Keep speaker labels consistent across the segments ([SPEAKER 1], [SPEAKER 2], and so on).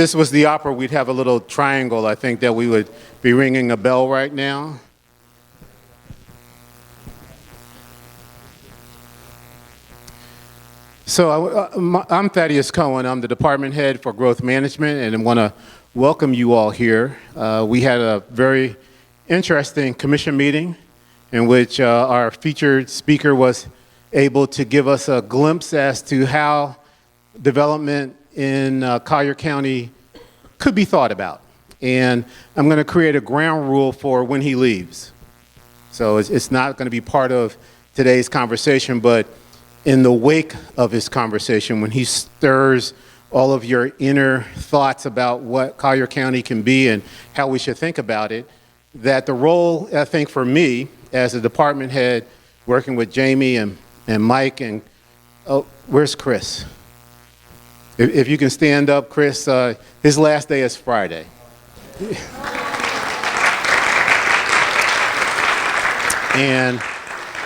[SPEAKER 1] this was the opera, we'd have a little triangle. I think that we would be ringing a bell right now. So I'm Thaddeus Cohen. I'm the department head for growth management, and I want to welcome you all here. We had a very interesting commission meeting in which our featured speaker was able to give us a glimpse as to how development in Collier County could be thought about. And I'm going to create a ground rule for when he leaves. So it's not going to be part of today's conversation, but in the wake of his conversation, when he stirs all of your inner thoughts about what Collier County can be and how we should think about it, that the role, I think, for me as a department head, working with Jamie and Mike and, oh, where's Chris? If you can stand up, Chris, his last day is Friday. And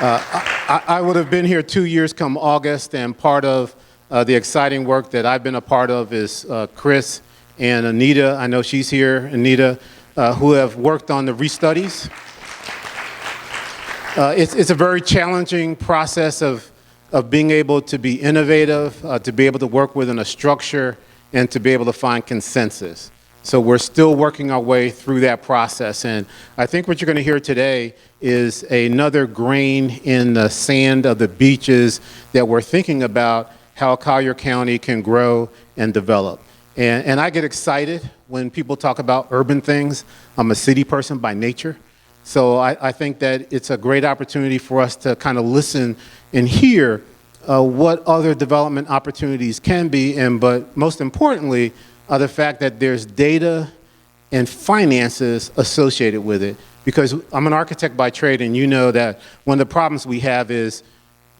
[SPEAKER 1] I would have been here 2 years come August, and part of the exciting work that I've been a part of is Chris and Anita, I know she's here, Anita, who have worked on the restudies. It's a very challenging process of being able to be innovative, to be able to work within a structure, and to be able to find consensus. So we're still working our way through that process. And I think what you're going to hear today is another grain in the sand of the beaches that we're thinking about how Collier County can grow and develop. And I get excited when people talk about urban things. I'm a city person by nature. So I think that it's a great opportunity for us to kind of listen and hear what other development opportunities can be, but most importantly, the fact that there's data and finances associated with it. Because I'm an architect by trade, and you know that one of the problems we have is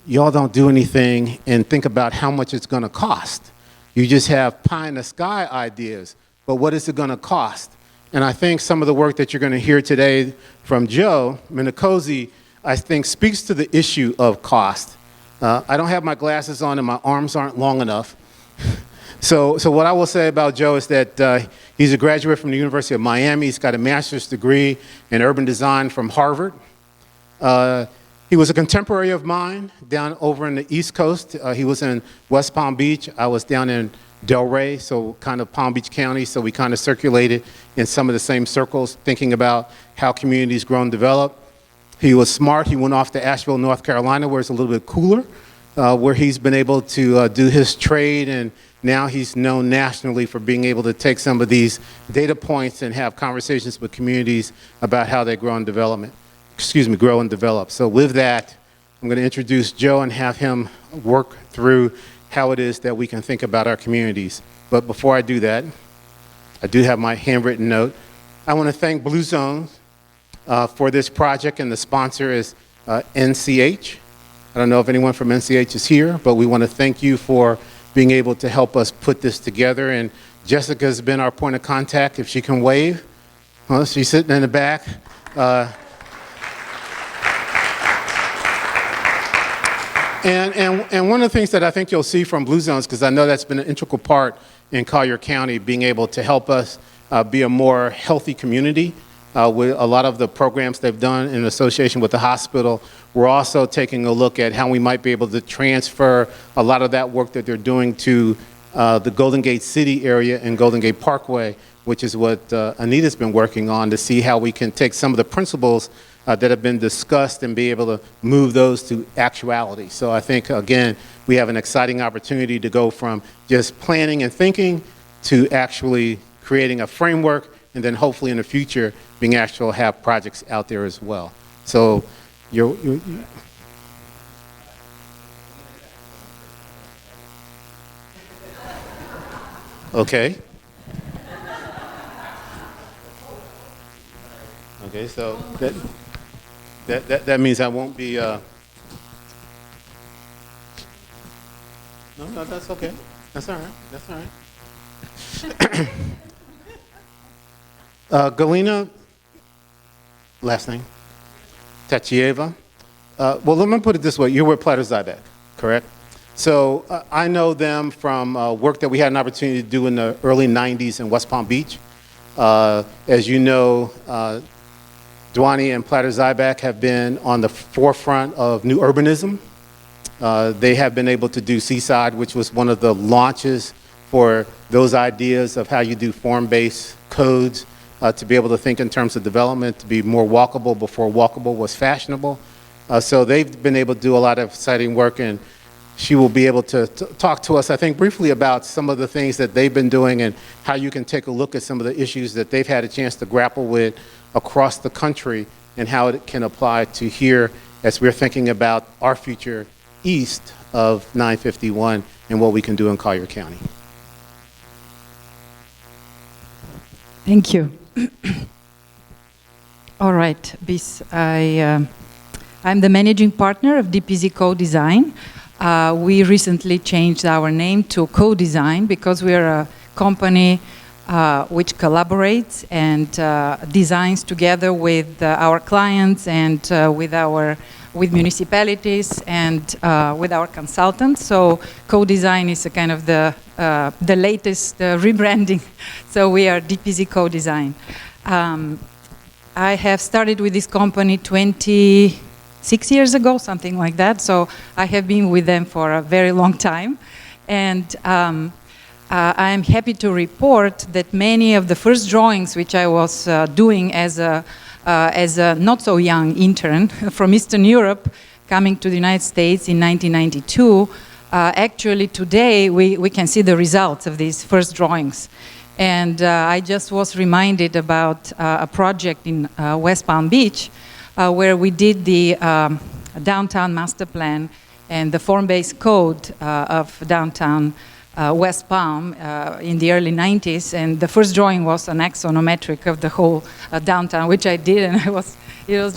[SPEAKER 1] y'all don't do anything and think about how much it's going to cost. You just have pie in the sky ideas, but what is it going to cost? And I think some of the work that you're going to hear today from Joe Minicozy, I think, speaks to the issue of cost. I don't have my glasses on and my arms aren't long enough. So what I will say about Joe is that he's a graduate from the University of Miami. He's got a master's degree in urban design from Harvard. He was a contemporary of mine down over in the East Coast. He was in West Palm Beach. I was down in Delray, so kind of Palm Beach County, so we kind of circulated in some of the same circles, thinking about how communities grow and develop. He was smart. He went off to Asheville, North Carolina, where it's a little bit cooler, where he's been able to do his trade, and now he's known nationally for being able to take some of these data points and have conversations with communities about how they grow and develop. So with that, I'm going to introduce Joe and have him work through how it is that we can think about our communities. But before I do that, I do have my handwritten note. I want to thank Blue Zones for this project, and the sponsor is NCH. I don't know if anyone from NCH is here, but we want to thank you for being able to help us put this together. And Jessica's been our point of contact, if she can wave. Well, she's sitting in the back. And one of the things that I think you'll see from Blue Zones, because I know that's been an integral part in Collier County, being able to help us be a more healthy community with a lot of the programs they've done in association with the hospital. We're also taking a look at how we might be able to transfer a lot of that work that they're doing to the Golden Gate City area and Golden Gate Parkway, which is what Anita's been working on, to see how we can take some of the principles that have been discussed and be able to move those to actuality. So I think, again, we have an exciting opportunity to go from just planning and thinking to actually creating a framework, and then hopefully in the future being able to have projects out there as well. So you're okay. Okay, so that means I won't be. No, that's okay. That's all right. That's all right. Galina, last name, Tachieva. Well, let me put it this way. You're with Platter Zybeck, correct? So I know them from work that we had an opportunity to do in the early 90s in West Palm Beach. As you know, Dwani and Platter-Zyback have been on the forefront of new urbanism. They have been able to do Seaside, which was one of the launches for those ideas of how you do form-based codes, to be able to think in terms of development, to be more walkable before walkable was fashionable. So they've been able to do a lot of exciting work, and she will be able to talk to us, I think, briefly about some of the things that they've been doing and how you can take a look at some of the issues that they've had a chance to grapple with across the country and how it can apply to here as we're thinking about our future east of 951 and what we can do in Collier County.
[SPEAKER 2] Thank you. All right, I'm the managing partner of DPZ Co-Design. We recently changed our name to Co-Design because we are a company which collaborates and designs together with our clients and with municipalities and with our consultants. So Co-Design is a kind of the latest rebranding. So we are DPZ Co-Design. I have started with this company 26 years ago, something like that. So I have been with them for a very long time. And I am happy to report that many of the first drawings which I was doing as a not so young intern from Eastern Europe coming to the United States in 1992, actually today we can see the results of these first drawings. And I just was reminded about a project in West Palm Beach where we did the downtown master plan and the form-based code of downtown West Palm in the early 90s, and the first drawing was an axonometric of the whole downtown, which I did, and it was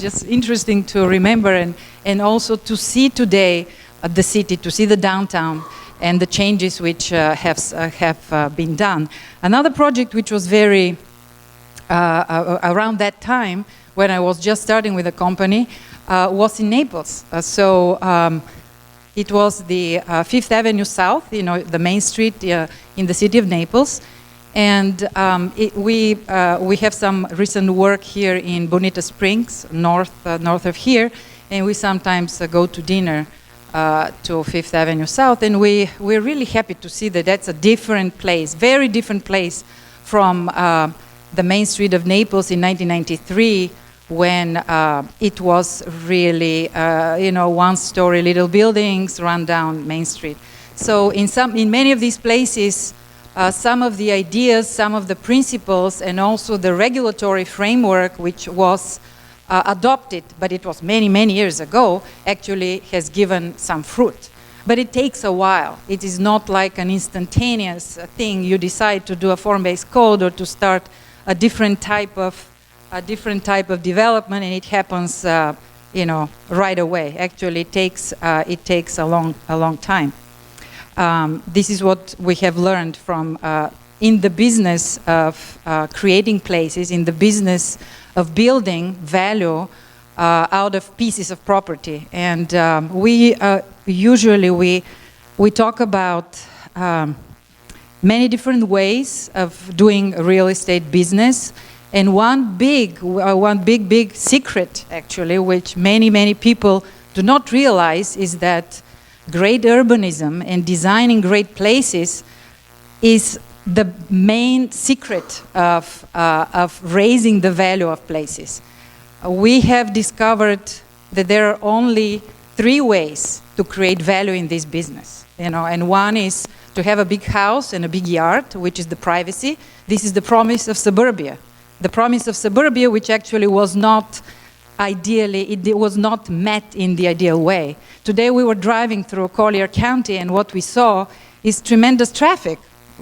[SPEAKER 2] just interesting to remember and also to see today the city, to see the downtown and the changes which have been done. Another project which was very around that time when I was just starting with the company was in Naples. It was the Fifth Avenue South, the main street in the city of Naples. And we have some recent work here in Bonita Springs, north of here. And we sometimes go to dinner to Fifth Avenue South. And we're really happy to see that that's a different place, very different place from the main street of Naples in 1993, when it was really, one-story little buildings run down Main Street. So in many of these places, some of the ideas, some of the principles, and also the regulatory framework which was adopted, but it was many, many years ago, actually has given some fruit. But it takes a while. It is not like an instantaneous thing. You decide to do a form-based code or to start a different type of development, and it happens, right away. Actually, it takes a long time. This is what we have learned from in the business of creating places, in the business of building value out of pieces of property. And we usually talk about many different ways of doing real estate business. And one big secret, actually, which many people do not realize, is that great urbanism and designing great places is the main secret of raising the value of places. We have discovered that there are only 3 ways to create value in this business, and one is to have a big house and a big yard, which is the privacy. This is the promise of suburbia. The promise of suburbia, which actually was not it was not met in the ideal way. Today we were driving through Collier County, and what we saw is tremendous traffic,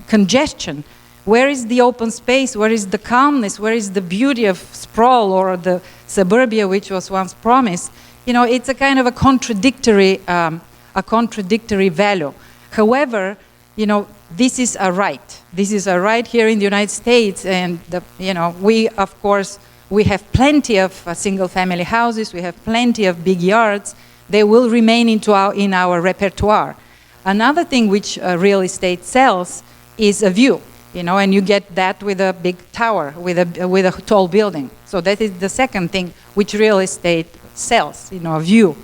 [SPEAKER 2] congestion. Where is the open space? Where is the calmness? Where is the beauty of sprawl or the suburbia which was once promised? It's a kind of a contradictory value. However, this is a right. This is a right here in the United States, and we, of course, we have plenty of single-family houses. We have plenty of big yards. They will remain in our repertoire. Another thing which real estate sells is a view, you know, and you get that with a big tower, with a tall building. So that is the second thing which real estate sells, you know, a view.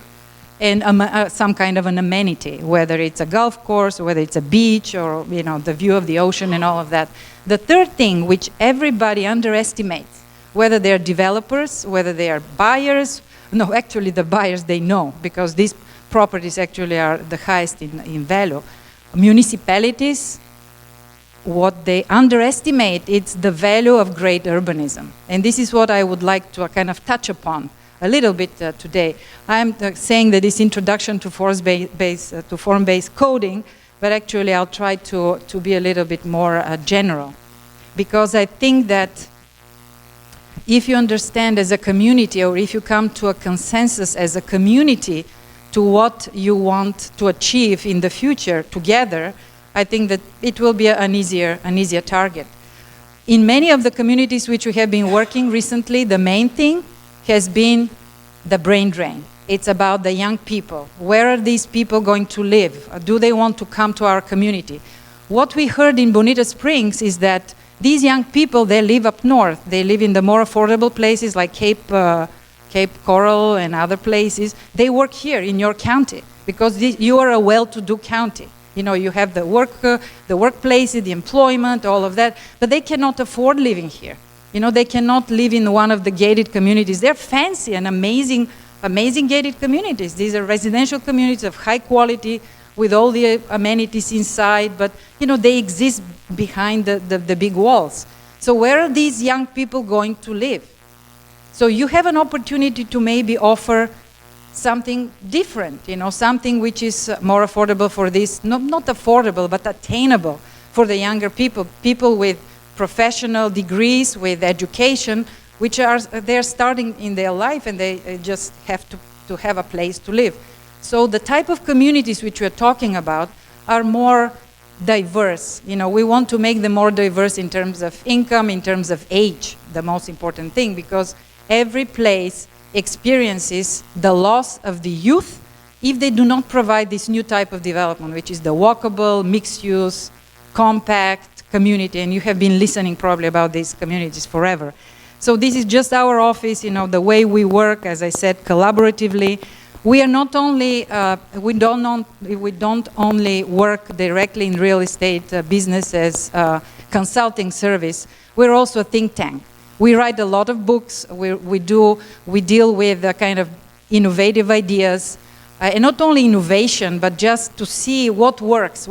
[SPEAKER 2] And some kind of an amenity, whether it's a golf course, or whether it's a beach, or, you know, the view of the ocean and all of that. The third thing, which everybody underestimates, whether they're developers, whether they are buyers, no, actually the buyers, they know, because these properties actually are the highest in value. Municipalities, what they underestimate, it's the value of great urbanism. And this is what I would like to kind of touch upon a little bit today. I'm saying that it's introduction to form-based coding, but actually I'll try to be a little bit more general. Because I think that if you understand as a community, or if you come to a consensus as a community to what you want to achieve in the future together, I think that it will be an easier target. In many of the communities which we have been working recently, the main thing has been the brain drain. It's about the young people. Where are these people going to live? Do they want to come to our community? What we heard in Bonita Springs is that these young people, they live up north. They live in the more affordable places like Cape Coral and other places. They work here in your county because you are a well-to-do county. You know, you have the workplaces, the employment, all of that, but they cannot afford living here. You know, they cannot live in one of the gated communities. They're fancy and amazing gated communities. These are residential communities of high quality with all the amenities inside, but, you know, they exist behind the big walls. So where are these young people going to live? So you have an opportunity to maybe offer something different, you know, something which is more affordable for this, not affordable, but attainable for the younger people, people with professional degrees, with education, which they're starting in their life and they just have to have a place to live. So the type of communities which we're talking about are more diverse. You know, we want to make them more diverse in terms of income, in terms of age, the most important thing, because every place experiences the loss of the youth if they do not provide this new type of development, which is the walkable, mixed-use, compact community, and you have been listening probably about these communities forever. So this is just our office, you know, the way we work, as I said, collaboratively. We are not only, we don't only work directly in real estate business as consulting service, we're also a think tank. We write a lot of books, we deal with kind of innovative ideas, and not only innovation, but just to see what works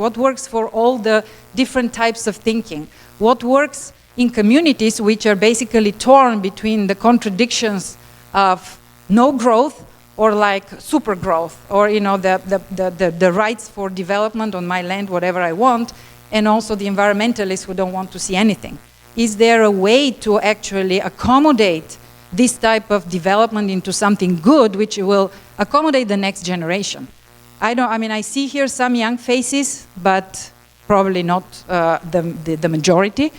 [SPEAKER 2] for all the different types of thinking, what works in communities which are basically torn between the contradictions of no growth or like super growth, or, you know, the rights for development on my land, whatever I want, and also the environmentalists who don't want to see anything. Is there a way to actually accommodate this type of development into something good which will accommodate the next generation? I mean, I see here some young faces, but probably not the majority.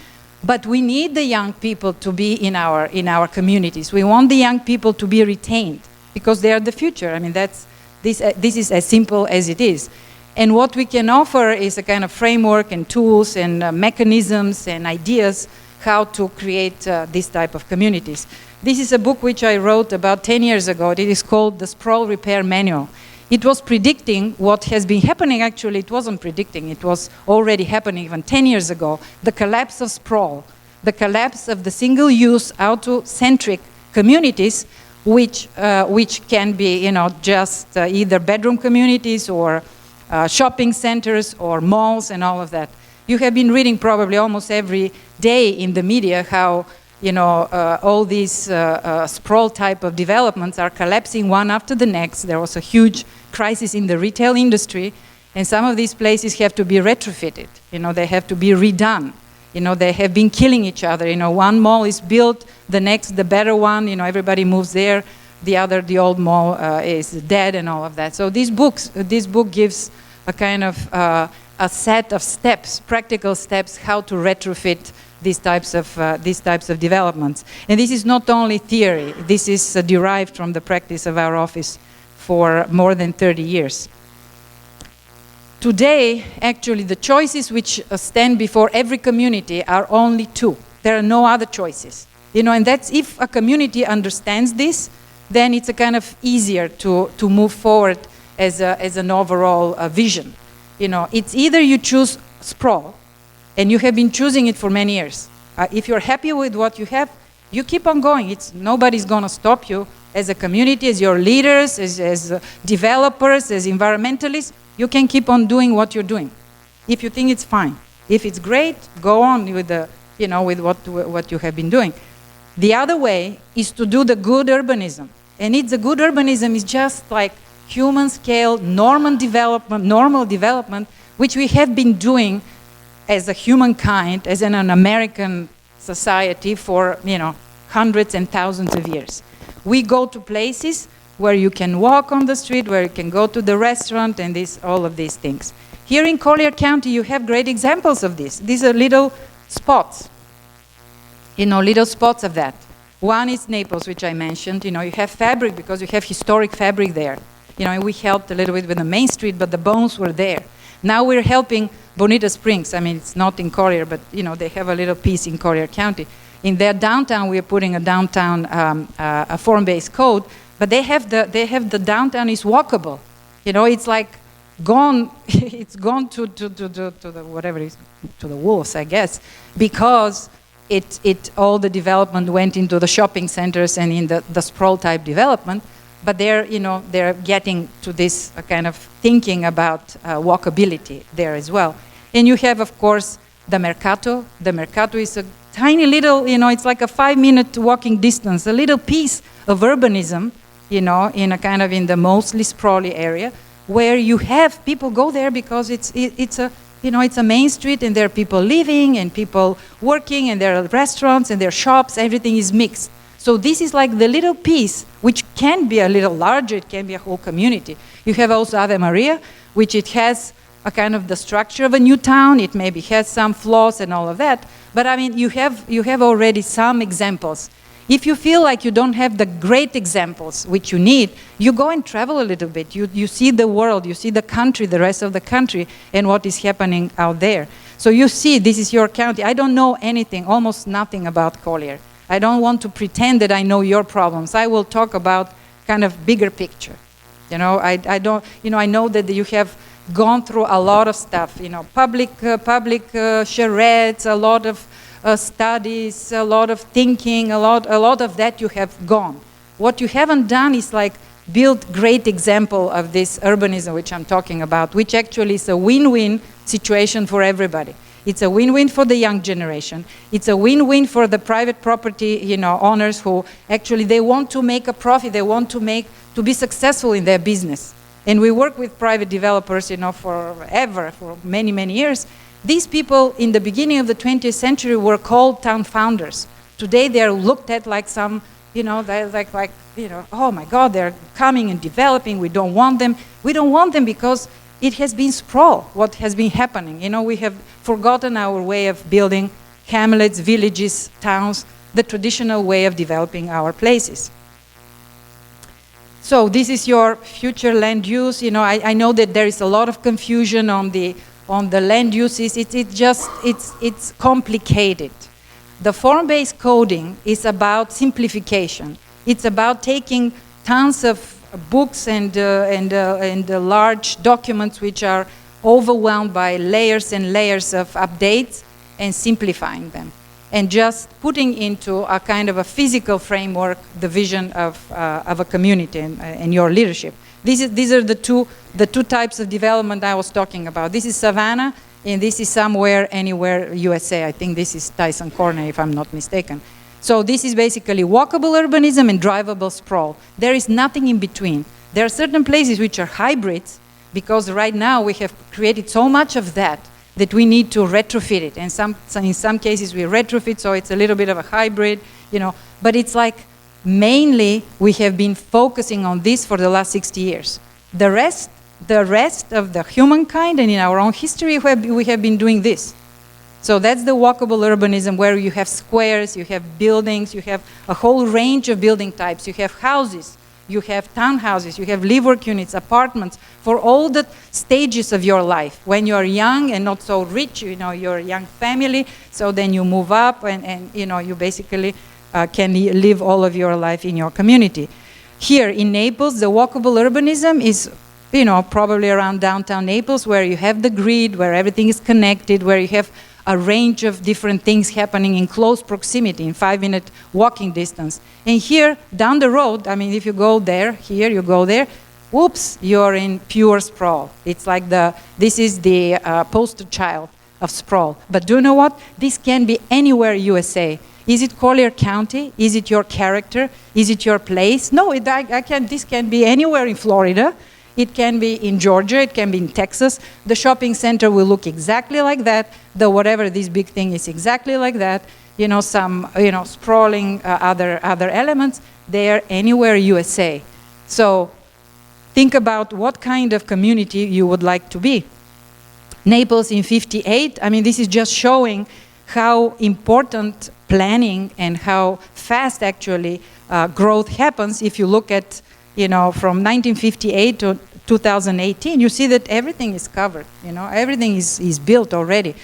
[SPEAKER 2] But we need the young people to be in our communities. We want the young people to be retained because they are the future. I mean, this is as simple as it is. And what we can offer is a kind of framework and tools and mechanisms and ideas how to create this type of communities. This is a book which I wrote about 10 years ago. It is called The SPRAWL Repair Manual. It was predicting what has been happening. Actually, it wasn't predicting. It was already happening even 10 years ago. The collapse of sprawl, the collapse of the single-use, auto-centric communities, which can be, you know, just either bedroom communities or shopping centers or malls and all of that. You have been reading probably almost every day in the media how, you know, all these sprawl type of developments are collapsing one after the next. There was a huge crisis in the retail industry, and some of these places have to be retrofitted. You know, they have to be redone. You know, they have been killing each other. You know, one mall is built, the next, the better one, you know, everybody moves there. The old mall is dead and all of that. So this book gives a kind of a set of steps, practical steps, how to retrofit these types of developments. And this is not only theory. This is derived from the practice of our office for more than 30 years. Today, actually, the choices which stand before every community are only two. There are no other choices. You know, and that's, if a community understands this, then it's a kind of easier to move forward as an overall vision. You know, it's either you choose sprawl, and you have been choosing it for many years. If you're happy with what you have, you keep on going. Nobody's going to stop you. As a community, as your leaders, as developers, as environmentalists, you can keep on doing what you're doing. If you think it's fine. If it's great, go on with with what you have been doing. The other way is to do the good urbanism. And the good urbanism is just like human scale, normal development, which we have been doing as a humankind, as an American society for, hundreds and thousands of years. We go to places where you can walk on the street, where you can go to the restaurant, and all of these things. Here in Collier County, you have great examples of this. These are little spots, little spots of that. One is Naples, which I mentioned. You have fabric because you have historic fabric there. And we helped a little bit with the main street, but the bones were there. Now we're helping Bonita Springs. I mean, it's not in Collier, but they have a little piece in Collier County. In their downtown, we're putting a downtown a form-based code, but they have the downtown is walkable. It's like gone. It's gone to the whatever it is, to the wolves, I guess, because all the development went into the shopping centers and in the sprawl type development. But they're getting to this kind of thinking about walkability there as well. And you have, of course, the Mercato. The Mercato is a tiny little, it's like a 5-minute walking distance, a little piece of urbanism, in the mostly sprawly area, where you have people go there because it's a main street, and there are people living and people working, and there are restaurants and there are shops. Everything is mixed. So this is like the little piece, which can be a little larger, it can be a whole community. You have also Ave Maria, which it has a kind of the structure of a new town. It maybe has some flaws and all of that. But I mean, you have already some examples. If you feel like you don't have the great examples which you need, you go and travel a little bit. You see the world, you see the country, the rest of the country, and what is happening out there. So you see, this is your county. I don't know anything, almost nothing about Collier. I don't want to pretend that I know your problems. I will talk about kind of bigger picture. I know that you have gone through a lot of stuff, public charrettes, a lot of studies, a lot of thinking, a lot of that you have gone. What you haven't done is like build great example of this urbanism which I'm talking about, which actually is a win-win situation for everybody. It's a win-win for the young generation. It's a win-win for the private property, owners who actually they want to make a profit. They want to be successful in their business. And we work with private developers, forever, for many, many years. These people in the beginning of the 20th century were called town founders. Today they are looked at like some, they're like, oh my God, they're coming and developing. We don't want them. We don't want them because it has been sprawl, what has been happening. We have forgotten our way of building hamlets, villages, towns, the traditional way of developing our places. So this is your future land use. I know that there is a lot of confusion on the land uses. It's complicated. The form-based coding is about simplification. It's about taking tons of books and large documents which are overwhelmed by layers and layers of updates and simplifying them, and just putting into a kind of a physical framework the vision of a community and your leadership. These are the two types of development I was talking about. This is Savannah, and this is Somewhere, Anywhere, USA. I think this is Tyson Corner, if I'm not mistaken. So this is basically walkable urbanism and drivable sprawl. There is nothing in between. There are certain places which are hybrids, because right now we have created so much of that we need to retrofit it. And in some cases we retrofit, so it's a little bit of a hybrid, But it's like mainly we have been focusing on this for the last 60 years. The rest of the humankind and in our own history, we have been doing this. So that's the walkable urbanism, where you have squares, you have buildings, you have a whole range of building types. You have houses, you have townhouses, you have live-work units, apartments, for all the stages of your life. When you're young and not so rich, you know, you're a young family, so then you move up and you know, you basically can live all of your life in your community. Here in Naples, the walkable urbanism is, you know, probably around downtown Naples, where you have the grid, where everything is connected, where you have a range of different things happening in close proximity, in 5-minute walking distance. And here, down the road, I mean, if you go there, here, you go there, whoops, you're in pure sprawl. It's like this is the poster child of sprawl. But do you know what? This can be anywhere USA. Is it Collier County? Is it your character? Is it your place? No, this can be anywhere in Florida. It can be in Georgia, it can be in Texas. The shopping center will look exactly like that. The whatever this big thing is exactly like that. You know, some, you know, sprawling other elements. They are anywhere USA. So think about what kind of community you would like to be. Naples in '58, I mean, this is just showing how important planning and how fast actually growth happens. If you look at, you know, from 1958 to 2018, you see that everything is covered, you know, everything is built already.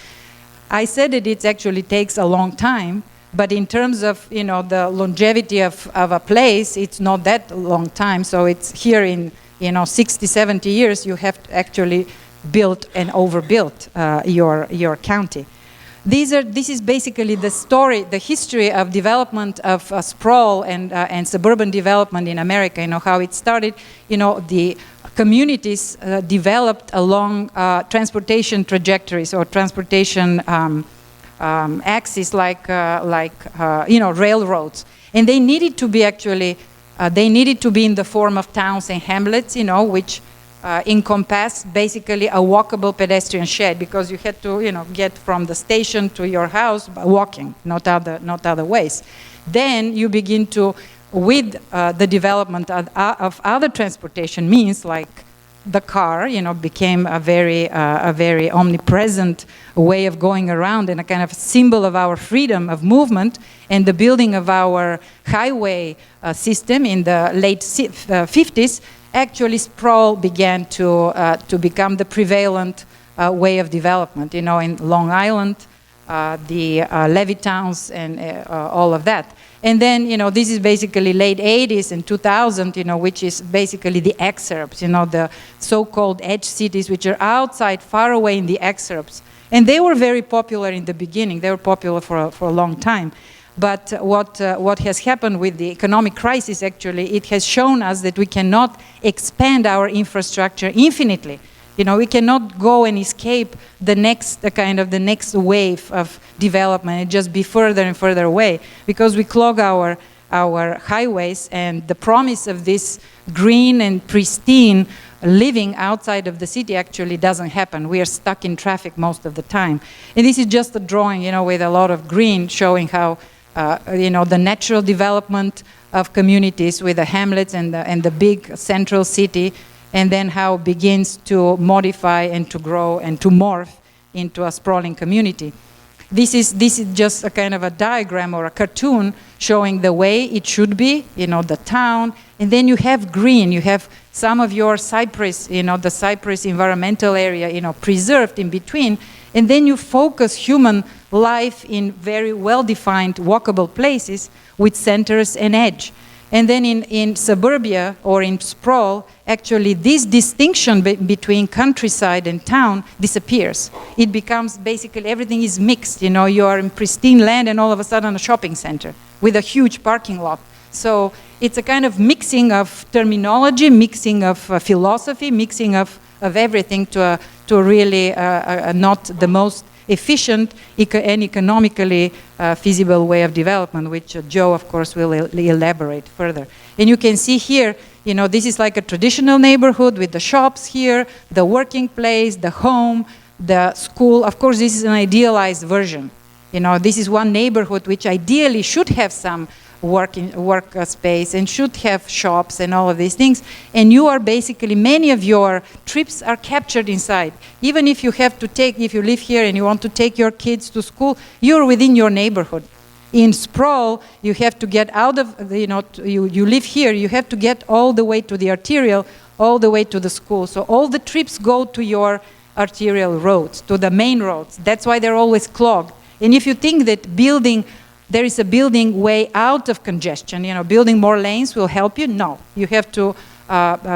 [SPEAKER 2] I said that it actually takes a long time, but in terms of, you know, the longevity of a place, it's not that long time. So it's here in, you know, 60, 70 years, you have actually built and overbuilt your county. This is basically the story, the history of development of sprawl and suburban development in America. You know, how it started. You know, the communities developed along transportation trajectories or transportation axes, like you know, railroads, and they needed to be actually they needed to be in the form of towns and hamlets. You know, which encompass basically a walkable pedestrian shed, because you had to, you know, get from the station to your house by walking, not other ways. Then you begin to, with the development of other transportation means, like the car, you know, became a very omnipresent way of going around and a kind of symbol of our freedom of movement, and the building of our highway system in the late 50s. Actually, sprawl began to become the prevalent way of development, you know, in Long Island, the levee towns, and all of that. And then, you know, this is basically late 80s and 2000, you know, which is basically the exurbs, you know, the so-called edge cities, which are outside, far away in the exurbs. And they were very popular in the beginning. They were popular for a long time. But what has happened with the economic crisis, actually, it has shown us that we cannot expand our infrastructure infinitely. You know, we cannot go and escape the next wave of development and just be further and further away, because we clog our highways, and the promise of this green and pristine living outside of the city actually doesn't happen. We are stuck in traffic most of the time. And this is just a drawing, you know, with a lot of green, showing how you know, the natural development of communities with the hamlets and the big central city, and then how it begins to modify and to grow and to morph into a sprawling community. This is just a kind of a diagram or a cartoon showing the way it should be, you know, the town, and then you have green, you have some of your cypress, you know, the cypress environmental area, you know, preserved in between, and then you focus human life in very well-defined walkable places with centers and edge. And then in suburbia or in sprawl, actually this distinction between countryside and town disappears. It becomes basically everything is mixed. You know, you are in pristine land and all of a sudden a shopping center with a huge parking lot. So it's a kind of mixing of terminology, mixing of philosophy, mixing of everything to really not the most efficient and economically feasible way of development, which Joe, of course, will elaborate further. And you can see here, you know, this is like a traditional neighborhood with the shops here, the working place, the home, the school. Of course, this is an idealized version. You know, this is one neighborhood which ideally should have some work space and should have shops and all of these things. And you are basically, many of your trips are captured inside. Even if you have to take, if you live here and you want to take your kids to school, you're within your neighborhood. In sprawl, you have to get out of, you live here, you have to get all the way to the arterial, all the way to the school. So all the trips go to your arterial roads, to the main roads. That's why they're always clogged. And if you think that there is a building way out of congestion, building more lanes will help you, no. You have to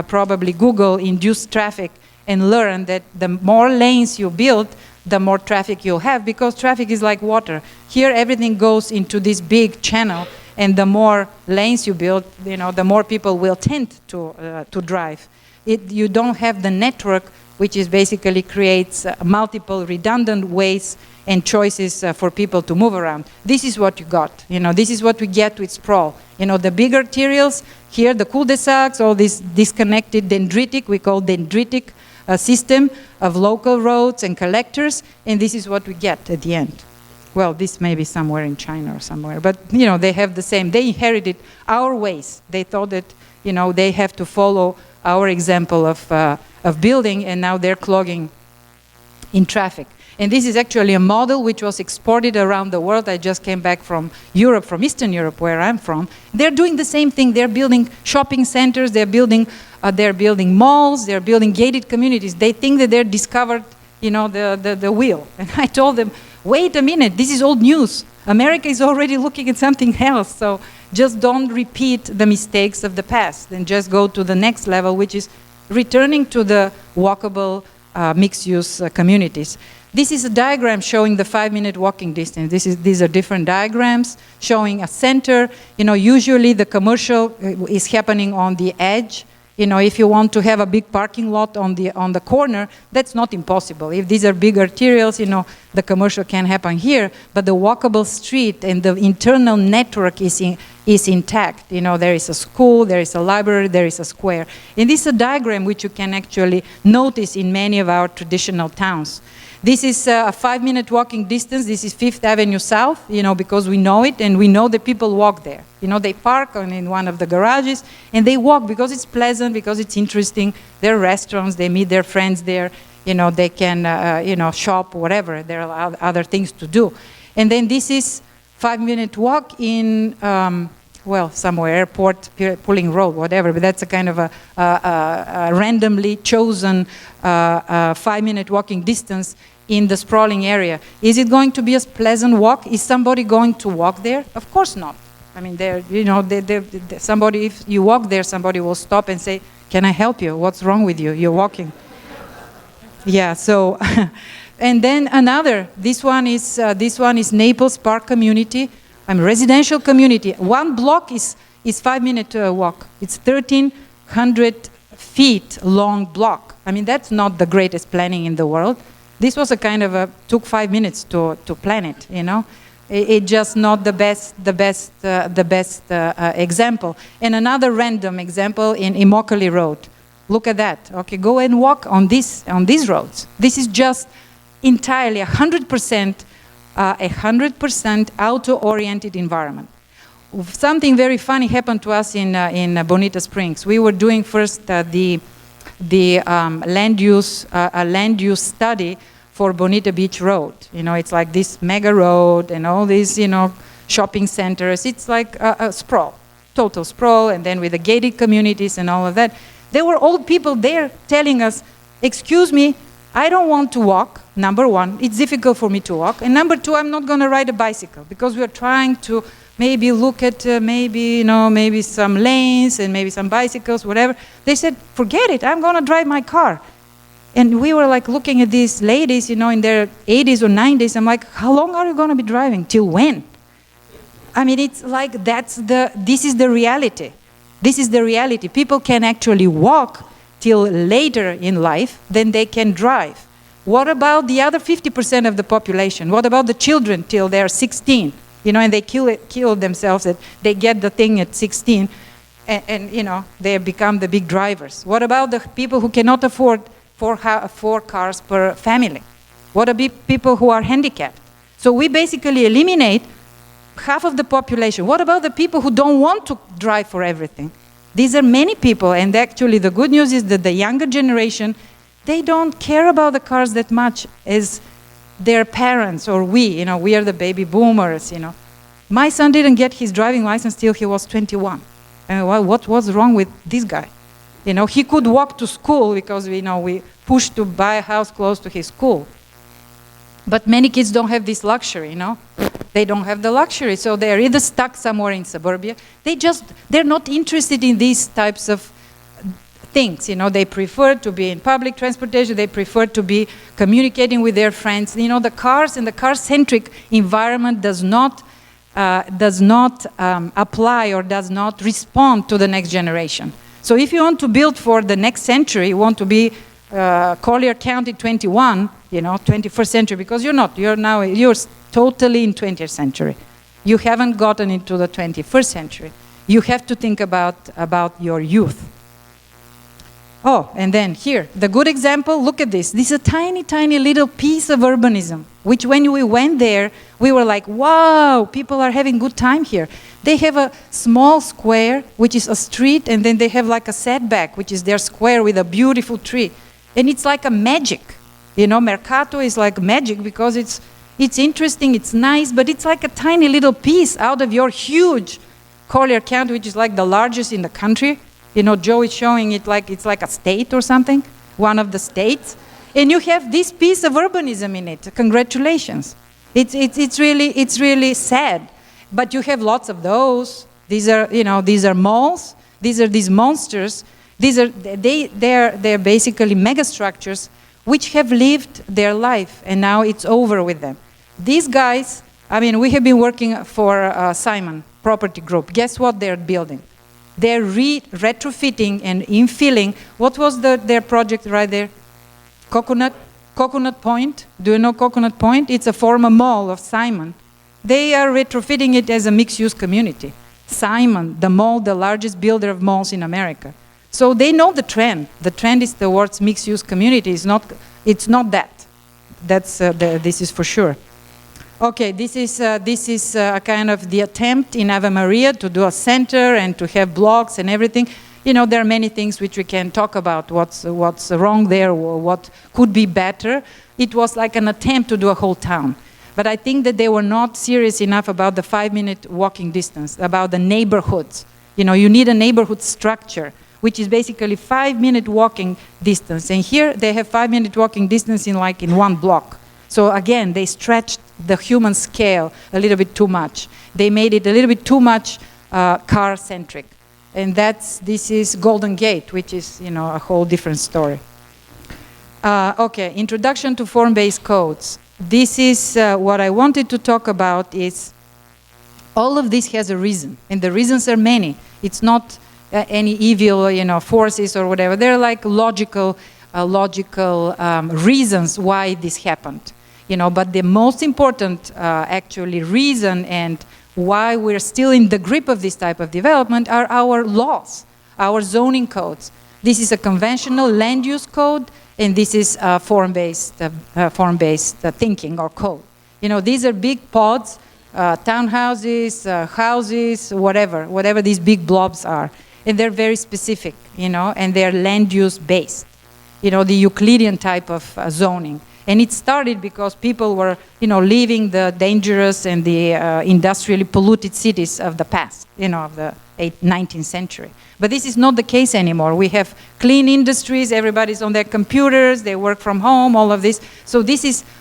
[SPEAKER 2] probably Google induced traffic and learn that the more lanes you build, the more traffic you'll have, because traffic is like water. Here, everything goes into this big channel, and the more lanes you build, the more people will tend to drive. You don't have the network, which is basically creates multiple redundant ways and choices for people to move around. This is what you got. This is what we get with sprawl. The big arterials, here the cul-de-sacs, all this disconnected dendritic, we call dendritic system of local roads and collectors, and this is what we get at the end. Well, this may be somewhere in China or somewhere, but they have the same. They inherited our ways. They thought that they have to follow our example of building, and now they're clogging in traffic. And this is actually a model which was exported around the world. I just came back from Europe, from Eastern Europe, where I'm from. They're doing the same thing. They're building shopping centers. They're building malls. They're building gated communities. They think that they're discovered, the wheel. And I told them, wait a minute, this is old news. America is already looking at something else. So just don't repeat the mistakes of the past, and just go to the next level, which is returning to the walkable mixed-use communities. This is a diagram showing the 5-minute walking distance. These are different diagrams showing a center. Usually the commercial is happening on the edge. If you want to have a big parking lot on the corner, that's not impossible. If these are big arterials, the commercial can happen here, but the walkable street and the internal network is intact. There is a school, there is a library, there is a square. And this is a diagram which you can actually notice in many of our traditional towns. This is a 5-minute walking distance. This is 5th Avenue South, because we know it, and we know that people walk there. They park in one of the garages, and they walk because it's pleasant, because it's interesting. There are restaurants, they meet their friends there, they can, shop, whatever. There are other things to do. And then this is 5-minute walk in, somewhere, airport, Pulling Road, whatever, but that's a kind of a randomly chosen 5-minute walking distance in the sprawling area. Is it going to be a pleasant walk? Is somebody going to walk there? Of course not. I mean, somebody, if you walk there, somebody will stop and say, can I help you? What's wrong with you? You're walking. Yeah, so, and then another, this one is Naples Park Community. Residential community. One block is 5-minute walk. It's 1,300 feet long block. I mean, that's not the greatest planning in the world. This was a kind of took 5 minutes to plan it, It's just not the best example. And another random example in Immokalee Road. Look at that. Okay, go and walk on these roads. This is just entirely 100% auto-oriented environment. Something very funny happened to us in Bonita Springs. We were doing first the land use study for Bonita Beach Road. It's like this mega road and all these, shopping centers. It's like a sprawl, total sprawl, and then with the gated communities and all of that. There were old people there telling us, excuse me, I don't want to walk, number one. It's difficult for me to walk. And number two, I'm not going to ride a bicycle, because we're trying to maybe look at maybe some lanes and maybe some bicycles, whatever. They said, forget it, I'm going to drive my car. And we were like looking at these ladies, in their 80s or 90s. I'm like, how long are you going to be driving? Till when? I mean, it's like this is the reality. This is the reality. People can actually walk till later in life than they can drive. What about the other 50% of the population? What about the children till they're 16? And they kill themselves, that they get the thing at 16, and they become the big drivers. What about the people who cannot afford 4 cars per family? What about people who are handicapped? So we basically eliminate half of the population. What about the people who don't want to drive for everything? These are many people, and actually the good news is that the younger generation, they don't care about the cars that much as their parents or we. We are the baby boomers, My son didn't get his driving license till he was 21. And what was wrong with this guy? You know, he could walk to school because we pushed to buy a house close to his school. But many kids don't have this luxury, you know. They don't have the luxury, so they're either stuck somewhere in suburbia. They're not interested in these types of things, you know. They prefer to be in public transportation. They prefer to be communicating with their friends. You know, the cars and the car-centric environment does not apply or does not respond to the next generation. So if you want to build for the next century, you want to be Collier County 21, you know, 21st century, because you're not. You're totally in 20th century. You haven't gotten into the 21st century. You have to think about your youth. Oh, and then here, the good example, look at this. This is a tiny, tiny little piece of urbanism, which when we went there, we were like, wow, people are having good time here. They have a small square, which is a street, and then they have like a setback, which is their square with a beautiful tree. And it's like a magic. You know, Mercato is like magic because it's interesting, it's nice, but it's like a tiny little piece out of your huge Collier County, which is like the largest in the country. You know, Joe is showing it like it's like a state or something, one of the states. And you have this piece of urbanism in it. Congratulations. It's really sad. But you have lots of those. These are, you know, these are malls. These are these monsters. They're basically megastructures which have lived their life, and now it's over with them. These guys, I mean, we have been working for Simon Property Group. Guess what they're building? They're retrofitting and infilling. What was their project right there? Coconut Point. Do you know Coconut Point? It's a former mall of Simon. They are retrofitting it as a mixed-use community. Simon, the mall, the largest builder of malls in America. So they know the trend. The trend is towards mixed-use community. It's not that. This is for sure. Okay, this is kind of the attempt in Ave Maria to do a center and to have blocks and everything. You know, there are many things which we can talk about, what's wrong there, or what could be better. It was like an attempt to do a whole town. But I think that they were not serious enough about the 5-minute walking distance, about the neighborhoods. You know, you need a neighborhood structure, which is basically 5-minute walking distance. And here they have 5-minute walking distance in one block. So again, they stretched the human scale a little bit too much. They made it a little bit too much car-centric. And this is Golden Gate, which is, you know, a whole different story. Okay, introduction to form-based codes. This is what I wanted to talk about is all of this has a reason, and the reasons are many. It's not any evil, you know, forces or whatever. They're like logical reasons why this happened. You know, but the most important actually reason and why we're still in the grip of this type of development are our laws, our zoning codes. This is a conventional land use code, and this is form-based thinking or code. You know, these are big pods, townhouses, houses, whatever these big blobs are. And they're very specific, you know, and they're land use based. You know, the Euclidean type of zoning. And it started because people were, you know, leaving the dangerous and the industrially polluted cities of the past, you know, of the 19th century. But this is not the case anymore. We have clean industries, everybody's on their computers, they work from home, all of this. So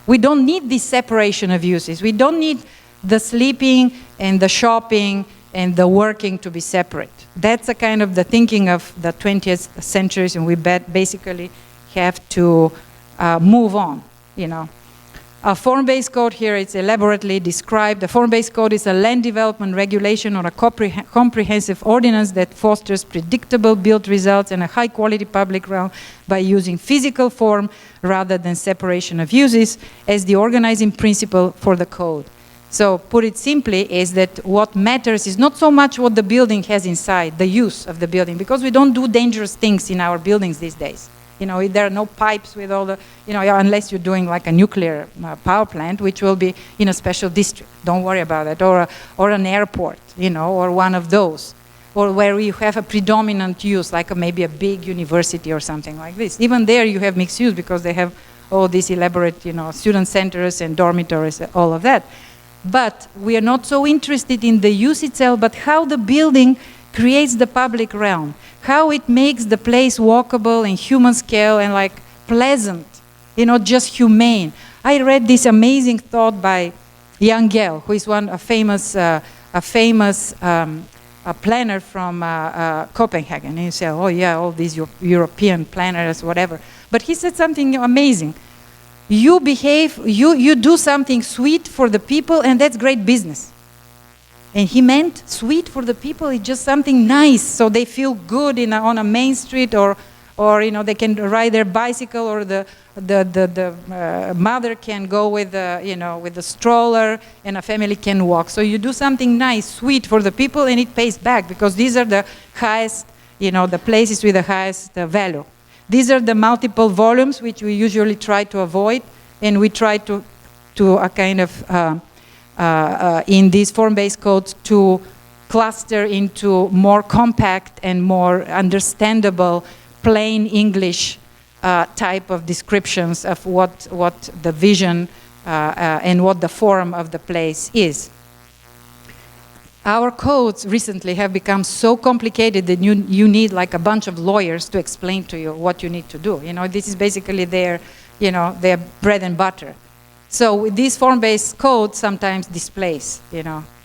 [SPEAKER 2] we don't need this separation of uses. We don't need the sleeping and the shopping and the working to be separate. That's a kind of the thinking of the 20th century, and we basically have to move on. You know, a form-based code here is elaborately described. A form-based code is a land development regulation or a comprehensive ordinance that fosters predictable built results and a high-quality public realm by using physical form rather than separation of uses as the organizing principle for the code. So, put it simply, is that what matters is not so much what the building has inside, the use of the building, because we don't do dangerous things in our buildings these days. You know, there are no pipes with all the, you know, unless you're doing like a nuclear power plant, which will be in a special district. Don't worry about it. Or an airport, you know, or one of those. Or where you have a predominant use, like maybe a big university or something like this. Even there you have mixed use because they have all these elaborate, you know, student centers and dormitories, all of that. But we are not so interested in the use itself, but how the building creates the public realm, how it makes the place walkable in human scale and like pleasant, you know, just humane. I read this amazing thought by Jan Gehl, who is a famous planner from Copenhagen. And you say, oh yeah, all these European planners, whatever. But he said something amazing. You do something sweet for the people, and that's great business. And he meant sweet for the people, it's just something nice, so they feel good on a main street, or you know, they can ride their bicycle, or the mother can go with with the stroller, and a family can walk. So you do something nice, sweet for the people, and it pays back, because these are the highest, the places with the highest value. These are the multiple volumes which we usually try to avoid, and we try to kind of in these form-based codes to cluster into more compact and more understandable plain English type of descriptions of what the vision and what the form of the place is. Our codes recently have become so complicated that you need like a bunch of lawyers to explain to you what you need to do. This is basically their bread and butter. So these form-based codes sometimes displace,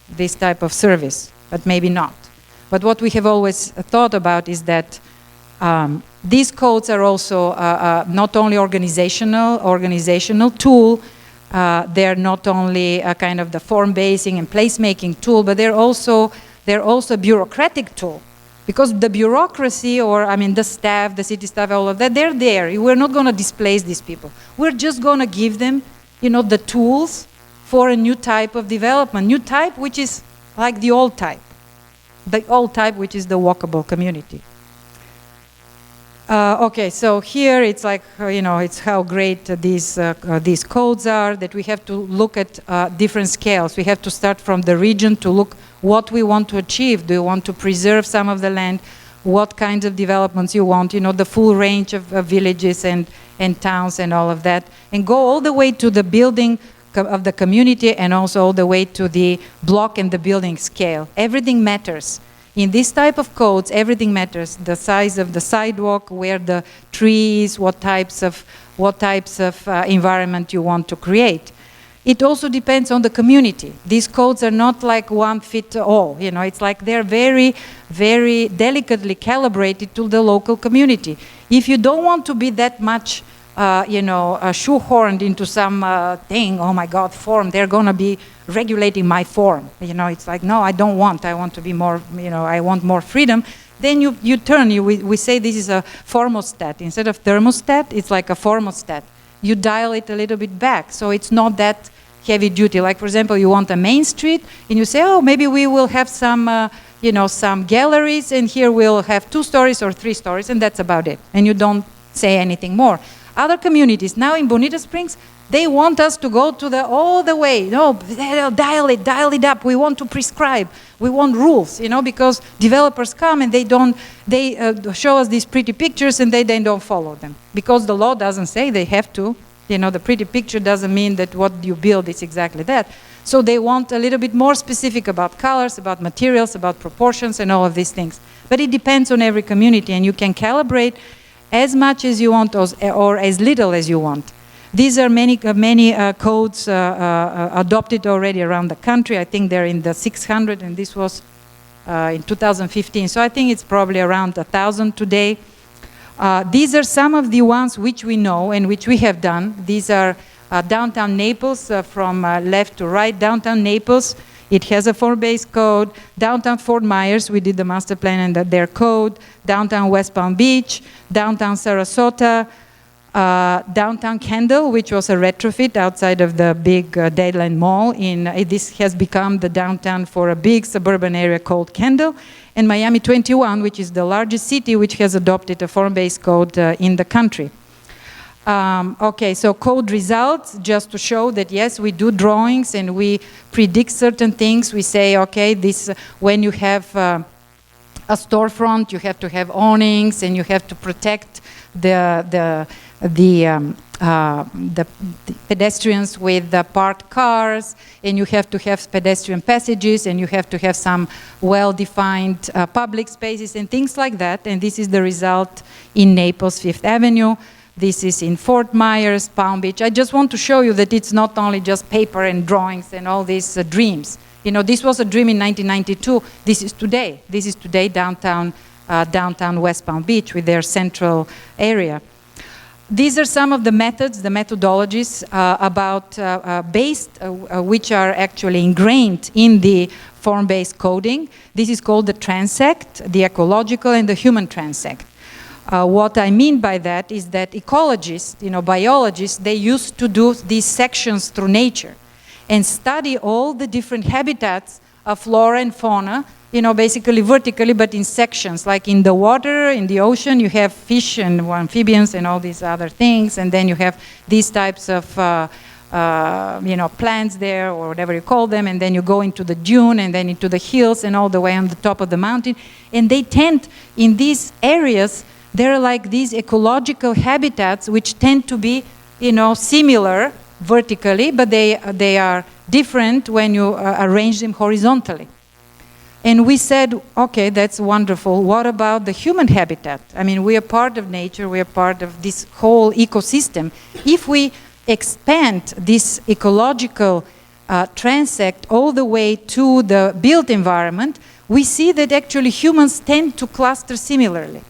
[SPEAKER 2] this type of service, but maybe not. But what we have always thought about is that these codes are also not only organizational tool. They're not only a kind of the form-basing and place-making tool, but they're also a bureaucratic tool. Because the bureaucracy, the staff, the city staff, all of that, they're there. We're not going to displace these people. We're just going to give them, the tools for a new type of development. New type, which is like the old type. The old type, which is the walkable community. Okay, so here it's like, it's how great these codes are, that we have to look at different scales. We have to start from the region to look what we want to achieve. Do you want to preserve some of the land? What kinds of developments you want? The full range of villages and towns and all of that. And go all the way to the building of the community, and also all the way to the block and the building scale. Everything matters. In this type of codes, everything matters. The size of the sidewalk, where the trees, what types of environment you want to create. It also depends on the community. These codes are not like one fit all. It's like they're very, very delicately calibrated to the local community. If you don't want to be that much, shoehorned into some thing, oh my God, form, they're going to be regulating my form. It's like, no, I don't want. I want to be more, I want more freedom. Then you turn, we say this is a formostat. Instead of thermostat, it's like a formostat. You dial it a little bit back, so it's not that heavy duty. Like, for example, you want a main street, and you say, oh, maybe we will have some, some galleries, and here we'll have 2 stories or 3 stories, and that's about it. And you don't say anything more. Other communities, now in Bonita Springs, they want us to go to all the way. No, dial it up. We want to prescribe. We want rules, because developers come and they show us these pretty pictures, and they then don't follow them. Because the law doesn't say they have to. The pretty picture doesn't mean that what you build is exactly that. So they want a little bit more specific about colors, about materials, about proportions, and all of these things. But it depends on every community, and you can calibrate as much as you want or as little as you want. These are many codes adopted already around the country. I think they're in the 600, and this was in 2015. So I think it's probably around 1,000 today. These are some of the ones which we know and which we have done. These are downtown Naples, from left to right. Downtown Naples, it has a form-based code. Downtown Fort Myers, we did the master plan and their code. Downtown West Palm Beach, downtown Sarasota, downtown Kendall, which was a retrofit outside of the big Deadland Mall. This has become the downtown for a big suburban area called Kendall. And Miami 21, which is the largest city which has adopted a form-based code in the country. Okay, so code results, just to show that yes, we do drawings and we predict certain things. We say, okay, this when you have a storefront, you have to have awnings, and you have to protect the the pedestrians with the parked cars, and you have to have pedestrian passages, and you have to have some well-defined public spaces and things like that. And this is the result in Naples, Fifth Avenue. This is in Fort Myers, Palm Beach. I just want to show you that it's not only just paper and drawings and all these dreams. You know, this was a dream in 1992. This is today. This is today downtown West Palm Beach with their central area. These are some of the methods, the methodologies which are actually ingrained in the form-based coding. This is called the TRANSECT, the ecological and the human TRANSECT. What I mean by that is that ecologists, you know, biologists, they used to do these sections through nature and study all the different habitats of flora and fauna, you know, basically vertically, but in sections. Like in the water, in the ocean, you have fish and amphibians and all these other things, and then you have these types of, you know, plants there, or whatever you call them, and then you go into the dune, and then into the hills, and all the way on the top of the mountain. And they tend, in these areas, there are like these ecological habitats which tend to be, you know, similar vertically, but they are different when you arrange them horizontally. And we said, okay, that's wonderful. What about the human habitat? I mean, we are part of nature. We are part of this whole ecosystem. If we expand this ecological transect all the way to the built environment, we see that actually humans tend to cluster similarly.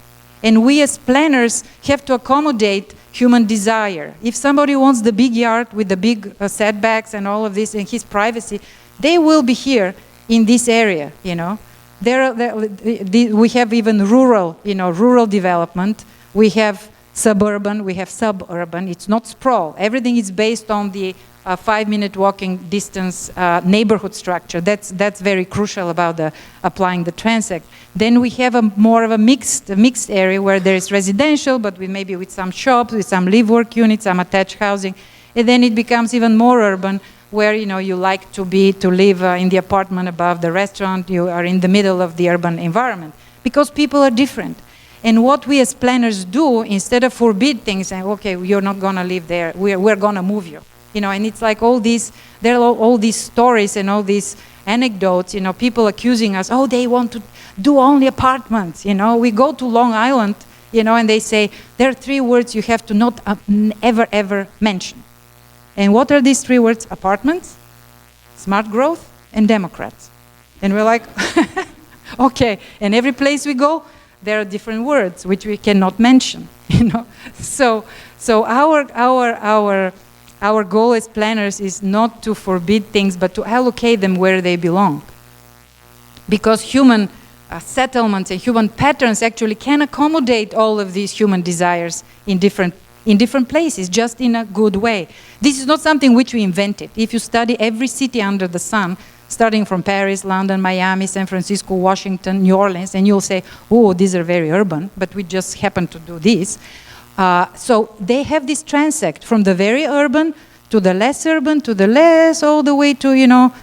[SPEAKER 2] And we as planners have to accommodate human desire. If somebody wants the big yard with the big setbacks and all of this and his privacy, they will be here in this area, you know. We have even rural, you know, rural development. We have suburban, we have suburban. It's not sprawl. Everything is based on the 5-minute walking distance neighborhood structure. That's very crucial about applying the TRANSECT. Then we have more of a mixed area where there is residential, but maybe with some shops, with some live-work units, some attached housing. And then it becomes even more urban, where, you know, you like to live in the apartment above the restaurant. You are in the middle of the urban environment, because people are different. And what we as planners do, instead of forbid things, and okay, you're not going to live there, we're going to move you. You know, and it's like there are all these stories and all these anecdotes, you know, people accusing us, oh, they want to do only apartments, you know. We go to Long Island, you know, and they say, there are 3 words you have to not ever mention. And what are these 3 words? Apartments, smart growth, and Democrats. And we're like, okay. And every place we go, there are different words which we cannot mention, you know. So our goal as planners is not to forbid things, but to allocate them where they belong. Because human settlements and human patterns actually can accommodate all of these human desires in different places, just in a good way. This is not something which we invented. If you study every city under the sun, starting from Paris, London, Miami, San Francisco, Washington, New Orleans, and you'll say, oh, these are very urban, but we just happen to do this. So they have this transect from the very urban to the less urban, to the less, all the way to, you know,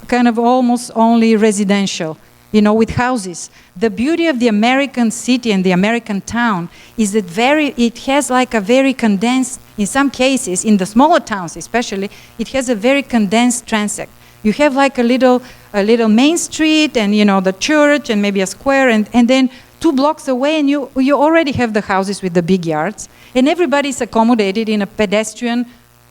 [SPEAKER 2] kind of almost only residential, you know, with houses. The beauty of the American city and the American town is that it has like a very condensed, in some cases, in the smaller towns especially, it has a very condensed transect. You have like a little main street, and, you know, the church, and maybe a square, and then 2 blocks away, and you already have the houses with the big yards, and everybody's accommodated in a pedestrian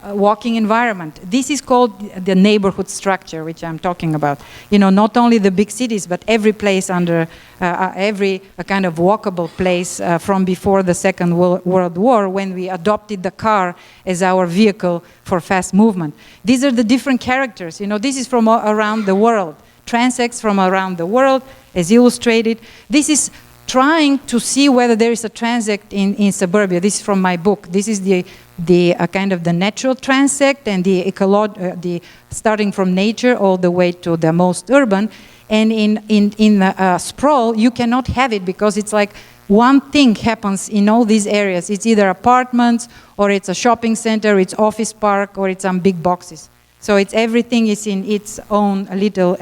[SPEAKER 2] walking environment. This is called the neighborhood structure, which I'm talking about. You know, not only the big cities, but every place under, every kind of walkable place from before the Second World War, when we adopted the car as our vehicle for fast movement. These are the different characters. You know, this is from around the world. Transects from around the world, as illustrated. This is trying to see whether there is a transect in suburbia. This is from my book. This is the kind of the natural transect, and the starting from nature all the way to the most urban. And in sprawl, you cannot have it, because it's like one thing happens in all these areas. It's either apartments, or it's a shopping center, it's office park, or it's some big boxes. So everything is in its own little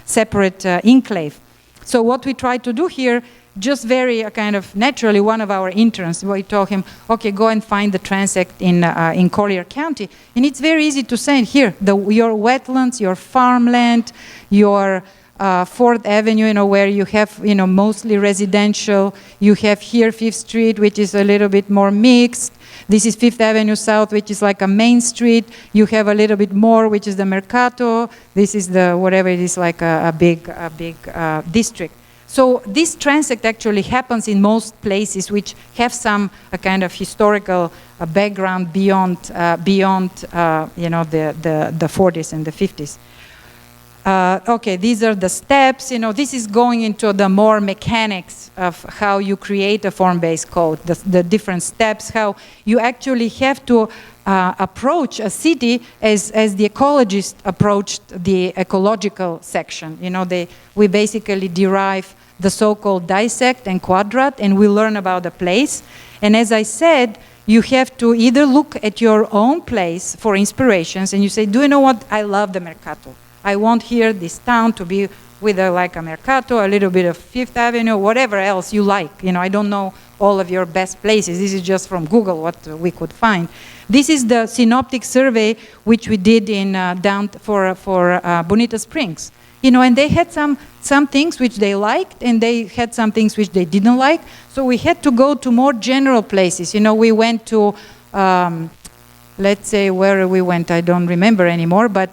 [SPEAKER 2] separate enclave. So what we try to do here, just very kind of naturally, one of our interns, we told him, okay, go and find the TRANSECT in Collier County. And it's very easy to say, here, your wetlands, your farmland, your 4th Avenue, where you have, mostly residential. You have here 5th Street, which is a little bit more mixed. This is 5th Avenue South, which is like a main street. You have a little bit more, which is the Mercato. This is the, whatever it is, like a big district. So this TRANSECT actually happens in most places which have some kind of historical background beyond the 40s and the 50s. Okay, these are the steps. This is going into the more mechanics of how you create a form-based code, the different steps, how you actually have to approach a city as the ecologist approached the ecological section. We basically derive the so-called dissect and quadrat, and we learn about the place. And as I said, you have to either look at your own place for inspirations, and you say, do you know what? I love the Mercato. I want here this town to be with like a Mercato, a little bit of 5th Avenue, whatever else you like. I don't know all of your best places. This is just from Google what we could find. This is the synoptic survey which we did in for Bonita Springs. And they had some things which they liked, and they had some things which they didn't like. So we had to go to more general places. We went to, let's say where we went, I don't remember anymore, but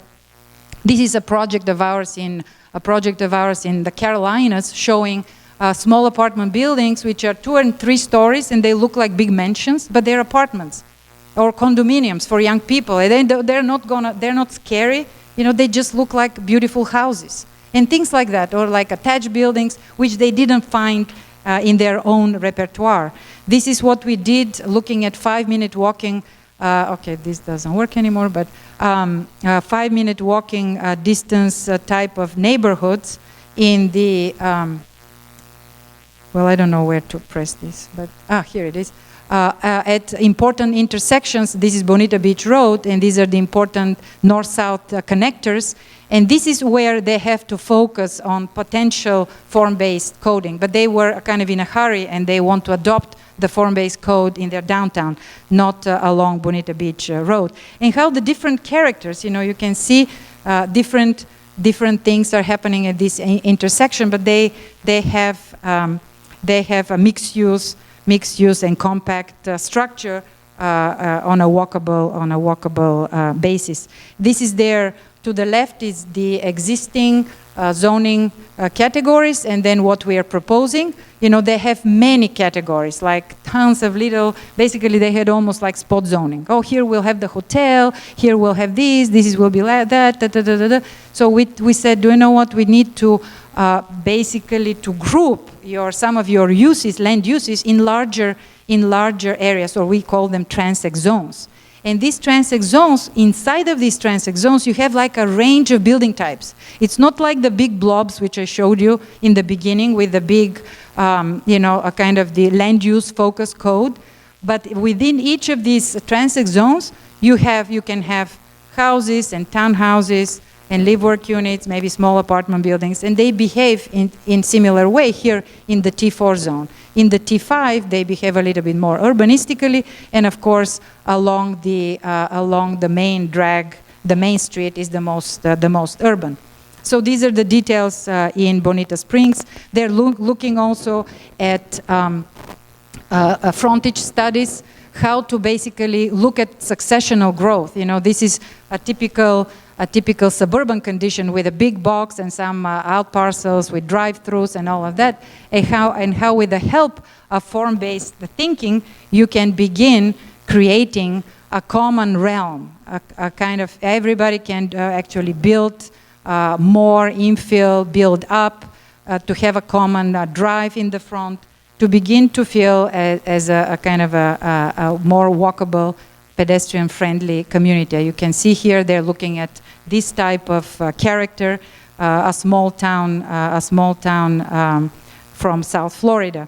[SPEAKER 2] this is a project of ours in the Carolinas showing small apartment buildings which are 2 and 3 stories, and they look like big mansions, but they're apartments or condominiums for young people. And they're not scary. They just look like beautiful houses and things like that, or like attached buildings which they didn't find in their own repertoire. This is what we did looking at 5-minute walking. Okay, this doesn't work anymore, but 5-minute walking distance type of neighborhoods in the, well, I don't know where to press this, but, here it is. At important intersections, this is Bonita Beach Road, and these are the important north-south connectors, and this is where they have to focus on potential form-based coding, but they were kind of in a hurry, and they want to adopt the form-based code in their downtown, not along Bonita Beach Road. And how the different characters, you can see different things are happening at this intersection, but they have a mixed use and compact structure on a walkable basis. This is there. To the left is the existing zoning categories, and then what we are proposing. They have many categories, like tons of little, basically they had almost like spot zoning. Oh, here we'll have the hotel, here we'll have this will be like that, So we said, do you know what, we need to basically to group some of your uses, land uses, in larger areas, or we call them TRANSECT zones. And these TRANSECT zones, inside of these TRANSECT zones, you have like a range of building types. It's not like the big blobs, which I showed you in the beginning with the big, a kind of the land use focus code. But within each of these TRANSECT zones, you can have houses and townhouses and live-work units, maybe small apartment buildings, and they behave in similar way here in the T4 zone. In the T5, they behave a little bit more urbanistically, and of course, along the main drag, the main street is the most urban. So these are the details in Bonita Springs. They're looking also at frontage studies, how to basically look at successional growth. This is a typical suburban condition with a big box and some out parcels with drive-throughs and all of that, and how with the help of form-based thinking, you can begin creating a common realm, a kind of, everybody can actually build more infill, build up, to have a common drive in the front, to begin to feel as a kind of a more walkable, pedestrian-friendly community. You can see here they're looking at this type of character, a small town from South Florida.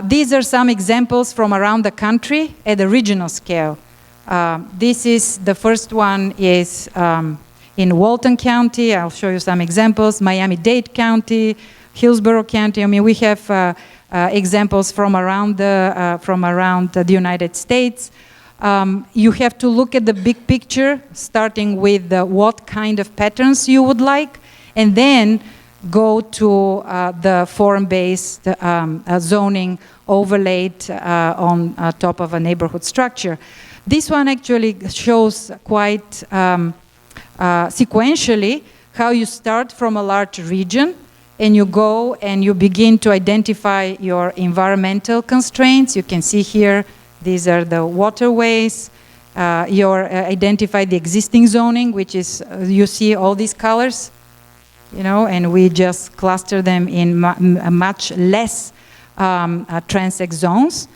[SPEAKER 2] These are some examples from around the country at the regional scale. The first one is in Walton County. I'll show you some examples. Miami-Dade County, Hillsborough County. I mean, we have examples from around the United States. You have to look at the big picture, starting with what kind of patterns you would like, and then go to the form-based zoning overlaid on top of a neighborhood structure. This one actually shows quite sequentially how you start from a large region and you go and you begin to identify your environmental constraints. You can see here, these are the waterways. You identify the existing zoning, which is, you see all these colors, you know, and we just cluster them in much less TRANSECT zones.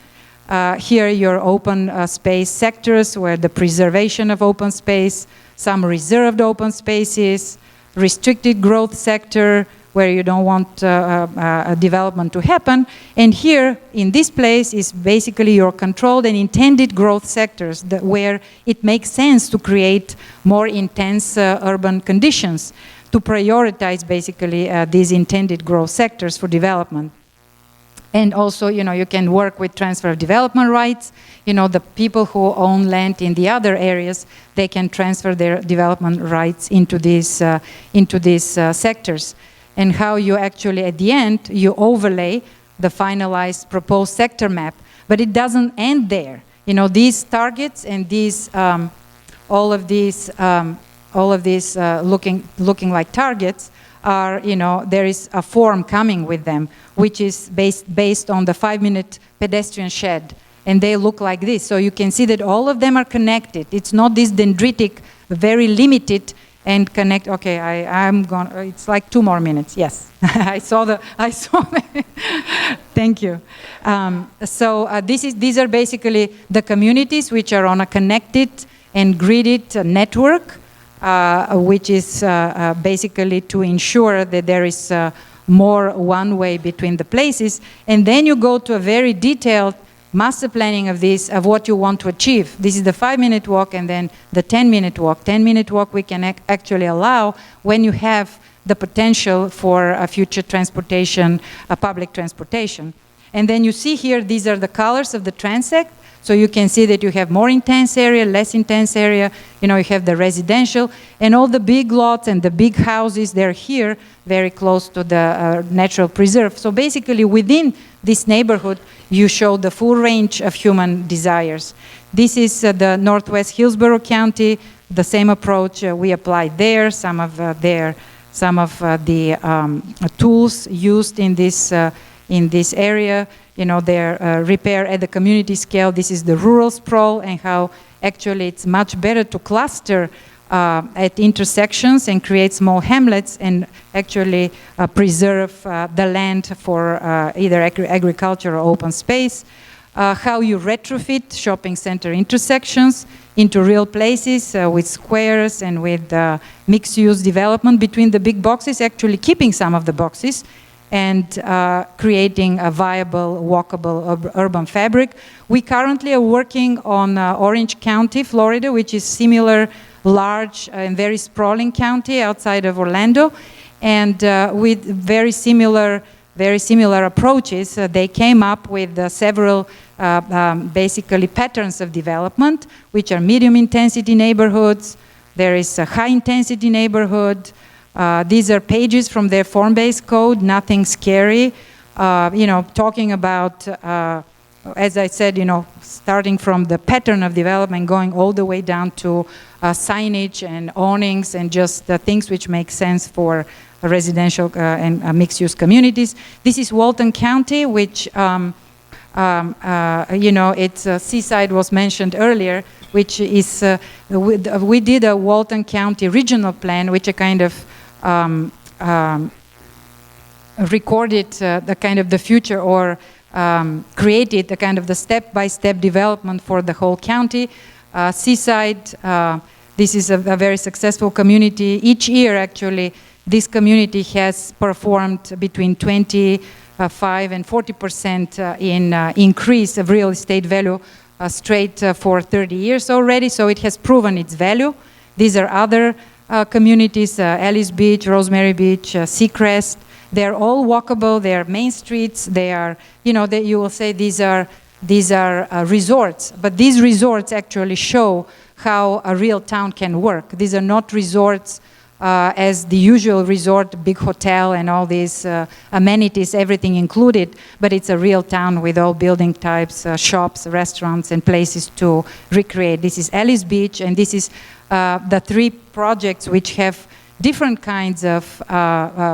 [SPEAKER 2] Here your open space sectors, where the preservation of open space, some reserved open spaces, restricted growth sector, where you don't want a development to happen. And here, in this place, is basically your controlled and intended growth sectors, where it makes sense to create more intense urban conditions, to prioritize basically these intended growth sectors for development. And also, you know, you can work with transfer of development rights. You know, the people who own land in the other areas, they can transfer their development rights into these sectors. And how you actually, at the end, you overlay the finalized proposed sector map. But it doesn't end there. You know, these targets and these, all of these looking like targets are, you know, there is a form coming with them, which is based on the 5-minute pedestrian shed. And they look like this. So you can see that all of them are connected. It's not this dendritic, very limited and connect. Okay, I'm gonna, it's like 2 more minutes. Yes, I saw the, thank you. These are basically the communities which are on a connected and gridded network, which is basically to ensure that there is more one-way between the places. And then you go to a very detailed master planning of this, of what you want to achieve. This is the 5-minute walk and then the 10-minute walk. 10-minute walk we can actually allow when you have the potential for a future transportation, public transportation. And then you see here, these are the colors of the TRANSECT. So you can see that you have more intense area, less intense area. You know, you have the residential and all the big lots and the big houses, they're here very close to the natural preserve. So basically within this neighborhood, you show the full range of human desires. This is the Northwest Hillsborough County, the same approach we applied there, some of the tools used in this area. You know, their repair at the community scale. This is the rural sprawl and how actually it's much better to cluster at intersections and create small hamlets and actually preserve the land for either agriculture or open space. How you retrofit shopping center intersections into real places with squares and with mixed-use development between the big boxes, actually keeping some of the boxes and creating a viable, walkable urban fabric. We currently are working on Orange County, Florida, which is similar, large and very sprawling county outside of Orlando. And with very similar approaches, they came up with several basically patterns of development, which are medium intensity neighborhoods. There is a high intensity neighborhood. These are pages from their form-based code, nothing scary. You know, talking about, as I said, you know, starting from the pattern of development, going all the way down to signage and awnings and just the things which make sense for residential and mixed-use communities. This is Walton County, which, you know, it's Seaside was mentioned earlier, which is, we did a Walton County regional plan, which a kind of recorded the kind of the future or created the kind of the step-by-step development for the whole county. Seaside, this is a very successful community. Each year, actually, this community has performed between 25 and 40% in increase of real estate value straight for 30 years already, so it has proven its value. These are other communities, ALYS Beach, Rosemary Beach, Seacrest. They're all walkable. They're main streets. They are, you know, you will say these are resorts, but these resorts actually show how a real town can work. These are not resorts as the usual resort, big hotel and all these amenities, everything included, but it's a real town with all building types, shops, restaurants, and places to recreate. This is ALYS Beach, and this is the 3 projects which have different kinds of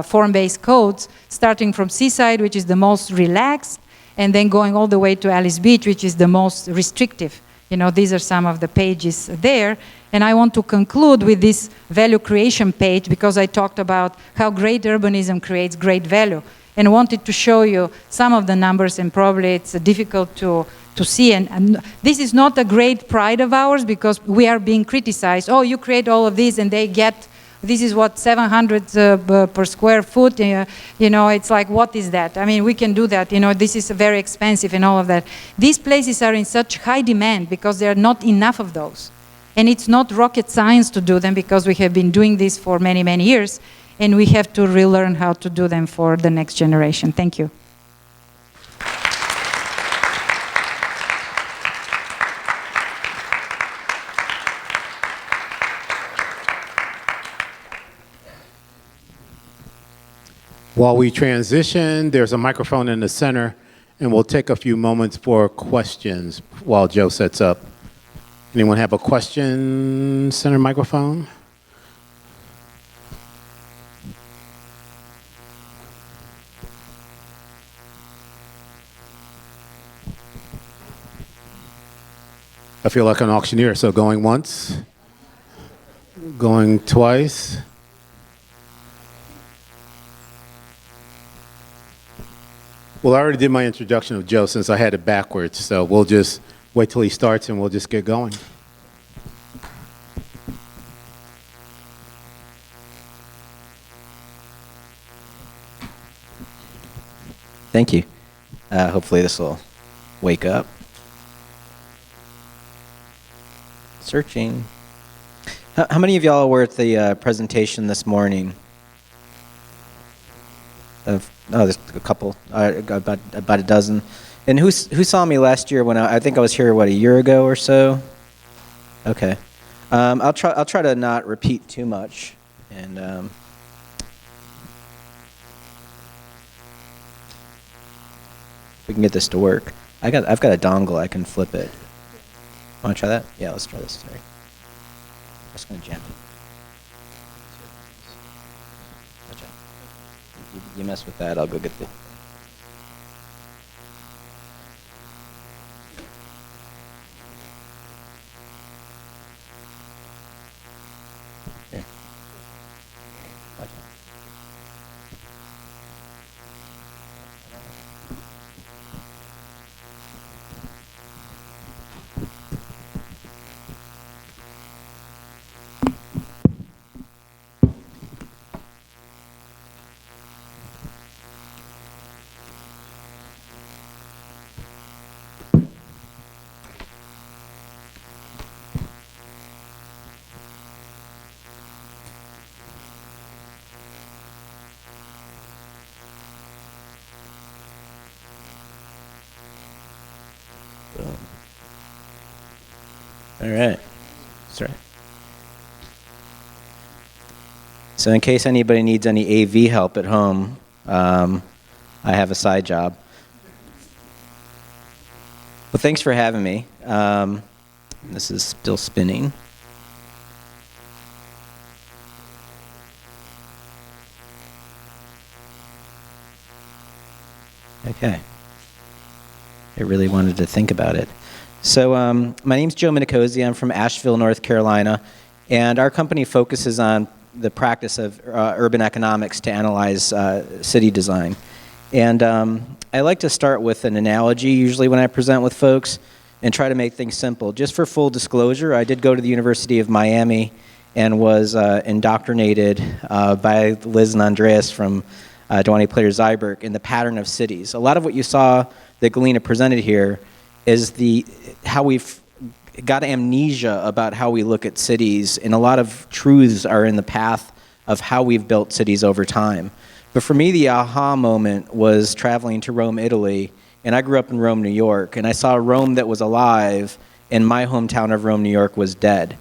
[SPEAKER 2] form-based codes, starting from Seaside, which is the most relaxed, and then going all the way to ALYS Beach, which is the most restrictive. You know, these are some of the pages there. And I want to conclude with this value creation page because I talked about how great urbanism creates great value, and wanted to show you some of the numbers, and probably it's difficult to see. And this is not a great pride of ours because we are being criticized. Oh, you create all of these and they get, this is what, 700 per square foot. You know, it's like, what is that? I mean, we can do that. You know, this is very expensive and all of that. These places are in such high demand because there are not enough of those. And it's not rocket science to do them because we have been doing this for many, many years. And we have to relearn how to do them for the next generation. Thank you.
[SPEAKER 1] While we transition, there's a microphone in the center, and we'll take a few moments for questions while Joe sets up. Anyone have a question? Center microphone. I feel like an auctioneer, so going once, going twice. Well, I already did my introduction of Joe since I had it backwards, so we'll just wait till he starts and we'll just get going.
[SPEAKER 3] Thank you. Hopefully this will wake up. Searching. How many of y'all were at the presentation this morning? There's a couple, about a dozen. And who saw me last year when I think I was here, what, a year ago or so? Okay. I'll try to not repeat too much. And if we can get this to work. I've got a dongle, I can flip it. Want to try that? Yeah, let's try this. Sorry. I'm just going to jam it. You mess with that, I'll go get the... Here. Watch out. All right. That's right. So in case anybody needs any AV help at home, I have a side job. Well, thanks for having me. This is still spinning. Okay. I really wanted to think about it. So my name's Joe Minicozy. I'm from Asheville, North Carolina, and our company focuses on the practice of urban economics to analyze city design. And I like to start with an analogy usually when I present with folks and try to make things simple. Just for full disclosure, I did go to the University of Miami and was indoctrinated by Liz and Andreas from Duane Plater-Zyberk in the pattern of cities. A lot of what you saw that Galina presented here is how we've got amnesia about how we look at cities, and a lot of truths are in the path of how we've built cities over time. But for me, the aha moment was traveling to Rome, Italy, and I grew up in Rome, New York, and I saw Rome that was alive, and my hometown of Rome, New York was dead.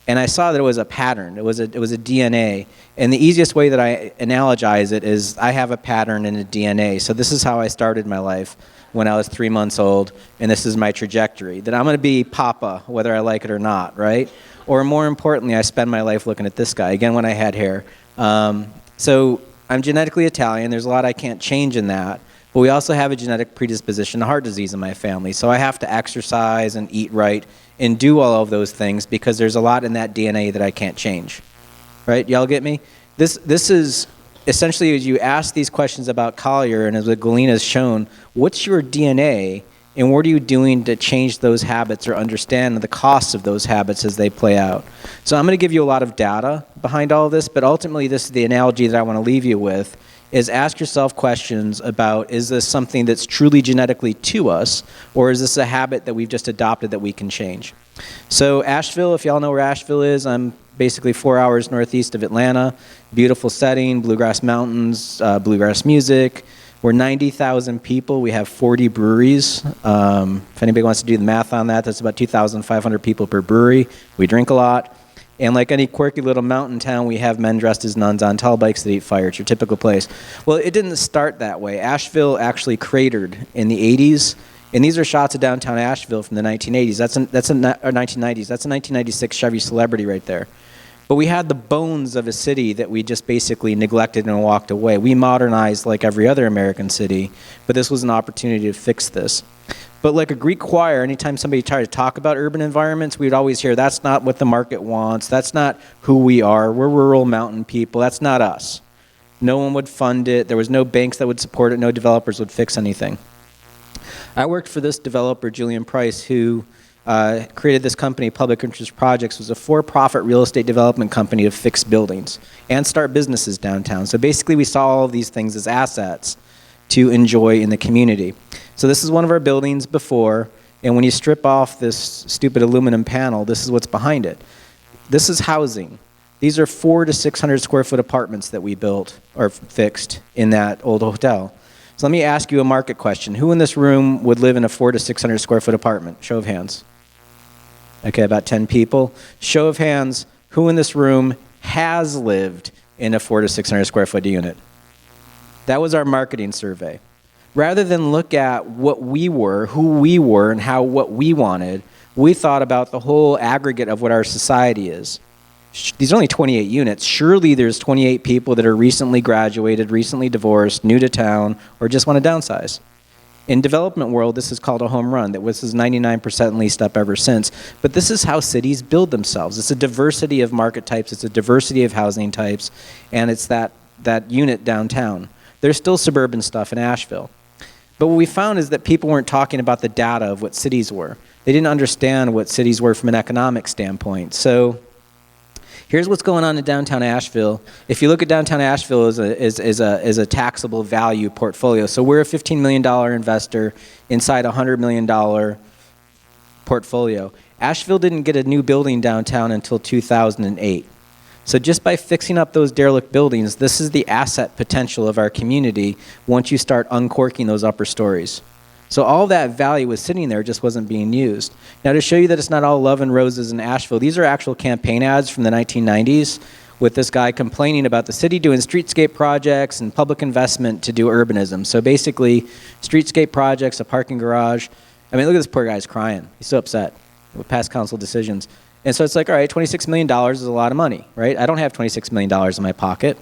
[SPEAKER 3] And I saw that it was a pattern, it was a DNA. And the easiest way that I analogize it is I have a pattern in a DNA. So this is how I started my life when I was 3 months old, and this is my trajectory, that I'm gonna be Papa, whether I like it or not, right? Or more importantly, I spend my life looking at this guy, again, when I had hair. So I'm genetically Italian, there's a lot I can't change in that, but we also have a genetic predisposition to heart disease in my family, so I have to exercise and eat right and do all of those things because there's a lot in that DNA that I can't change, right? Y'all get me? This is essentially, as you ask these questions about Collier, and as Galina has shown, what's your DNA, and what are you doing to change those habits or understand the costs of those habits as they play out? So I'm going to give you a lot of data behind all of this, but ultimately this is the analogy that I want to leave you with, is ask yourself questions about, is this something that's truly genetically to us, or is this a habit that we've just adopted that we can change? So Asheville, if y'all know where Asheville is, I'm basically 4 hours northeast of Atlanta. Beautiful setting, bluegrass mountains, bluegrass music. We're 90,000 people. We have 40 breweries. If anybody wants to do the math on that, that's about 2,500 people per brewery. We drink a lot. And like any quirky little mountain town, we have men dressed as nuns on tall bikes that eat fire. It's your typical place. Well, it didn't start that way. Asheville actually cratered in the 80s. And these are shots of downtown Asheville from the 1980s. Or 1990s. That's a 1996 Chevy Celebrity right there. But we had the bones of a city that we just basically neglected and walked away. We modernized like every other American city, but this was an opportunity to fix this. But like a Greek choir, anytime somebody tried to talk about urban environments, we'd always hear, that's not what the market wants, that's not who we are, we're rural mountain people, that's not us. No one would fund it, there was no banks that would support it, no developers would fix anything. I worked for this developer, Julian Price, who created this company, Public Interest Projects, was a for-profit real estate development company to fix buildings and start businesses downtown. So basically we saw all of these things as assets to enjoy in the community. So this is one of our buildings before, and when you strip off this stupid aluminum panel, this is what's behind it. This is housing. These are 400 to 600 square foot apartments that we built or fixed in that old hotel. So let me ask you a market question. Who in this room would live in a 400 to 600 square foot apartment? Show of hands. Okay, about 10 people. Show of hands, who in this room has lived in a 400 to 600 square foot unit? That was our marketing survey. Rather than look at what we were, who we were, and what we wanted, we thought about the whole aggregate of what our society is. These are only 28 units. Surely there's 28 people that are recently graduated, recently divorced, new to town, or just want to downsize. In development world, this is called a home run. This is 99% leased up ever since. But this is how cities build themselves. It's a diversity of market types. It's a diversity of housing types. And it's that unit downtown. There's still suburban stuff in Asheville. But what we found is that people weren't talking about the data of what cities were. They didn't understand what cities were from an economic standpoint. So here's what's going on in downtown Asheville. If you look at downtown Asheville as a taxable value portfolio, so we're a $15 million investor inside a $100 million portfolio. Asheville didn't get a new building downtown until 2008. So just by fixing up those derelict buildings, this is the asset potential of our community once you start uncorking those upper stories. So all that value was sitting there, just wasn't being used. Now to show you that it's not all love and roses in Asheville, these are actual campaign ads from the 1990s with this guy complaining about the city doing streetscape projects and public investment to do urbanism. So basically, streetscape projects, a parking garage. I mean, look at this poor guy's crying. He's so upset with past council decisions. And so it's like, all right, $26 million is a lot of money, right? I don't have $26 million in my pocket.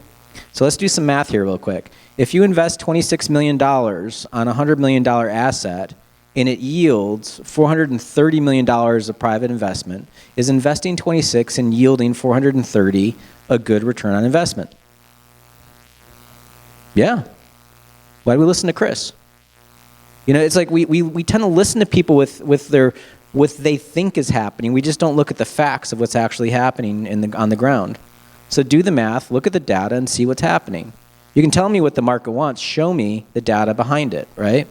[SPEAKER 3] So let's do some math here real quick. If you invest $26 million on a $100 million asset and it yields $430 million of private investment, is investing 26 and yielding 430 a good return on investment? Yeah. Why do we listen to Chris? You know, it's like we tend to listen to people with what they think is happening. We just don't look at the facts of what's actually happening on the ground. So do the math, look at the data, and see what's happening. You can tell me what the market wants. Show me the data behind it, right?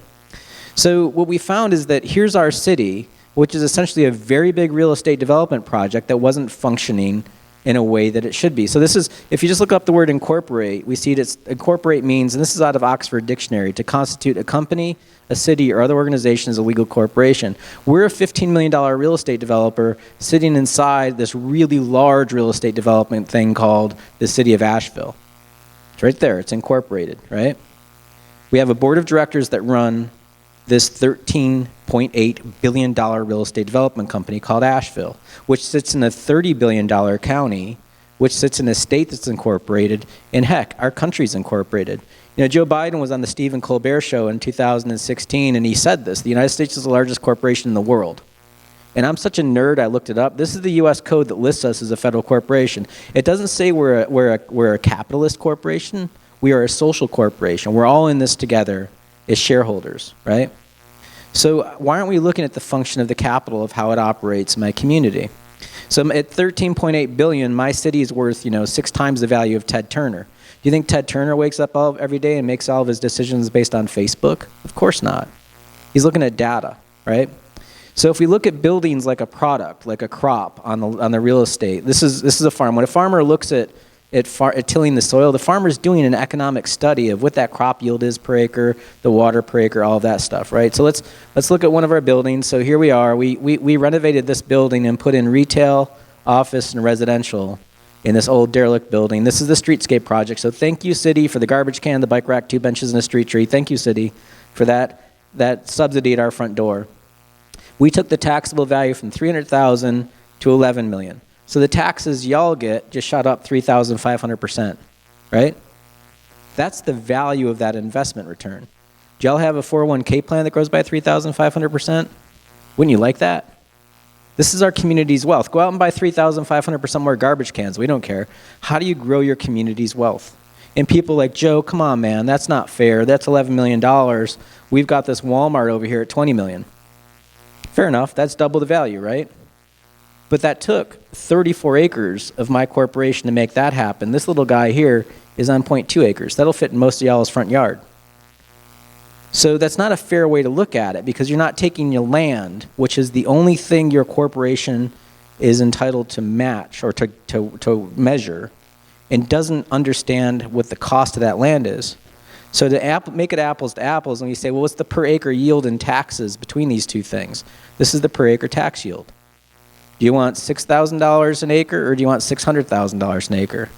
[SPEAKER 3] So what we found is that here's our city, which is essentially a very big real estate development project that wasn't functioning in a way that it should be. So this is, if you just look up the word incorporate, we see that incorporate means, and this is out of Oxford Dictionary, to constitute a company, a city, or other organization as a legal corporation. We're a $15 million real estate developer sitting inside this really large real estate development thing called the City of Asheville. It's right there, it's incorporated, right? We have a board of directors that run this $13.8 billion real estate development company called Asheville, which sits in a $30 billion county, which sits in a state that's incorporated, and heck, our country's incorporated. You know, Joe Biden was on the Stephen Colbert Show in 2016, and he said this: the United States is the largest corporation in the world. And I'm such a nerd, I looked it up. This is the U.S. code that lists us as a federal corporation. It doesn't say we're a capitalist corporation. We are a social corporation. We're all in this together as shareholders, right? So why aren't we looking at the function of the capital, of how it operates in my community? So at $13.8 billion, my city is worth, 6 times the value of Ted Turner. Do you think Ted Turner wakes up every day and makes all of his decisions based on Facebook? Of course not. He's looking at data, right? So if we look at buildings like a product, like a crop on the real estate, this is a farm. When a farmer looks at tilling the soil, the farmer's doing an economic study of what that crop yield is per acre, the water per acre, all of that stuff, right? So let's look at one of our buildings. So here we are. We renovated this building and put in retail, office, and residential in this old derelict building. This is the streetscape project. So thank you, city, for the garbage can, the bike rack, 2 benches, and a street tree. Thank you, city, for that subsidy at our front door. We took the taxable value from $300,000 to $11 million. So the taxes y'all get just shot up 3,500%, right? That's the value of that investment return. Do y'all have a 401k plan that grows by 3,500%? Wouldn't you like that? This is our community's wealth. Go out and buy 3,500% more garbage cans. We don't care. How do you grow your community's wealth? And people like, Joe, come on, man, that's not fair. That's $11 million. We've got this Walmart over here at $20 million. Fair enough. That's double the value, right? But that took 34 acres of my corporation to make that happen. This little guy here is on 0.2 acres. That'll fit in most of y'all's front yard. So that's not a fair way to look at it, because you're not taking your land, which is the only thing your corporation is entitled to match or to measure, and doesn't understand what the cost of that land is. So to make it apples to apples, and you say, well, what's the per acre yield in taxes between these two things? This is the per acre tax yield. Do you want $6,000 an acre, or do you want $600,000 an acre?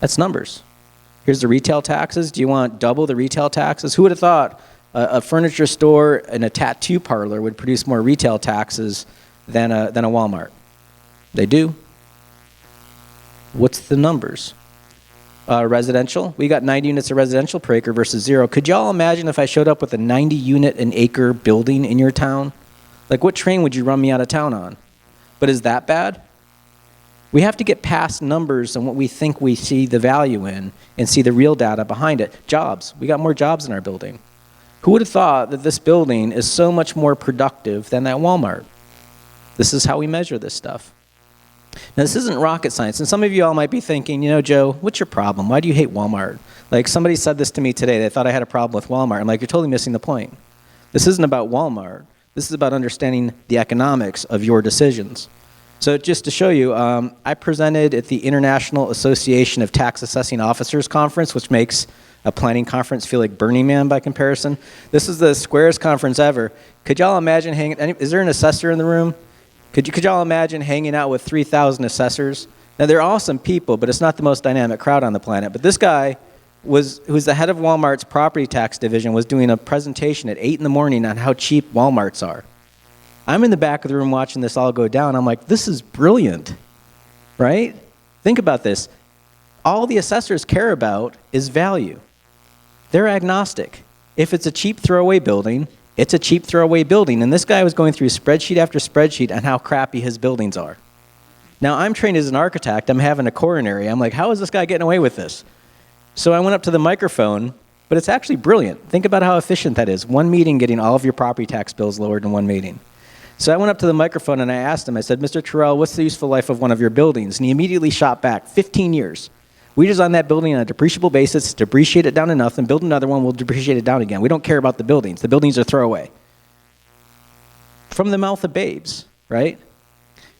[SPEAKER 3] That's numbers. Here's the retail taxes. Do you want double the retail taxes? Who would have thought a furniture store and a tattoo parlor would produce more retail taxes than a Walmart? They do. What's the numbers? Residential, we got 90 units of residential per acre versus 0. Could y'all imagine if I showed up with a 90 unit an acre building in your town? Like, what train would you run me out of town on? But is that bad? We have to get past numbers and what we think we see the value in and see the real data behind it. Jobs. We got more jobs in our building. Who would have thought that this building is so much more productive than that Walmart? This is how we measure this stuff. Now, this isn't rocket science, and some of you all might be thinking, Joe, what's your problem? Why do you hate Walmart? Like, somebody said this to me today. They thought I had a problem with Walmart. I'm like, you're totally missing the point. This isn't about Walmart. This is about understanding the economics of your decisions. So just to show you, I presented at the International Association of Tax Assessing Officers Conference, which makes a planning conference feel like Burning Man by comparison. This is the squarest conference ever. Could y'all imagine is there an assessor in the room? Could y'all imagine hanging out with 3,000 assessors? Now, they're awesome people, but it's not the most dynamic crowd on the planet. But this guy, who's the head of Walmart's property tax division, was doing a presentation at 8 in the morning on how cheap Walmarts are. I'm in the back of the room watching this all go down. I'm like, this is brilliant, right? Think about this. All the assessors care about is value. They're agnostic. If it's a cheap throwaway building, it's a cheap throwaway building. And this guy was going through spreadsheet after spreadsheet on how crappy his buildings are. Now, I'm trained as an architect. I'm having a coronary. I'm like, how is this guy getting away with this? So I went up to the microphone, but it's actually brilliant. Think about how efficient that is. One meeting getting all of your property tax bills lowered in one meeting. So I went up to the microphone and I asked him, I said, Mr. Terrell, what's the useful life of one of your buildings? And he immediately shot back, 15 years. We design that building on a depreciable basis, depreciate it down to nothing, build another one, we'll depreciate it down again. We don't care about the buildings. The buildings are throwaway. From the mouth of babes, right?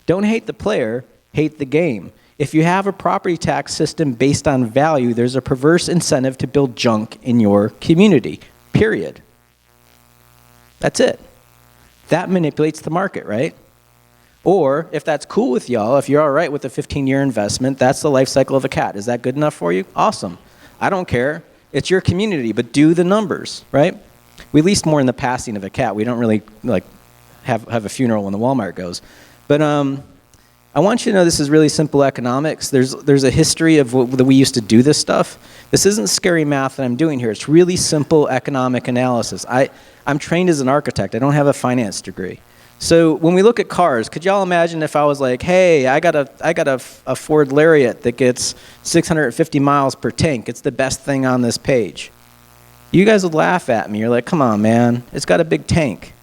[SPEAKER 3] Don't hate the player, hate the game. If you have a property tax system based on value, there's a perverse incentive to build junk in your community, period. That's it. That manipulates the market, right? Or if that's cool with y'all, if you're all right with a 15-year investment, that's the life cycle of a cat. Is that good enough for you? Awesome. I don't care. It's your community, but do the numbers, right? We lease more in the passing of a cat. We don't really like have a funeral when the Walmart goes. But I want you to know this is really simple economics. There's a history of that we used to do this stuff. This isn't scary math that I'm doing here. It's really simple economic analysis. I'm trained as an architect. I don't have a finance degree. So when we look at cars, could y'all imagine if I was like, hey, I got a Ford Lariat that gets 650 miles per tank. It's the best thing on this page. You guys would laugh at me. You're like, come on, man. It's got a big tank,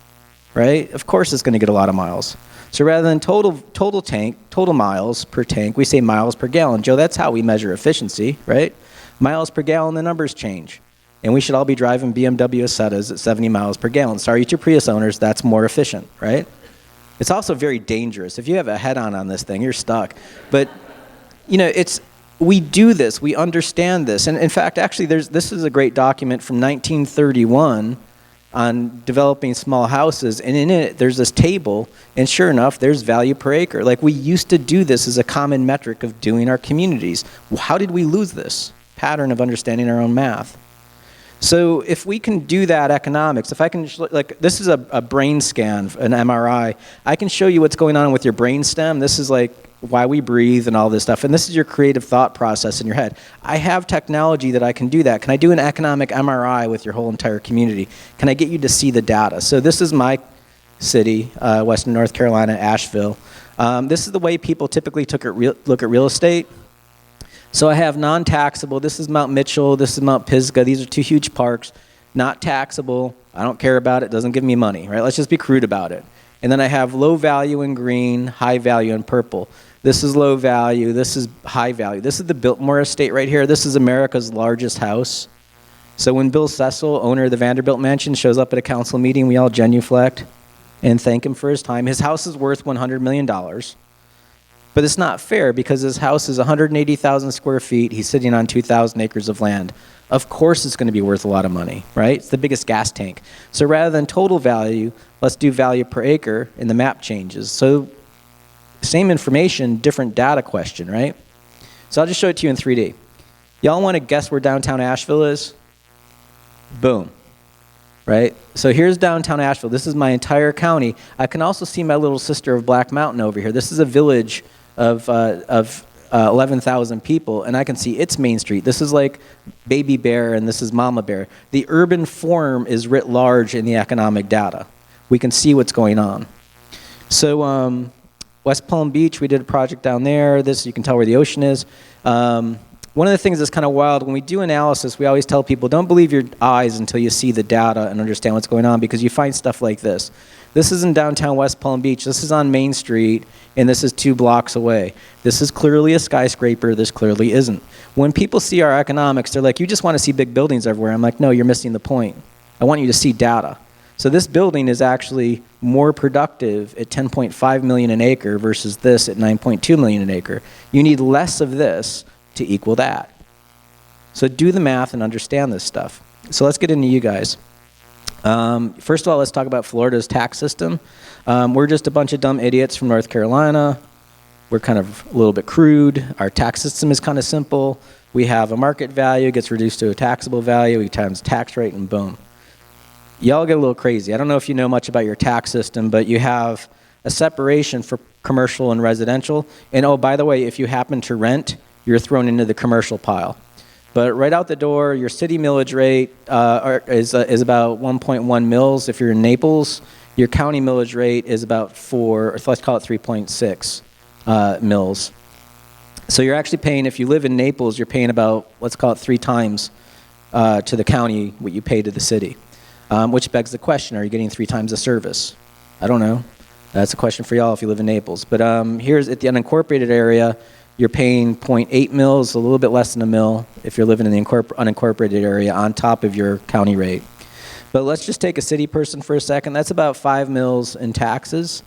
[SPEAKER 3] right? Of course it's going to get a lot of miles. So rather than total miles per tank, we say miles per gallon. Joe, that's how we measure efficiency, right? Miles per gallon, the numbers change. And we should all be driving BMW Asettas at 70 miles per gallon. Sorry to your Prius owners, that's more efficient, right? It's also very dangerous. If you have a head-on on this thing, you're stuck. But, you know, we do this, we understand this. And in fact, actually, this is a great document from 1931 on developing small houses. And in it, there's this table, and sure enough, there's value per acre. Like, we used to do this as a common metric of doing our communities. How did we lose this pattern of understanding our own math? So if we can do that economics, if I can, like, this is a brain scan, an MRI. I can show you what's going on with your brain stem. This is like why we breathe and all this stuff. And this is your creative thought process in your head. I have technology that I can do that. Can I do an economic MRI with your whole entire community? Can I get you to see the data? So this is my city, Western North Carolina, Asheville. This is the way people typically look at real estate. So I have non-taxable. This is Mount Mitchell. This is Mount Pisgah. These are two huge parks. Not taxable. I don't care about it. Doesn't give me money, right? Let's just be crude about it. And then I have low value in green, high value in purple. This is low value. This is high value. This is the Biltmore estate right here. This is America's largest house. So when Bill Cecil, owner of the Vanderbilt Mansion, shows up at a council meeting, we all genuflect and thank him for his time. His house is worth $100 million. But it's not fair because his house is 180,000 square feet. He's sitting on 2,000 acres of land. Of course it's going to be worth a lot of money, right? It's the biggest gas tank. So rather than total value, let's do value per acre, and the map changes. So same information, different data question, right? So I'll just show it to you in 3D. Y'all want to guess where downtown Asheville is? Boom. Right? So here's downtown Asheville. This is my entire county. I can also see my little sister of Black Mountain over here. This is a village of 11,000 people, and I can see its main street. This is like Baby Bear, and this is Mama Bear. The urban form is writ large in the economic data. We can see what's going on. So West Palm Beach, we did a project down there. This, you can tell where the ocean is. One of the things that's kind of wild, when we do analysis, we always tell people, don't believe your eyes until you see the data and understand what's going on, because you find stuff like this. This is in downtown West Palm Beach. This is on Main Street, and this is 2 blocks away. This is clearly a skyscraper. This clearly isn't. When people see our economics, they're like, you just want to see big buildings everywhere. I'm like, no, you're missing the point. I want you to see data. So this building is actually more productive at 10.5 million an acre versus this at 9.2 million an acre. You need less of this to equal that. So do the math and understand this stuff. So let's get into you guys. First of all, let's talk about Florida's tax system. We're just a bunch of dumb idiots from North Carolina. We're kind of a little bit crude. Our tax system is kind of simple. We have a market value, gets reduced to a taxable value, we times tax rate, and boom. Y'all get a little crazy. I don't know if you know much about your tax system, but you have a separation for commercial and residential. And oh, by the way, if you happen to rent, you're thrown into the commercial pile. But right out the door, your city millage rate is about 1.1 mils. If you're in Naples, your county millage rate is about 4, or let's call it 3.6 mils. So you're actually paying, if you live in Naples, you're paying about, let's call it 3 times to the county what you pay to the city. Which begs the question, are you getting 3 times the service? I don't know. That's a question for y'all if you live in Naples. But here's at the unincorporated area, you're paying 0.8 mils, a little bit less than a mil if you're living in the unincorporated area on top of your county rate. But let's just take a city person for a second. That's about 5 mils in taxes.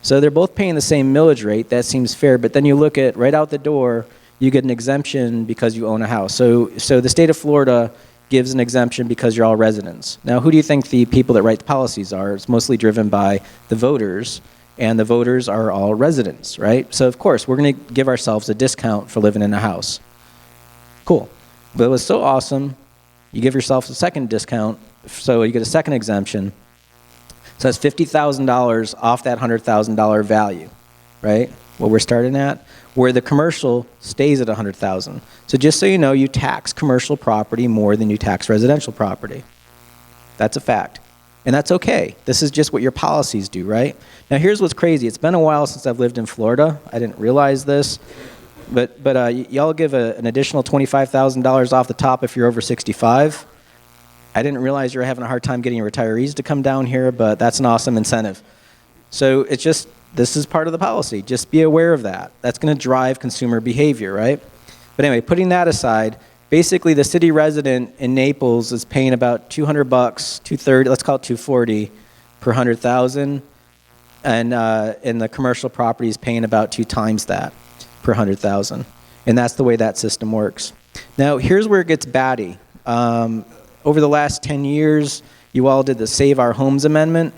[SPEAKER 3] So they're both paying the same millage rate. That seems fair. But then you look at right out the door, you get an exemption because you own a house. So the state of Florida gives an exemption because you're all residents. Now, who do you think the people that write the policies are? It's mostly driven by the voters, and the voters are all residents, right? So of course, we're going to give ourselves a discount for living in a house. Cool. But it was so awesome, you give yourself a second discount, so you get a second exemption. So that's $50,000 off that $100,000 value, right? What we're starting at, where the commercial stays at $100,000. So just so you know, you tax commercial property more than you tax residential property. That's a fact. And that's okay. This is just what your policies do, right? Now here's what's crazy. It's been a while since I've lived in Florida. I didn't realize this. But y'all give an additional $25,000 off the top if you're over 65. I didn't realize you were having a hard time getting retirees to come down here, but that's an awesome incentive. So it's just, this is part of the policy. Just be aware of that. That's going to drive consumer behavior, right? But anyway, putting that aside, basically the city resident in Naples is paying about $200, $230, let's call it $240 per 100,000, and the commercial property is paying about 2 times that per 100,000, and that's the way that system works. Now, here's where it gets batty. Over the last 10 years, you all did the Save Our Homes Amendment,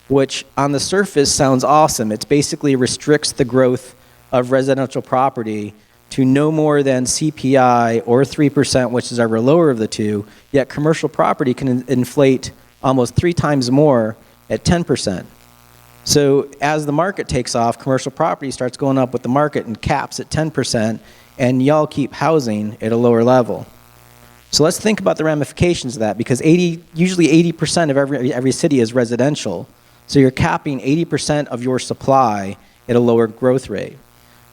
[SPEAKER 3] which on the surface sounds awesome. It basically restricts the growth of residential property to no more than CPI or 3%, which is our lower of the two, yet commercial property can inflate almost 3 times more at 10%. So as the market takes off, commercial property starts going up with the market and caps at 10%, and y'all keep housing at a lower level. So let's think about the ramifications of that, because usually 80% of every city is residential. So you're capping 80% of your supply at a lower growth rate.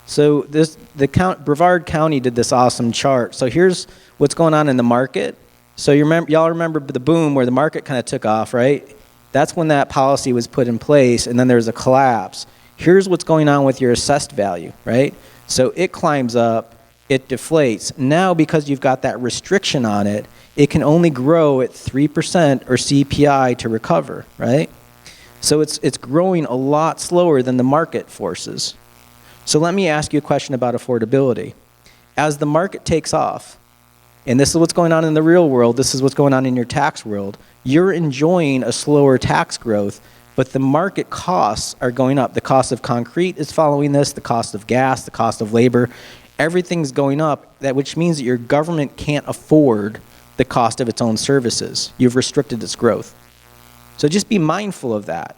[SPEAKER 3] So Brevard County did this awesome chart. So here's what's going on in the market. So y'all remember the boom where the market kind of took off, right? That's when that policy was put in place, and then there's a collapse. Here's what's going on with your assessed value, right? So it climbs up, it deflates. Now, because you've got that restriction on it, it can only grow at 3% or CPI to recover, right? So it's growing a lot slower than the market forces. So let me ask you a question about affordability. As the market takes off, and this is what's going on in the real world, this is what's going on in your tax world, you're enjoying a slower tax growth, but the market costs are going up. The cost of concrete is following this, the cost of gas, the cost of labor, everything's going up, which means that your government can't afford the cost of its own services. You've restricted its growth. So just be mindful of that.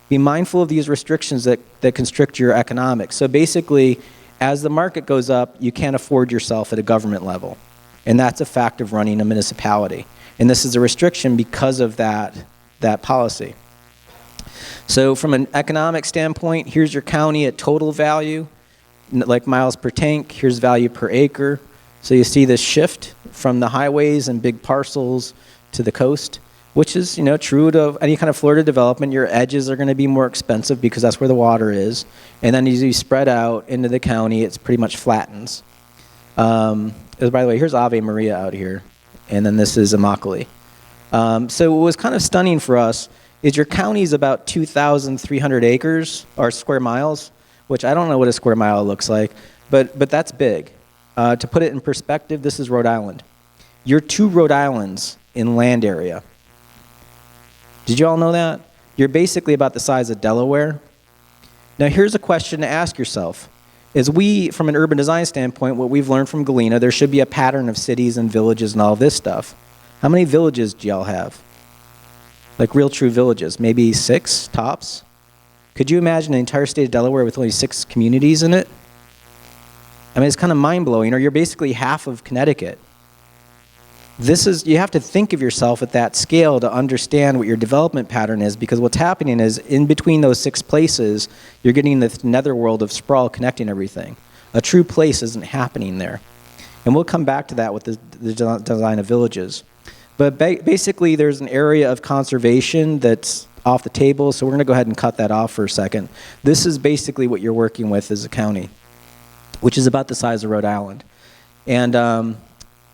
[SPEAKER 3] Be mindful of these restrictions that constrict your economics. So basically, as the market goes up, you can't afford yourself at a government level. And that's a fact of running a municipality. And this is a restriction because of that policy. So from an economic standpoint, here's your county at total value, like miles per tank. Here's value per acre. So you see this shift from the highways and big parcels to the coast, which is, true to any kind of Florida development. Your edges are going to be more expensive because that's where the water is. And then as you spread out into the county, it's pretty much flattens. By the way, here's Ave Maria out here, and then this is Immokalee. So what was kind of stunning for us is your county is about 2,300 acres, or square miles, which I don't know what a square mile looks like, but that's big. To put it in perspective, this is Rhode Island. You're 2 Rhode Islands in land area. Did you all know that? You're basically about the size of Delaware. Now here's a question to ask yourself. Is from an urban design standpoint, what we've learned from Galena, there should be a pattern of cities and villages and all this stuff. How many villages do y'all have? Like real true villages, maybe 6 tops? Could you imagine the entire state of Delaware with only 6 communities in it? I mean, it's kind of mind-blowing, or you're basically half of Connecticut. You have to think of yourself at that scale to understand what your development pattern is, because what's happening is in between those 6 places, you're getting the netherworld of sprawl connecting everything. A true place isn't happening there. And we'll come back to that with the design of villages. But basically, there's an area of conservation that's off the table, so we're going to go ahead and cut that off for a second. This is basically what you're working with as a county, which is about the size of Rhode Island. And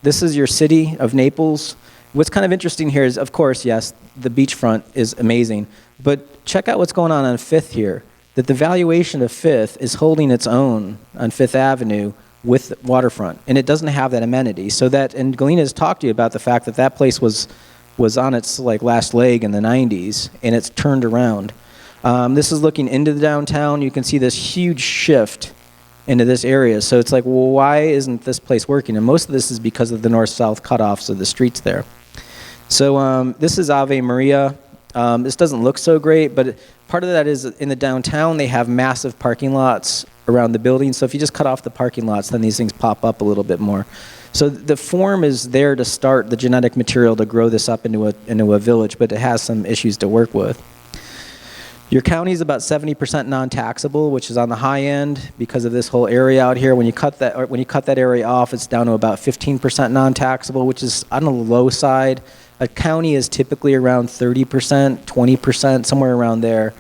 [SPEAKER 3] this is your city of Naples. What's kind of interesting here is, of course, yes, the beachfront is amazing, but check out what's going on 5th here. that the valuation of Fifth is holding its own on Fifth Avenue with waterfront, and it doesn't have that amenity. So that, and Galena has talked to you about the fact that that place was on its like last leg in the 90s, and it's turned around. This is looking into the downtown. You can see this huge shift into this area. So it's like, well, why isn't this place working? And most of this is because of the north-south cutoffs of the streets there. So this is Ave Maria. This doesn't look so great, but part of that is in the downtown, they have massive parking lots around the building. So if you just cut off the parking lots, then these things pop up a little bit more. So the form is there to start the genetic material to grow this up into a village, but it has some issues to work with. Your county is about 70% non-taxable, which is on the high end because of this whole area out here. When you cut that area off, it's down to about 15% non-taxable, which is on the low side. A county is typically around 30%, 20%, somewhere around there.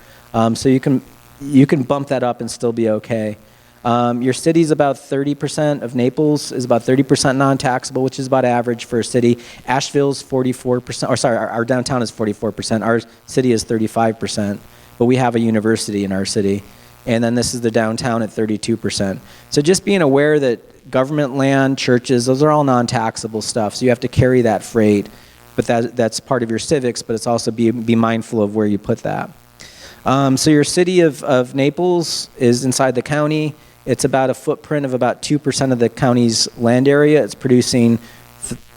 [SPEAKER 3] So you can bump that up and still be okay. Your city's about 30% of Naples is about 30% non-taxable, which is about average for a city. Asheville's 44%, or sorry, our downtown is 44%. Our city is 35%, but we have a university in our city. And then this is the downtown at 32%. So just being aware that government land, churches, those are all non-taxable stuff. So you have to carry that freight, but that's part of your civics, but it's also be mindful of where you put that. So your city of Naples is inside the county. It's about a footprint of about 2% of the county's land area. It's producing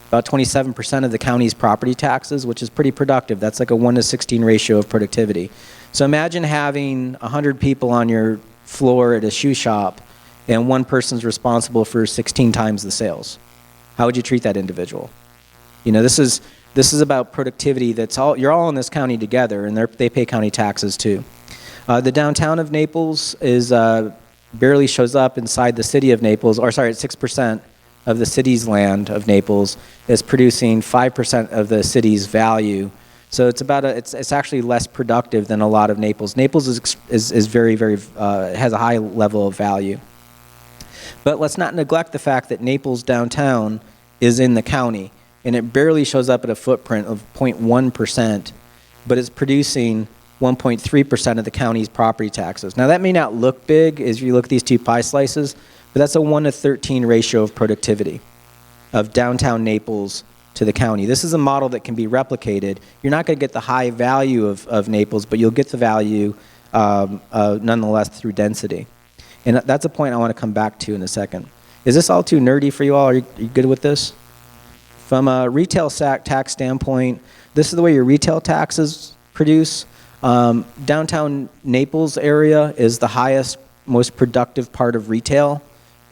[SPEAKER 3] about 27% of the county's property taxes, which is pretty productive. That's like a 1:16 ratio of productivity. So imagine having 100 people on your floor at a shoe shop and one person's responsible for 16 times the sales. How would you treat that individual? You know, this is about productivity. You're all in this county together, and they pay county taxes too. The downtown of Naples is barely shows up inside the city of Naples, or sorry, 6% of the city's land of Naples is producing 5% of the city's value. So it's actually less productive than a lot of Naples. Naples is very, very, has a high level of value. But let's not neglect the fact that Naples downtown is in the county, and it barely shows up at a footprint of 0.1%, but it's producing 1.3% of the county's property taxes. Now that may not look big as you look at these two pie slices, but that's a 1:13 ratio of productivity of downtown Naples to the county. This is a model that can be replicated. You're not going to get the high value of Naples, but you'll get the value nonetheless through density. And that's a point I want to come back to in a second. Is this all too nerdy for you all? Are you good with this? From a retail tax standpoint, this is the way your retail taxes produce. Downtown Naples area is the highest, most productive part of retail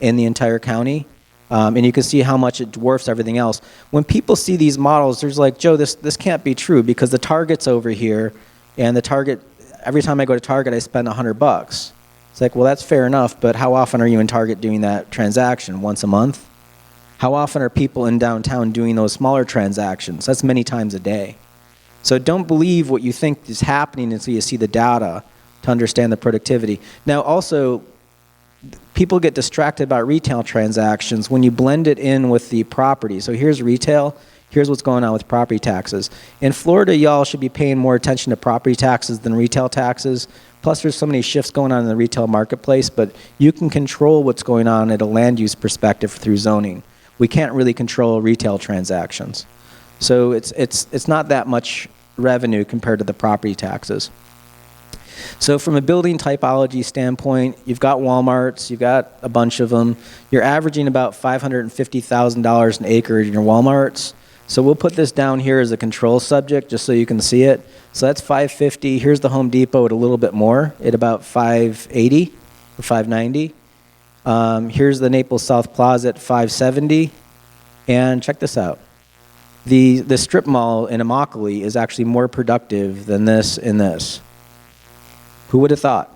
[SPEAKER 3] in the entire county. And you can see how much it dwarfs everything else. When people see these models, there's like, Joe, this can't be true because the Target's over here, and the Target, every time I go to Target, I spend $100. It's like, well, that's fair enough, but how often are you in Target doing that transaction? Once a month? How often are people in downtown doing those smaller transactions? That's many times a day. So don't believe what you think is happening until you see the data to understand the productivity. Now also, people get distracted about retail transactions when you blend it in with the property. So here's retail, here's what's going on with property taxes. In Florida, y'all should be paying more attention to property taxes than retail taxes. Plus there's so many shifts going on in the retail marketplace, but you can control what's going on at a land use perspective through zoning. We can't really control retail transactions. So it's not that much revenue compared to the property taxes. So from a building typology standpoint, you've got Walmarts, you've got a bunch of them. You're averaging about $550,000 an acre in your Walmarts. So we'll put this down here as a control subject just so you can see it. So that's 550. Here's the Home Depot at a little bit more, at about 580 or 590. Here's the Naples South Plaza at 570. And check this out. The strip mall in Immokalee is actually more productive than this and this. Who would have thought?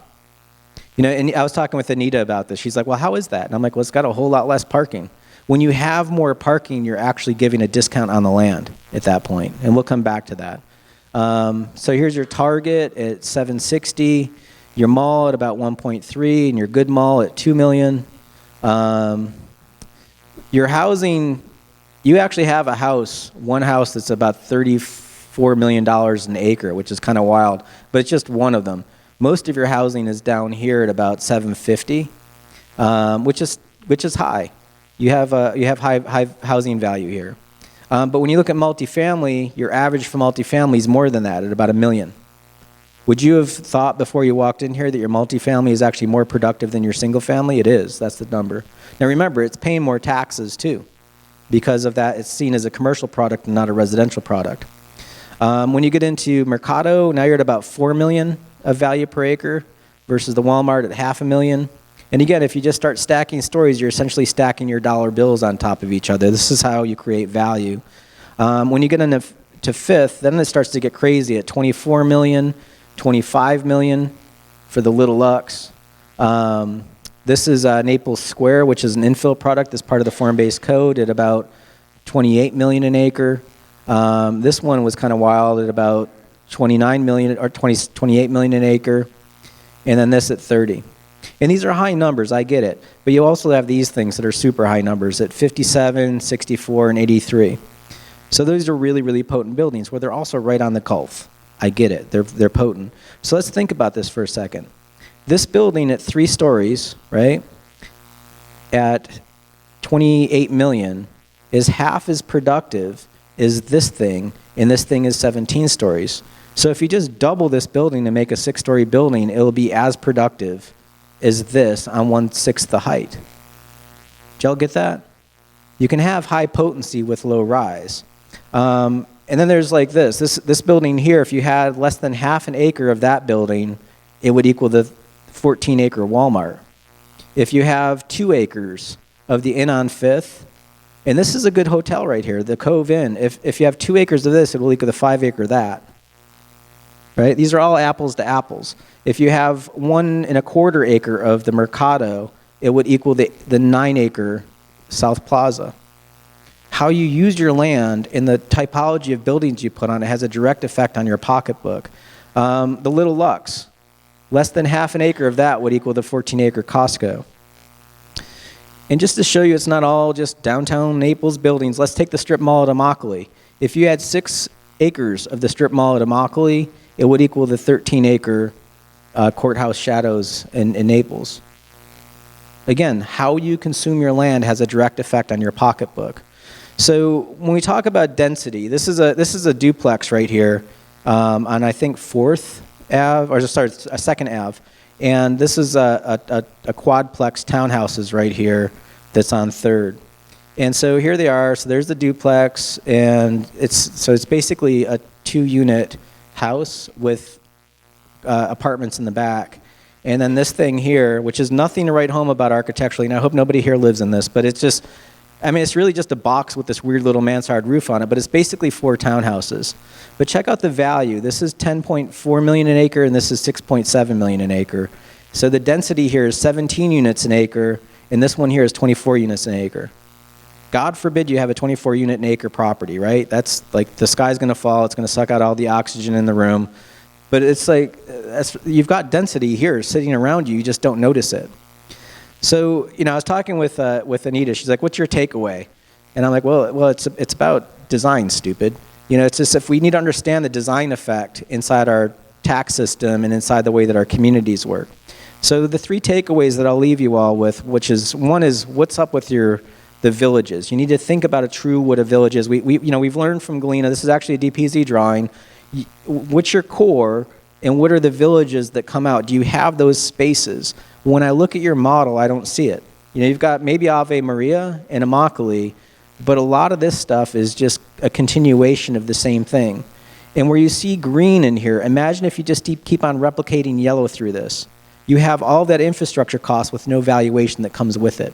[SPEAKER 3] You know, and I was talking with Anita about this. She's like, well, how is that? And I'm like, well, it's got a whole lot less parking. When you have more parking, you're actually giving a discount on the land at that point. And we'll come back to that. So here's your Target at 760, your mall at about 1.3, and your Good Mall at 2 million. Your housing, you actually have a house, one house that's about $34 million an acre, which is kind of wild, but it's just one of them. Most of your housing is down here at about 750, which is high. You have high housing value here. But when you look at multifamily, your average for multifamily is more than that, at about $1 million. Would you have thought before you walked in here that your multifamily is actually more productive than your single family? It is. That's the number. Now remember, it's paying more taxes too. Because of that, it's seen as a commercial product and not a residential product. When you get into Mercado, now you're at about $4 million of value per acre versus the Walmart at $500,000. And again, if you just start stacking stories, you're essentially stacking your dollar bills on top of each other. This is how you create value. When you get into Fifth, then it starts to get crazy at $24 million, $25 million for the Little Lux. This is Naples Square, which is an infill product that's part of the form-based code at about $28 million an acre. This one was kind of wild at about $29 million or $28 million an acre. And then this at 30. And these are high numbers, I get it. But you also have these things that are super high numbers at 57, 64, and 83. So those are really, really potent buildings where they're also right on the Gulf. I get it. They're potent. So let's think about this for a second. This building at 3 stories, right, at $28 million is half as productive as this thing, and this thing is 17 stories. So if you just double this building to make a 6-story building, it'll be as productive as this on 1/6 the height. Did y'all get that? You can have high potency with low rise. And then there's like this building here, if you had less than half an acre of that building, it would equal the 14-acre Walmart. If you have 2 acres of the Inn on Fifth, and this is a good hotel right here, the Cove Inn, if you have 2 acres of this, it will equal the 5-acre that. Right? These are all apples to apples. If you have 1 1/4 acre of the Mercado, it would equal the 9-acre South Plaza. How you use your land and the typology of buildings you put on it has a direct effect on your pocketbook. The Little Lux, less than half an acre of that would equal the 14-acre Costco. And just to show you it's not all just downtown Naples buildings, let's take the strip mall at Immokalee. If you had 6 acres of the strip mall at Immokalee, it would equal the 13-acre courthouse shadows in Naples. Again, how you consume your land has a direct effect on your pocketbook. So when we talk about density, this is a duplex right here on I think 4th Ave, or sorry, 2nd Ave, and this is a quadplex townhouses right here that's on 3rd. And so here they are. So there's the duplex, and it's basically a 2-unit house with apartments in the back. And then this thing here, which is nothing to write home about architecturally, and I hope nobody here lives in this, but it's just, I mean, it's really just a box with this weird little mansard roof on it, but it's basically 4 townhouses. But check out the value. This is $10.4 million an acre, and this is $6.7 million an acre. So the density here is 17 units an acre, and this one here is 24 units an acre. God forbid you have a 24-unit an acre property, right? That's like the sky's going to fall. It's going to suck out all the oxygen in the room. But it's like you've got density here sitting around you. You just don't notice it. So, I was talking with Anita. She's like, "What's your takeaway?" And I'm like, "Well, it's about design, stupid. It's just if we need to understand the design effect inside our tax system and inside the way that our communities work." So the 3 takeaways that I'll leave you all with, which is one is what's up with the villages. You need to think about what a village is. We've learned from Galena. This is actually a DPZ drawing. What's your core, and what are the villages that come out? Do you have those spaces? When I look at your model, I don't see it. You've got maybe Ave Maria and Immokalee, but a lot of this stuff is just a continuation of the same thing. And where you see green in here, imagine if you just keep on replicating yellow through this. You have all that infrastructure cost with no valuation that comes with it.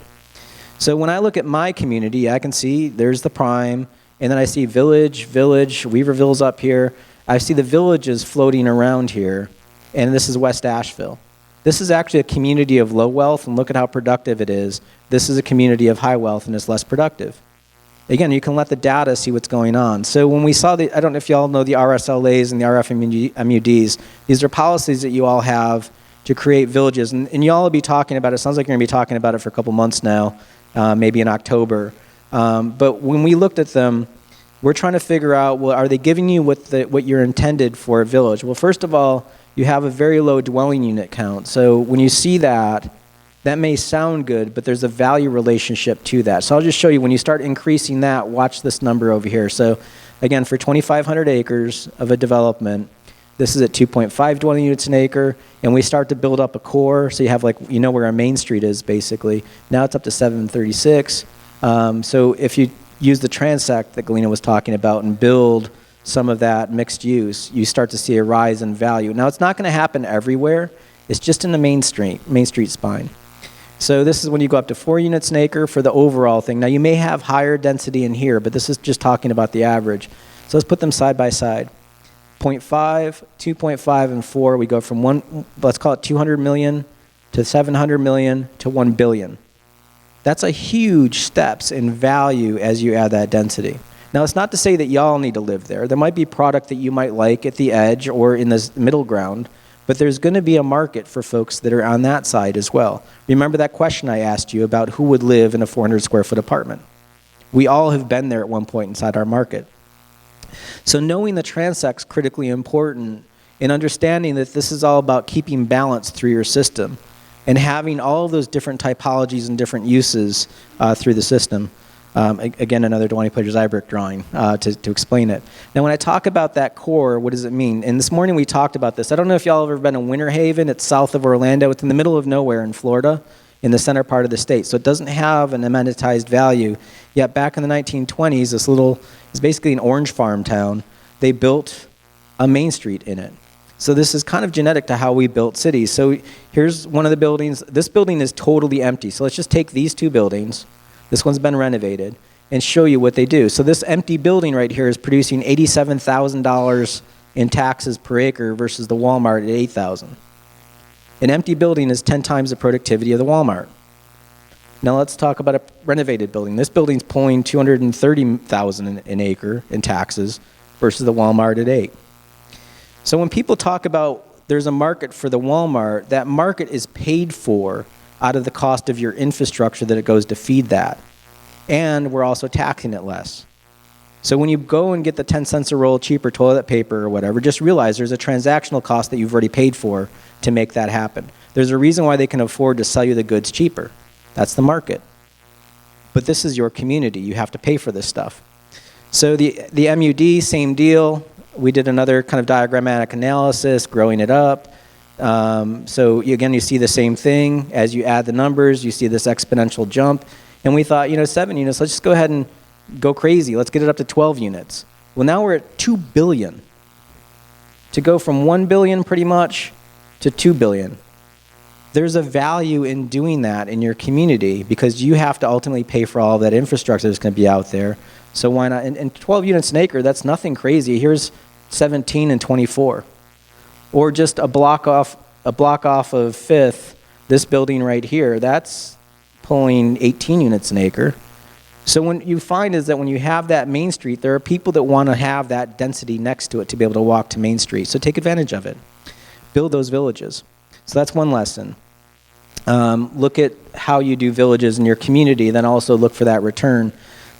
[SPEAKER 3] So when I look at my community, I can see there's the prime, and then I see village, Weaverville's up here. I see the villages floating around here, and this is West Asheville. This is actually a community of low wealth, and look at how productive it is. This is a community of high wealth, and it's less productive. Again, you can let the data see what's going on. So when we saw I don't know if you all know the RSLAs and the RFMUDs. These are policies that you all have to create villages, and you all will be talking about it. It sounds like you're going to be talking about it for a couple months now, maybe in October. But when we looked at them, we're trying to figure out, well, are they giving you what you're intended for a village? Well, first of all, you have a very low dwelling unit count. So when you see that, that may sound good, but there's a value relationship to that. So I'll just show you, when you start increasing that, watch this number over here. So again, for 2,500 acres of a development, this is at 2.5 dwelling units an acre, and we start to build up a core, so you have like, you know where our main street is basically. Now it's up to 736. So if you use the TRANSECT that Galena was talking about and build some of that mixed use, you start to see a rise in value. Now it's not going to happen everywhere, it's just in the main street spine. So this is when you go up to 4 units an acre for the overall thing. Now you may have higher density in here, but this is just talking about the average. So let's put them side by side. 0.5, 2.5, and 4, we go from let's call it 200 million to 700 million to 1 billion. That's a huge steps in value as you add that density. Now it's not to say that y'all need to live there. There might be product that you might like at the edge or in this middle ground, but there's going to be a market for folks that are on that side as well. Remember that question I asked you about who would live in a 400 square foot apartment? We all have been there at one point inside our market. So knowing the TRANSECT is critically important in understanding that this is all about keeping balance through your system and having all of those different typologies and different uses through the system. Again, another 20-page iBrick drawing to explain it. Now, when I talk about that core, what does it mean? And this morning we talked about this. I don't know if y'all have ever been in Winter Haven. It's south of Orlando. It's in the middle of nowhere in Florida, in the center part of the state. So it doesn't have an amenitized value. Yet back in the 1920s, this little, it's basically an orange farm town. They built a main street in it. So this is kind of genetic to how we built cities. So here's one of the buildings. This building is totally empty. So let's just take these two buildings. This one's been renovated, and show you what they do. So this empty building right here is producing $87,000 in taxes per acre versus the Walmart at $8,000. An empty building is 10 times the productivity of the Walmart. Now let's talk about a renovated building. This building's pulling $230,000 an acre in taxes versus the Walmart at $8,000. So when people talk about there's a market for the Walmart, that market is paid for out of the cost of your infrastructure that it goes to feed that. And we're also taxing it less. So when you go and get the 10 cents a roll cheaper toilet paper or whatever, just realize there's a transactional cost that you've already paid for to make that happen. There's a reason why they can afford to sell you the goods cheaper. That's the market. But this is your community. You have to pay for this stuff. So the MUD, same deal. We did another kind of diagrammatic analysis, growing it up. So again, you see the same thing. As you add the numbers, you see this exponential jump. And we thought, 7 units, let's just go ahead and go crazy. Let's get it up to 12 units. Well, now we're at 2 billion. To go from 1 billion pretty much to 2 billion. There's a value in doing that in your community because you have to ultimately pay for all of that infrastructure that's going to be out there. So why not? And 12 units an acre, that's nothing crazy. Here's 17 and 24. Or just a block off of 5th, this building right here, that's pulling 18 units an acre. So what you find is that when you have that Main Street, there are people that want to have that density next to it to be able to walk to Main Street. So take advantage of it. Build those villages. So that's one lesson. Look at how you do villages in your community, then also look for that return.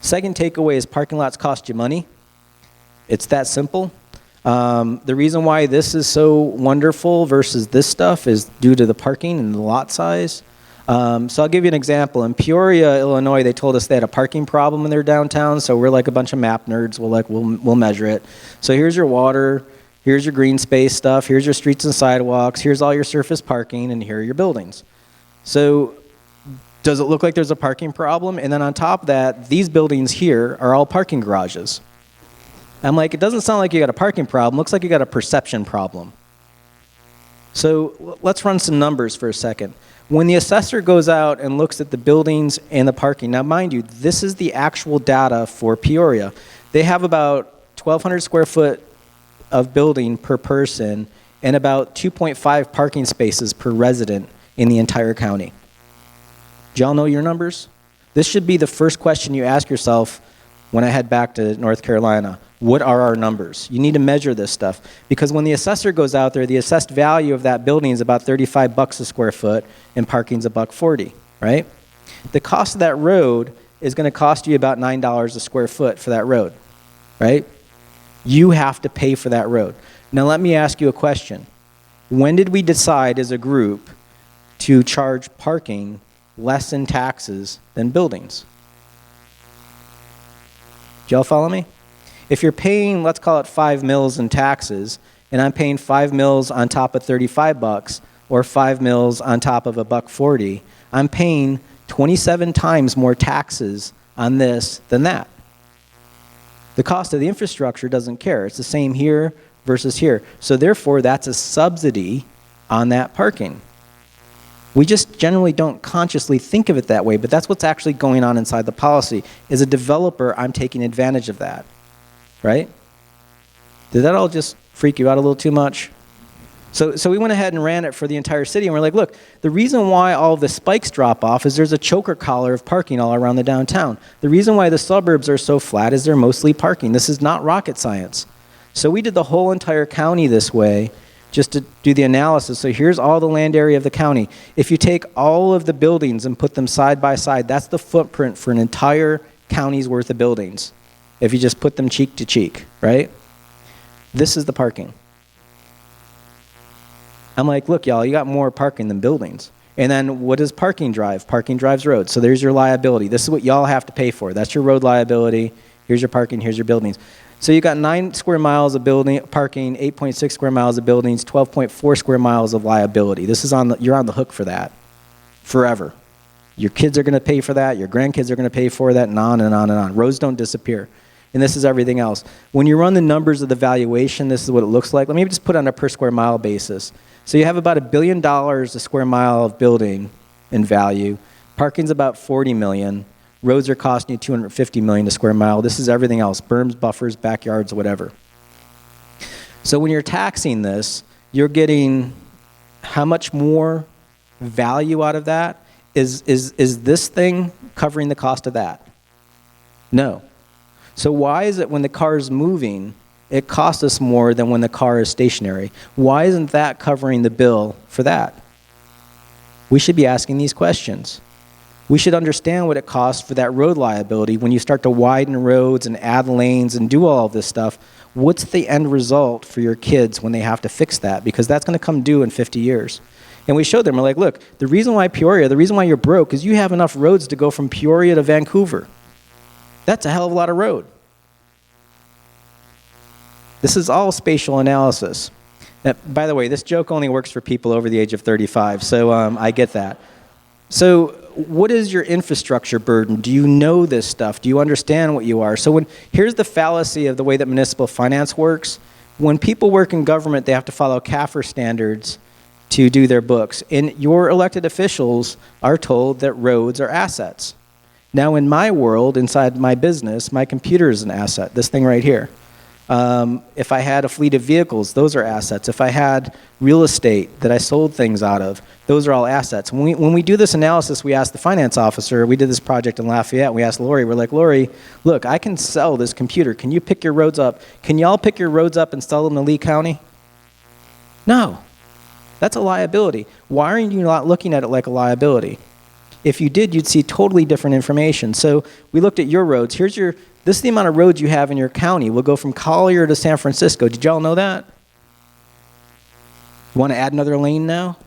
[SPEAKER 3] Second takeaway is parking lots cost you money. It's that simple. The reason why this is so wonderful versus this stuff is due to the parking and the lot size. So I'll give you an example. In Peoria, Illinois, they told us they had a parking problem in their downtown, so we're like a bunch of map nerds. We'll measure it. So here's your water, here's your green space stuff, here's your streets and sidewalks, here's all your surface parking, and here are your buildings. So does it look like there's a parking problem? And then on top of that, these buildings here are all parking garages. I'm like, it doesn't sound like you got a parking problem. Looks like you got a perception problem. So let's run some numbers for a second. When the assessor goes out and looks at the buildings and the parking, now mind you, this is the actual data for Peoria. They have about 1,200 square foot of building per person and about 2.5 parking spaces per resident in the entire county. Do y'all know your numbers? This should be the first question you ask yourself when I head back to North Carolina. What are our numbers? You need to measure this stuff because when the assessor goes out there, the assessed value of that building is about $35 a square foot and parking's $1.40, right? The cost of that road is going to cost you about $9 a square foot for that road, right? You have to pay for that road. Now let me ask you a question. When did we decide as a group to charge parking less in taxes than buildings? Do y'all follow me? If you're paying, let's call it 5 mils in taxes, and I'm paying 5 mils on top of 35 bucks, or 5 mils on top of $1.40, I'm paying 27 times more taxes on this than that. The cost of the infrastructure doesn't care. It's the same here versus here. So therefore, that's a subsidy on that parking. We just generally don't consciously think of it that way, but that's what's actually going on inside the policy. As a developer, I'm taking advantage of that, right? Did that all just freak you out a little too much? So we went ahead and ran it for the entire city, and we're like, look, the reason why all the spikes drop off is there's a choker collar of parking all around the downtown. The reason why the suburbs are so flat is they're mostly parking. This is not rocket science. So we did the whole entire county this way just to do the analysis. So here's all the land area of the county. If you take all of the buildings and put them side by side, that's the footprint for an entire county's worth of buildings. If you just put them cheek to cheek, right? This is the parking. I'm like, look, y'all, you got more parking than buildings. And then what does parking drive? Parking drives roads. So there's your liability. This is what y'all have to pay for. That's your road liability. Here's your parking. Here's your buildings. So you got 9 square miles of parking, 8.6 square miles of buildings, 12.4 square miles of liability. This is you're on the hook for that forever. Your kids are going to pay for that. Your grandkids are going to pay for that, and on and on and on. Roads don't disappear. And this is everything else. When you run the numbers of the valuation, this is what it looks like. Let me just put it on a per square mile basis. So you have about $1 billion a square mile of building in value. Parking's about $40 million. Roads are costing you $250 million a square mile. This is everything else, berms, buffers, backyards, whatever. So when you're taxing this, you're getting how much more value out of that? Is this thing covering the cost of that? No. So why is it when the car is moving, it costs us more than when the car is stationary? Why isn't that covering the bill for that? We should be asking these questions. We should understand what it costs for that road liability when you start to widen roads and add lanes and do all of this stuff. What's the end result for your kids when they have to fix that? Because that's going to come due in 50 years. And we showed them, we're like, look, the reason why you're broke is you have enough roads to go from Peoria to Vancouver. That's a hell of a lot of road. This is all spatial analysis. By the way, this joke only works for people over the age of 35, so I get that. So what is your infrastructure burden? Do you know this stuff? Do you understand what you are? So here's the fallacy of the way that municipal finance works. When people work in government, they have to follow CAFR standards to do their books. And your elected officials are told that roads are assets. Now in my world, inside my business, my computer is an asset, this thing right here. If I had a fleet of vehicles, those are assets. If I had real estate that I sold things out of, those are all assets. When we do this analysis, we ask the finance officer, we did this project in Lafayette, we asked Lori, we're like, Lori, look, I can sell this computer. Can you pick your roads up? Can y'all pick your roads up and sell them to Lee County? No. That's a liability. Why are you not looking at it like a liability? If you did, you'd see totally different information. So we looked at your roads. This is the amount of roads you have in your county. We'll go from Collier to San Francisco. Did y'all know that? You want to add another lane now?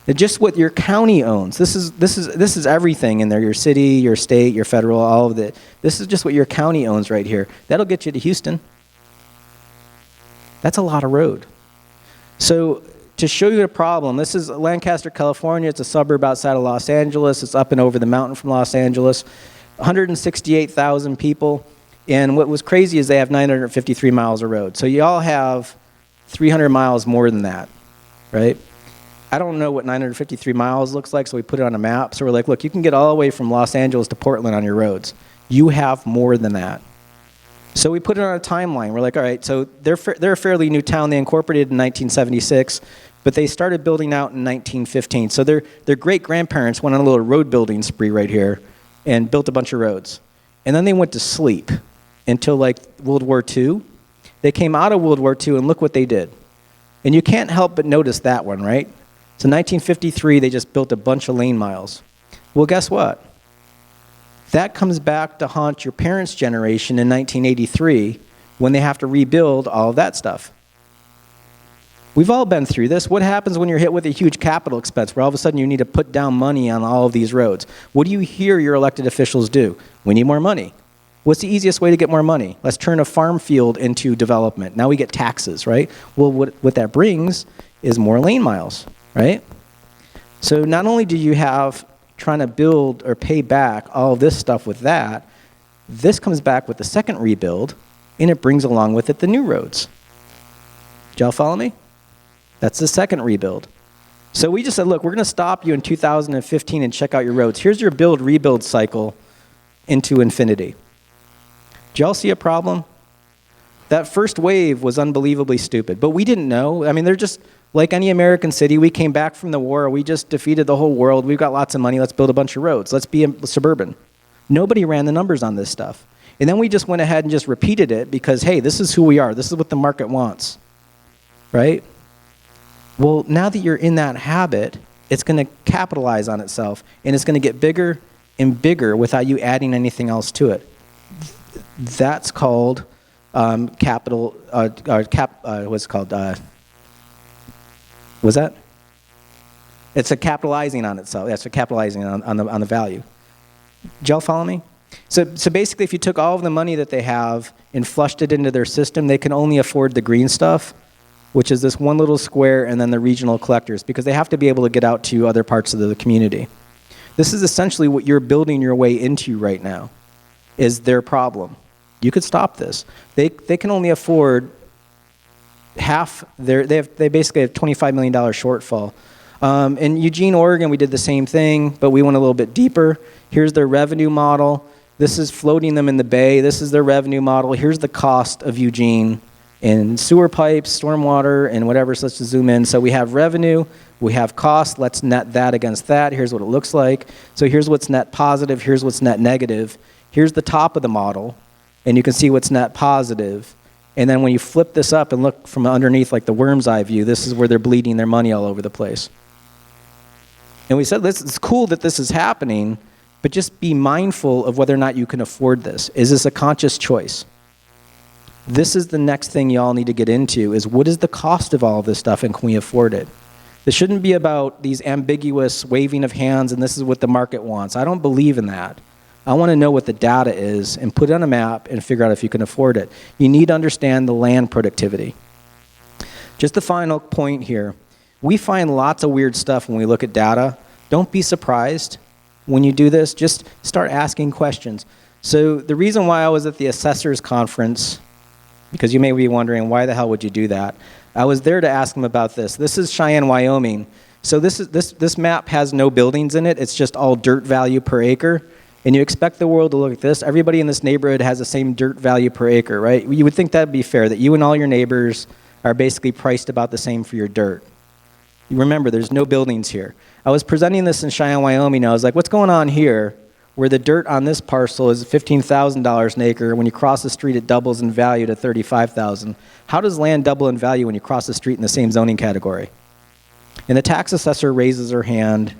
[SPEAKER 3] It's just what your county owns. This is everything in there. Your city, your state, your federal, all of it. This is just what your county owns right here. That'll get you to Houston. That's a lot of road. So to show you the problem, this is Lancaster, California. It's a suburb outside of Los Angeles. It's up and over the mountain from Los Angeles. 168,000 people. And what was crazy is they have 953 miles of road. So y'all have 300 miles more than that, right? I don't know what 953 miles looks like, so we put it on a map. So we're like, look, you can get all the way from Los Angeles to Portland on your roads. You have more than that. So we put it on a timeline. We're like, all right, so they're a fairly new town. They incorporated in 1976, but they started building out in 1915. So their great-grandparents went on a little road building spree right here and built a bunch of roads. And then they went to sleep until like World War II. They came out of World War II, and look what they did. And you can't help but notice that one, right? So 1953, they just built a bunch of lane miles. Well, guess what? That comes back to haunt your parents' generation in 1983 when they have to rebuild all of that stuff. We've all been through this. What happens when you're hit with a huge capital expense where all of a sudden you need to put down money on all of these roads? What do you hear your elected officials do? We need more money. What's the easiest way to get more money? Let's turn a farm field into development. Now we get taxes, right? Well, what that brings is more lane miles, right? So not only do you have trying to build or pay back all of this stuff with that, this comes back with the second rebuild, and it brings along with it the new roads. Did y'all follow me? That's the second rebuild. So we just said, look, we're going to stop you in 2015 and check out your roads. Here's your build-rebuild cycle into infinity. Do y'all see a problem? That first wave was unbelievably stupid, but we didn't know. I mean, they're just like any American city. We came back from the war. We just defeated the whole world. We've got lots of money. Let's build a bunch of roads. Let's be suburban. Nobody ran the numbers on this stuff. And then we just went ahead and just repeated it because, hey, this is who we are. This is what the market wants, right? Well, now that you're in that habit, it's going to capitalize on itself, and it's going to get bigger and bigger without you adding anything else to it. That's called what's it called? What's that? It's a capitalizing on itself. That's a capitalizing on the value. Did y'all follow me? So basically, if you took all of the money that they have and flushed it into their system, they can only afford the green stuff, which is this one little square and then the regional collectors, because they have to be able to get out to other parts of the community. This is essentially what you're building your way into right now, is their problem. You could stop this. They can only afford half they basically have $25 million shortfall. In Eugene, Oregon, we did the same thing, but we went a little bit deeper. Here's their revenue model. This is floating them in the bay. This is their revenue model. Here's the cost of Eugene in sewer pipes, stormwater, and whatever. So let's just zoom in. So we have revenue, we have cost. Let's net that against that. Here's what it looks like. So here's what's net positive. Here's what's net negative. Here's the top of the model, and you can see what's net positive. And then when you flip this up and look from underneath, like the worm's eye view, this is where they're bleeding their money all over the place. And we said, it's cool that this is happening, but just be mindful of whether or not you can afford this. Is this a conscious choice? This is the next thing y'all need to get into, is what is the cost of all of this stuff, and can we afford it? This shouldn't be about these ambiguous waving of hands and this is what the market wants. I don't believe in that. I want to know what the data is and put it on a map and figure out if you can afford it. You need to understand the land productivity. Just the final point here. We find lots of weird stuff when we look at data. Don't be surprised when you do this. Just start asking questions. So the reason why I was at the assessors conference, because you may be wondering, why the hell would you do that? I was there to ask them about this. This is Cheyenne, Wyoming. So this map has no buildings in it. It's just all dirt value per acre. And you expect the world to look at this. Everybody in this neighborhood has the same dirt value per acre, right? You would think that would be fair, that you and all your neighbors are basically priced about the same for your dirt. You remember, there's no buildings here. I was presenting this in Cheyenne, Wyoming. I was like, what's going on here where the dirt on this parcel is $15,000 an acre? When you cross the street, it doubles in value to $35,000. How does land double in value when you cross the street in the same zoning category? And the tax assessor raises her hand,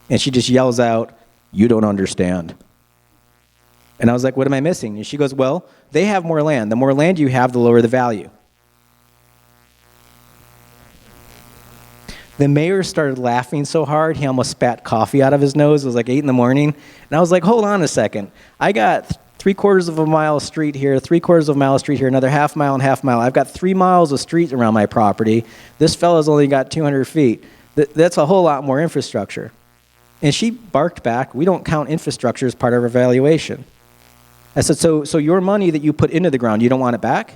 [SPEAKER 3] and she just yells out, "You don't understand." And I was like, what am I missing? And she goes, well, they have more land. The more land you have, the lower the value. The mayor started laughing so hard, he almost spat coffee out of his nose. It was like 8 in the morning. And I was like, hold on a second. I got 3/4 of a mile of street here, 3/4 of a mile of street here, another half mile and half mile. I've got 3 miles of street around my property. This fellow's only got 200 feet. That's a whole lot more infrastructure. And she barked back, we don't count infrastructure as part of our valuation. I said, so your money that you put into the ground, you don't want it back?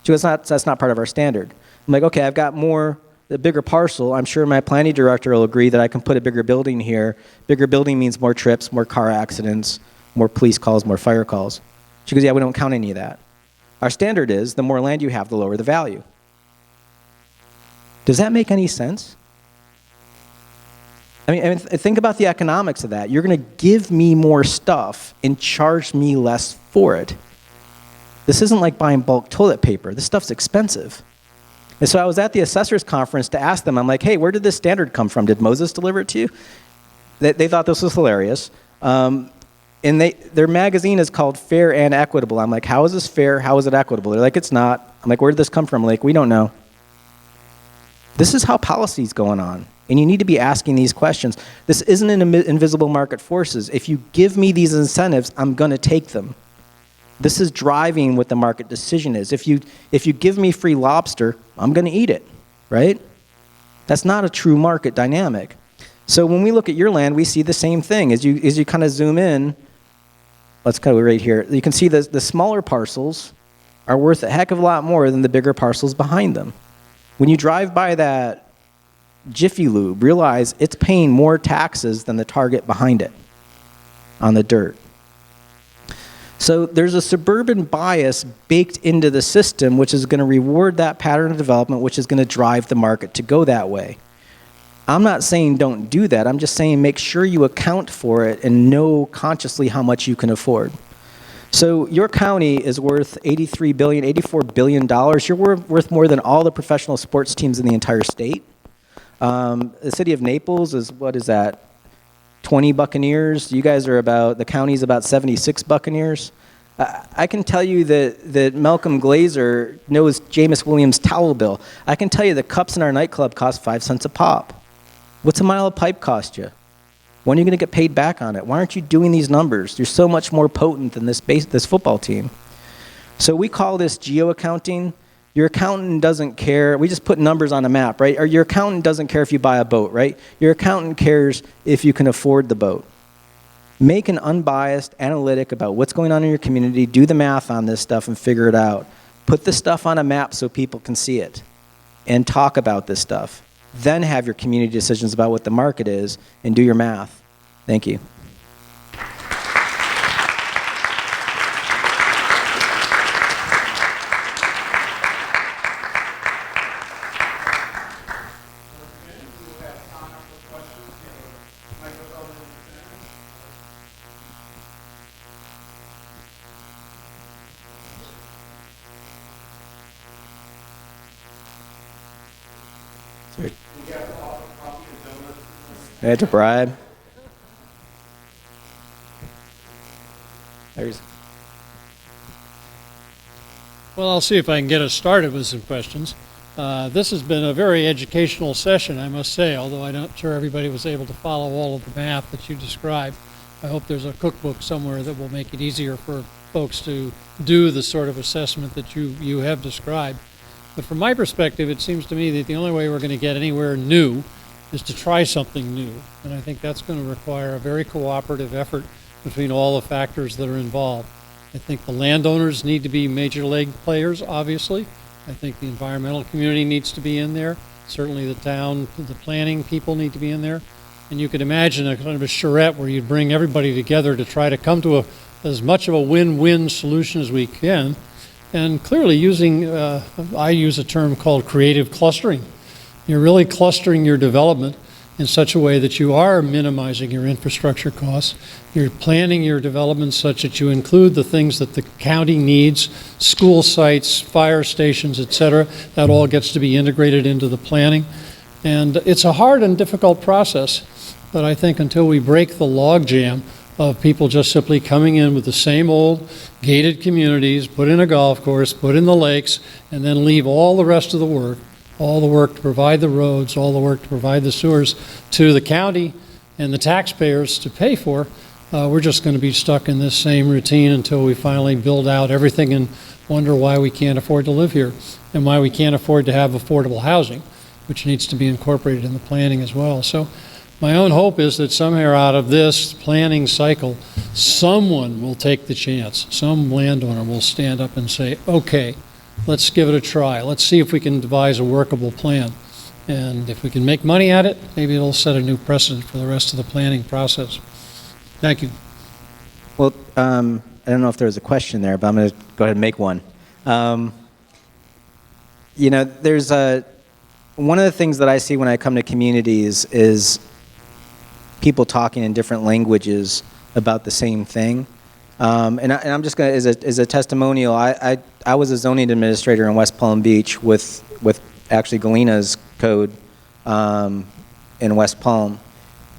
[SPEAKER 3] She goes, that's not part of our standard. I'm like, okay, I've got a bigger parcel. I'm sure my planning director will agree that I can put a bigger building here. Bigger building means more trips, more car accidents, more police calls, more fire calls. She goes, yeah, we don't count any of that. Our standard is the more land you have, the lower the value. Does that make any sense? I mean, think about the economics of that. You're going to give me more stuff and charge me less for it. This isn't like buying bulk toilet paper. This stuff's expensive. And so I was at the assessors conference to ask them, I'm like, hey, where did this standard come from? Did Moses deliver it to you? They thought this was hilarious. And their magazine is called Fair and Equitable. I'm like, how is this fair? How is it equitable? They're like, it's not. I'm like, where did this come from? I'm like, we don't know. This is how policy is going on. And you need to be asking these questions. This isn't an invisible market forces. If you give me these incentives, I'm going to take them. This is driving what the market decision is. If you give me free lobster, I'm going to eat it, right? That's not a true market dynamic. So when we look at your land, we see the same thing. As you kind of zoom in, let's go right here. You can see the smaller parcels are worth a heck of a lot more than the bigger parcels behind them. When you drive by that Jiffy Lube, realize it's paying more taxes than the Target behind it on the dirt. So there's a suburban bias baked into the system which is going to reward that pattern of development, which is going to drive the market to go that way. I'm not saying don't do that. I'm just saying make sure you account for it and know consciously how much you can afford. So your county is worth $84 billion. You're worth more than all the professional sports teams in the entire state. The city of Naples is, what is that, 20 Buccaneers? You guys are about, the county's about 76 Buccaneers. I can tell you that Malcolm Glazer knows Jameis Williams' towel bill. I can tell you the cups in our nightclub cost 5 cents a pop. What's a mile of pipe cost you? When are you going to get paid back on it? Why aren't you doing these numbers? You're so much more potent than this football team. So we call this geo-accounting. Your accountant doesn't care. We just put numbers on a map, right? Or your accountant doesn't care if you buy a boat, right? Your accountant cares if you can afford the boat. Make an unbiased analytic about what's going on in your community. Do the math on this stuff and figure it out. Put the stuff on a map so people can see it and talk about this stuff. Then have your community decisions about what the market is and do your math. Thank you. I had to bribe.
[SPEAKER 4] Well, I'll see if I can get us started with some questions. This has been a very educational session, I must say, although I'm not sure everybody was able to follow all of the math that you described. I hope there's a cookbook somewhere that will make it easier for folks to do the sort of assessment that you have described. But from my perspective, it seems to me that the only way we're going to get anywhere new is to try something new. And I think that's going to require a very cooperative effort between all the factors that are involved. I think the landowners need to be major league players, obviously. I think the environmental community needs to be in there. Certainly the town, the planning people need to be in there. And you could imagine a kind of a charrette where you'd bring everybody together to try to come to as much of a win-win solution as we can. And clearly using, I use a term called creative clustering. You're really clustering your development in such a way that you are minimizing your infrastructure costs. You're planning your development such that you include the things that the county needs, school sites, fire stations, et cetera. That all gets to be integrated into the planning. And it's a hard and difficult process, but I think until we break the logjam of people just simply coming in with the same old gated communities, put in a golf course, put in the lakes, and then leave all the rest of the work, all the work to provide the roads, all the work to provide the sewers to the county and the taxpayers to pay for, we're just going to be stuck in this same routine until we finally build out everything and wonder why we can't afford to live here and why we can't afford to have affordable housing, which needs to be incorporated in the planning as well. So my own hope is that somehow out of this planning cycle, someone will take the chance. Some landowner will stand up and say, okay, let's give it a try. Let's see if we can devise a workable plan. And if we can make money at it, maybe it'll set a new precedent for the rest of the planning process. Thank you.
[SPEAKER 3] Well, I don't know if there was a question there, but I'm going to go ahead and make one. You know, there's one of the things that I see when I come to communities is people talking in different languages about the same thing. And I'm just going to, as a testimonial, I was a zoning administrator in West Palm Beach with actually Galena's code in West Palm.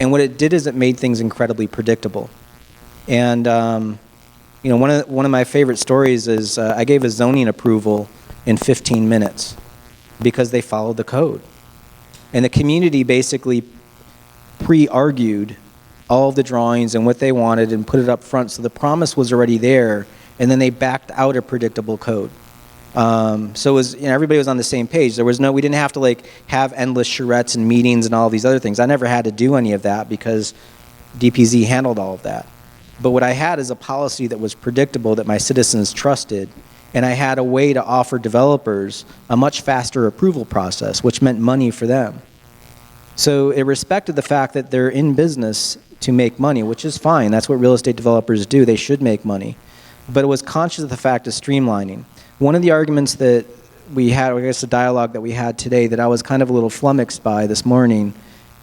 [SPEAKER 3] And what it did is it made things incredibly predictable. And you know, one of my favorite stories is I gave a zoning approval in 15 minutes because they followed the code. And the community basically pre-argued all of the drawings and what they wanted and put it up front, so the promise was already there, and then they backed out a predictable code. So it was, everybody was on the same page. There was no, we didn't have to like have endless charrettes and meetings and all these other things. I never had to do any of that because DPZ handled all of that. But what I had is a policy that was predictable, that my citizens trusted, and I had a way to offer developers a much faster approval process, which meant money for them. So it respected the fact that they're in business to make money, which is fine. That's what real estate developers do. They should make money. But it was conscious of the fact of streamlining. One of the arguments that we had, or I guess the dialogue that we had today, that I was kind of a little flummoxed by this morning,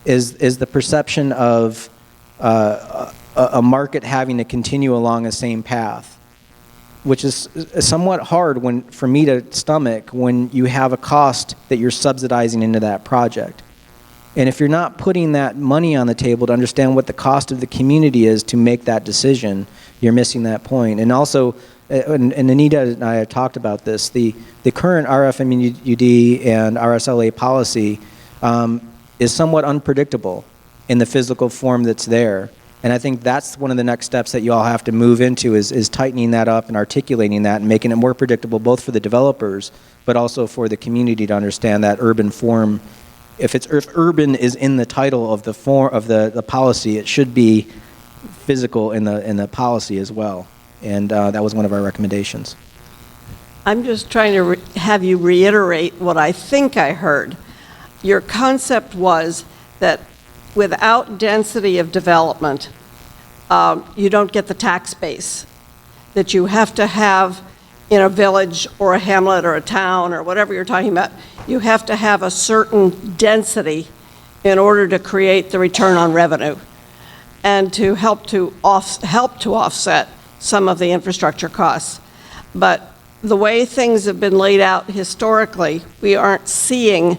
[SPEAKER 3] is the perception of a market having to continue along the same path, which is somewhat hard for me to stomach when you have a cost that you're subsidizing into that project. And if you're not putting that money on the table to understand what the cost of the community is to make that decision, you're missing that point. And also, and Anita and I have talked about this, the current RFMUD and RSLA policy is somewhat unpredictable in the physical form that's there. And I think that's one of the next steps that you all have to move into is tightening that up and articulating that and making it more predictable both for the developers but also for the community to understand that urban form. If urban is in the title of the form of the policy, it should be physical in the policy as well. And that was one of our recommendations.
[SPEAKER 5] I'm just trying to have you reiterate what I think I heard. Your concept was that without density of development, you don't get the tax base that you have to have in a village or a hamlet or a town or whatever you're talking about. You have to have a certain density in order to create the return on revenue and to help to offset some of the infrastructure costs. But the way things have been laid out historically, we aren't seeing,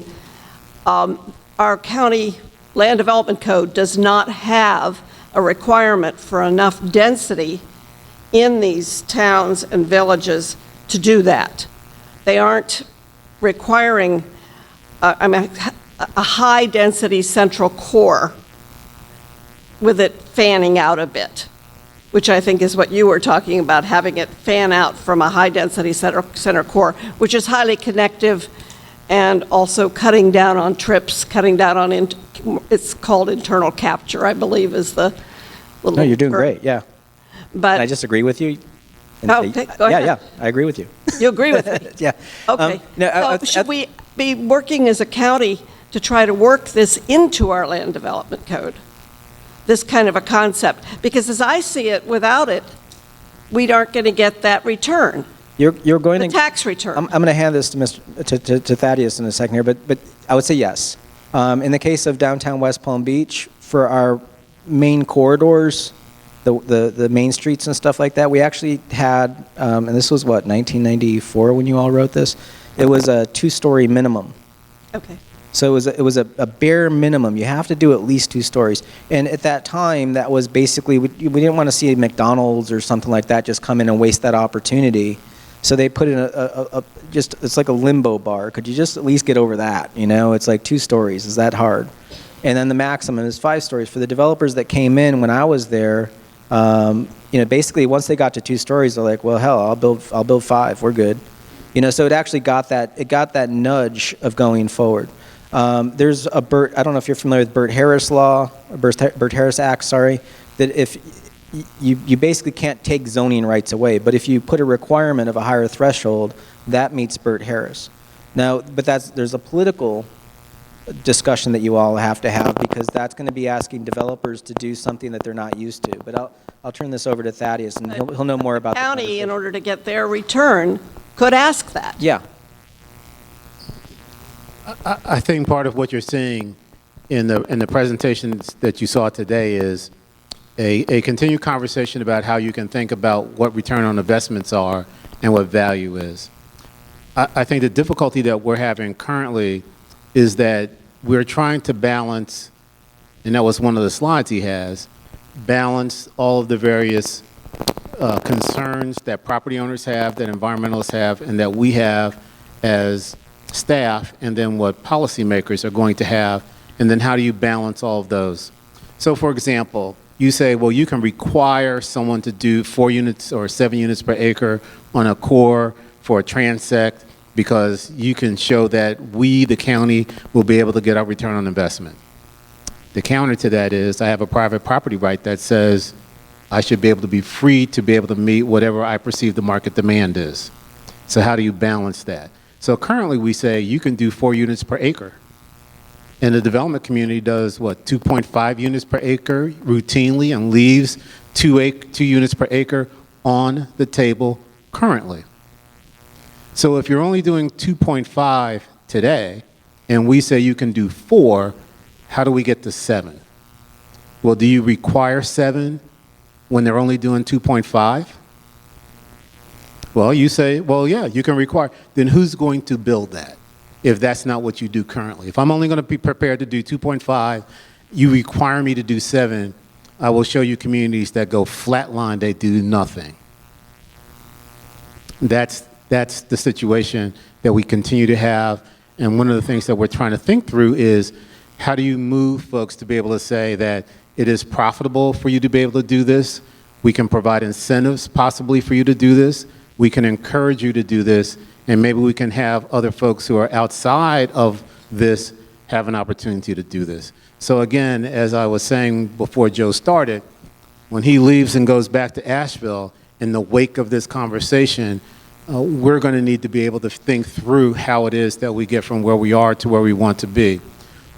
[SPEAKER 5] our county land development code does not have a requirement for enough density in these towns and villages to do that. They aren't requiring a high density central core with it fanning out a bit, which I think is what you were talking about, having it fan out from a high density center core, which is highly connective and also cutting down on trips, cutting down on, it's called internal capture, I believe is the little
[SPEAKER 3] No, you're doing
[SPEAKER 5] term.
[SPEAKER 3] great, yeah.
[SPEAKER 5] But
[SPEAKER 3] Can I just agree with you?
[SPEAKER 5] Oh, okay, go ahead.
[SPEAKER 3] Yeah, I agree with you.
[SPEAKER 5] you agree with me?
[SPEAKER 3] Yeah.
[SPEAKER 5] Okay.
[SPEAKER 3] No,
[SPEAKER 5] So should we be working as a county to try to work this into our land development code? This kind of a concept? Because as I see it, without it, we aren't going to get that return,
[SPEAKER 3] You're going
[SPEAKER 5] the
[SPEAKER 3] to
[SPEAKER 5] tax return.
[SPEAKER 3] I'm going to hand this to Thaddeus in a second here, but I would say yes. In the case of downtown West Palm Beach, for our main corridors, the main streets and stuff like that, we actually had, and this was what, 1994 when you all wrote this? It was a 2-story minimum.
[SPEAKER 5] Okay.
[SPEAKER 3] So it was a bare minimum. You have to do at least 2 stories. And at that time, that was basically, we didn't want to see a McDonald's or something like that just come in and waste that opportunity. So they put in it's like a limbo bar. Could you just at least get over that? You know, it's like 2 stories. Is that hard? And then the maximum is 5 stories. For the developers that came in when I was there, basically once they got to 2 stories, they're like, well, hell, I'll build 5. We're good. So it actually got that nudge of going forward. There's I don't know if you're familiar with Burt Harris law, Burt Harris Act, sorry, that if you basically can't take zoning rights away, but if you put a requirement of a higher threshold, that meets Burt Harris. Now, but there's a political discussion that you all have to have because that's going to be asking developers to do something that they're not used to. But I'll turn this over to Thaddeus, and he'll know more about
[SPEAKER 5] The
[SPEAKER 3] the
[SPEAKER 5] county, in
[SPEAKER 3] conversation.
[SPEAKER 5] order to get their return, could ask that.
[SPEAKER 3] Yeah.
[SPEAKER 1] I think part of what you're seeing in the presentations that you saw today is a continued conversation about how you can think about what return on investments are and what value is. I think the difficulty that we're having currently is that we're trying to balance, and that was one of the slides he has, balance all of the various concerns that property owners have, that environmentalists have, and that we have as staff and then what policymakers are going to have, and then how do you balance all of those? So for example, you say, well, you can require someone to do 4 units or 7 units per acre on a core for a TRANSECT because you can show that we, the county, will be able to get our return on investment. The counter to that is I have a private property right that says I should be able to be free to be able to meet whatever I perceive the market demand is. So how do you balance that? So currently we say you can do 4 units per acre. And the development community does what, 2.5 units per acre routinely and leaves 2 units per acre on the table currently. So if you're only doing 2.5 today and we say you can do 4, how do we get to 7? Well, do you require 7 when they're only doing 2.5? Well, you say, well, yeah, you can require. Then who's going to build that if that's not what you do currently? If I'm only going to be prepared to do 2.5, you require me to do 7, I will show you communities that go flatline, they do nothing. That's the situation that we continue to have. And one of the things that we're trying to think through is how do you move folks to be able to say that it is profitable for you to be able to do this? We can provide incentives possibly for you to do this. We can encourage you to do this. And maybe we can have other folks who are outside of this have an opportunity to do this. So again, as I was saying before Joe started, when he leaves and goes back to Asheville, in the wake of this conversation, we're going to need to be able to think through how it is that we get from where we are to where we want to be.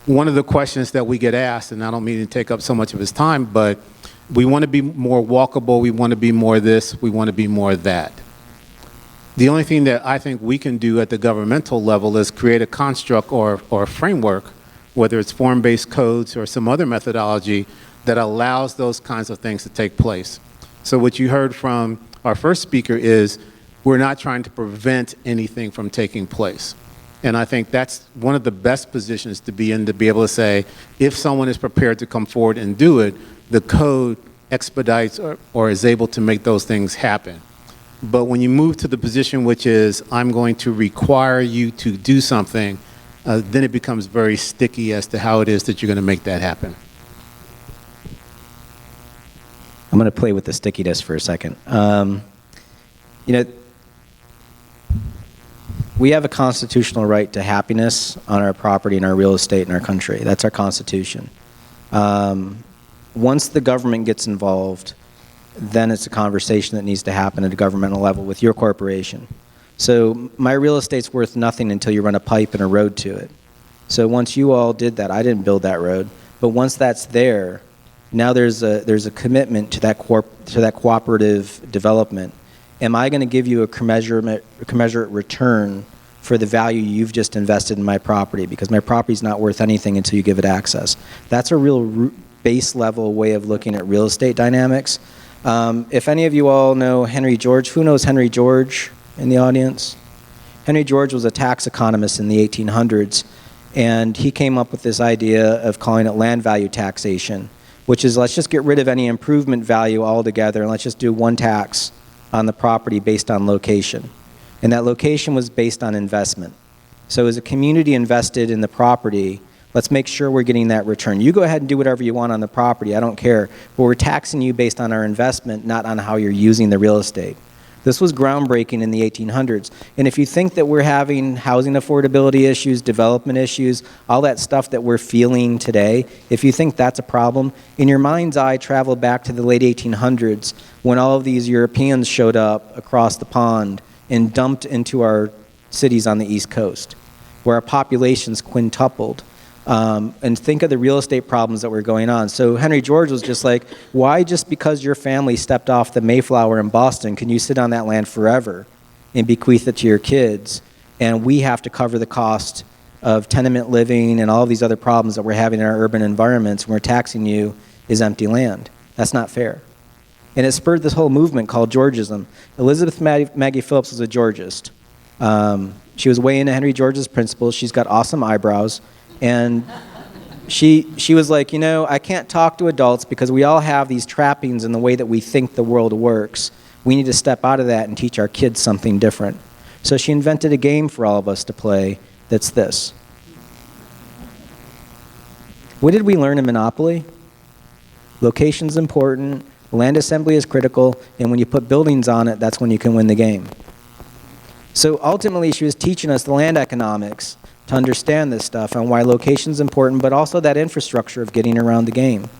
[SPEAKER 1] One of the questions that we get asked, and I don't mean to take up so much of his time, but we want to be more walkable, we want to be more this, we want to be more that. The only thing that I think we can do at the governmental level is create a construct or a framework, whether it's form-based codes or some other methodology that allows those kinds of things to take place. So what you heard from our first speaker is we're not trying to prevent anything from taking place. And I think that's one of the best positions to be in, to be able to say, if someone is prepared to come forward and do it, the code expedites or is able to make those things happen. But when you move to the position which is, I'm going to require you to do something, then it becomes very sticky as to how it is that you're going to make that happen.
[SPEAKER 3] I'm going to play with the stickiness for a second. You know, we have a constitutional right to happiness on our property and our real estate in our country. That's our Constitution. Once the government gets involved, then it's a conversation that needs to happen at a governmental level with your corporation. So my real estate's worth nothing until you run a pipe and a road to it. So once you all did that, I didn't build that road, but once that's there, now there's a commitment to that cooperative development. Am I going to give you a commensurate return for the value you've just invested in my property? Because my property's not worth anything until you give it access. That's a real base level way of looking at real estate dynamics. If any of you all know Henry George, who knows Henry George in the audience? Henry George was a tax economist in the 1800s, and he came up with this idea of calling it land value taxation, which is let's just get rid of any improvement value altogether and let's just do one tax on the property based on location. And that location was based on investment. So as a community invested in the property, let's make sure we're getting that return. You go ahead and do whatever you want on the property, I don't care. But we're taxing you based on our investment, not on how you're using the real estate. This was groundbreaking in the 1800s. And if you think that we're having housing affordability issues, development issues, all that stuff that we're feeling today, if you think that's a problem, in your mind's eye, travel back to the late 1800s when all of these Europeans showed up across the pond and dumped into our cities on the East Coast, where our populations quintupled. And think of the real estate problems that were going on. So Henry George was just like, why just because your family stepped off the Mayflower in Boston can you sit on that land forever and bequeath it to your kids? And we have to cover the cost of tenement living and all of these other problems that we're having in our urban environments when we're taxing you is empty land. That's not fair. And it spurred this whole movement called Georgism. Elizabeth Maggie Phillips was a Georgist. She was way into Henry George's principles. She's got awesome eyebrows. And she was like, you know, I can't talk to adults because we all have these trappings in the way that we think the world works. We need to step out of that and teach our kids something different. So she invented a game for all of us to play that's this. What did we learn in Monopoly? Location's important, land assembly is critical, and when you put buildings on it, that's when you can win the game. So ultimately, she was teaching us the land economics to understand this stuff and why location's important, but also that infrastructure of getting around the game.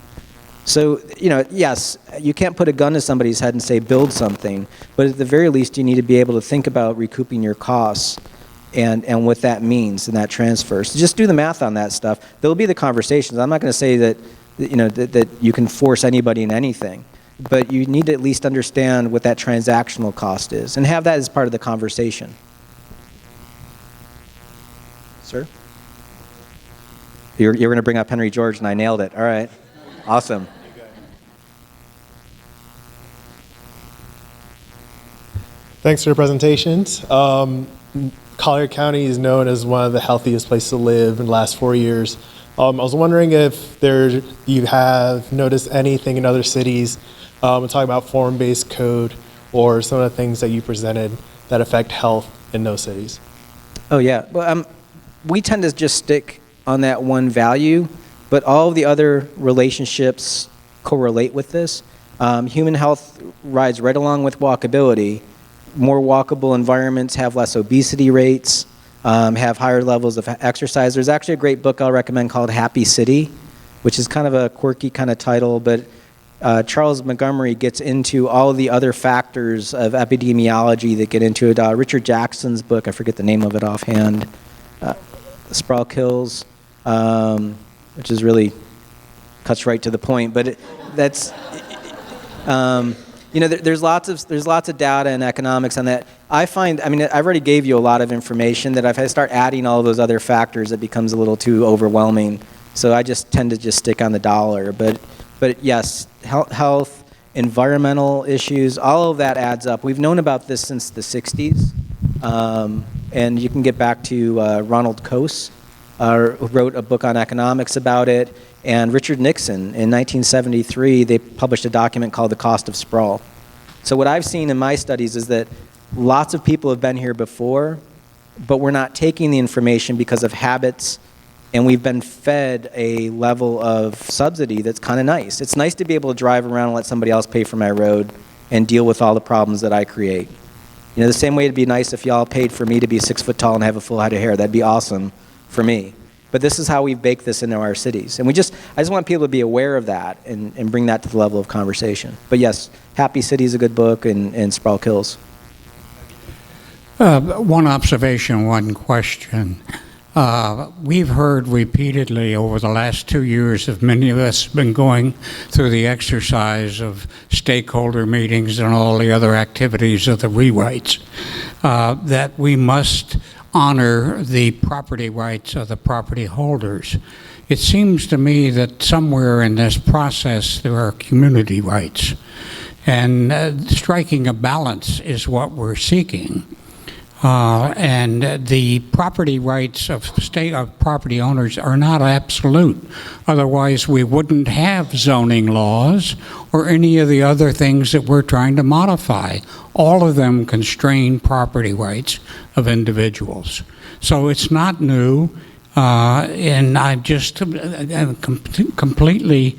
[SPEAKER 3] So, you know, yes, you can't put a gun to somebody's head and say, build something, but at the very least, you need to be able to think about recouping your costs and what that means and that transfer. So just do the math on that stuff. There'll be the conversations. I'm not going to say that, you know, that you can force anybody in anything, but you need to at least understand what that transactional cost is and have that as part of the conversation. Sir? You're going to bring up Henry George, and I nailed it. All right. Awesome.
[SPEAKER 6] Thanks for your presentations. Collier County is known as one of the healthiest places to live in the last 4 years. I was wondering if you have noticed anything in other cities, talking about form-based code or some of the things that you presented that affect health in those cities.
[SPEAKER 3] Oh, yeah. Well, we tend to just stick on that one value, but all of the other relationships correlate with this. Human health rides right along with walkability. More walkable environments have less obesity rates, have higher levels of exercise. There's actually a great book I'll recommend called Happy City, which is kind of a quirky kind of title, but Charles Montgomery gets into all of the other factors of epidemiology that get into it. Richard Jackson's book, I forget the name of it offhand, SPRAWL Kills, which is really cuts right to the point, but that's, you know, there's lots of data and economics on that. I find, I mean, I've already gave you a lot of information that if I start adding all of those other factors, it becomes a little too overwhelming. So I just tend to just stick on the dollar. But yes, health, environmental issues, all of that adds up. We've known about this since the 60s. And you can get back to Ronald Coase, who wrote a book on economics about it. And Richard Nixon, in 1973, they published a document called The Cost of Sprawl. So what I've seen in my studies is that lots of people have been here before, but we're not taking the information because of habits, and we've been fed a level of subsidy that's kind of nice. It's nice to be able to drive around and let somebody else pay for my road and deal with all the problems that I create. You know, the same way it'd be nice if y'all paid for me to be 6 foot tall and have a full head of hair. That'd be awesome for me. But this is how we've baked this into our cities. And I just want people to be aware of that and bring that to the level of conversation. But yes, Happy City is a good book, and SPRAWL Kills.
[SPEAKER 7] One observation, one question. We've heard repeatedly over the last 2 years of many of us have been going through the exercise of stakeholder meetings and all the other activities of the rewrites, that we must honor the property rights of the property holders. It seems to me that somewhere in this process there are community rights, and striking a balance is what we're seeking. And the property rights of property owners are not absolute. Otherwise, we wouldn't have zoning laws or any of the other things that we're trying to modify. All of them constrain property rights of individuals. So it's not new, and I'm just completely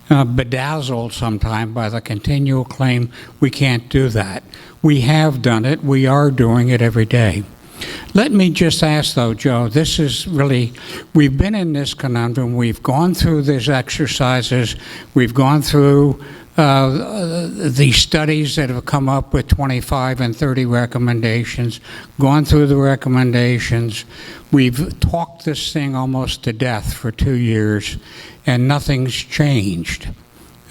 [SPEAKER 7] bedazzled sometimes by the continual claim we can't do that. We have done it. We are doing it every day. Let me just ask, though, Joe, this is really, we've been in this conundrum. We've gone through these exercises. We've gone through the studies that have come up with 25 and 30 recommendations, gone through the recommendations. We've talked this thing almost to death for 2 years, and nothing's changed.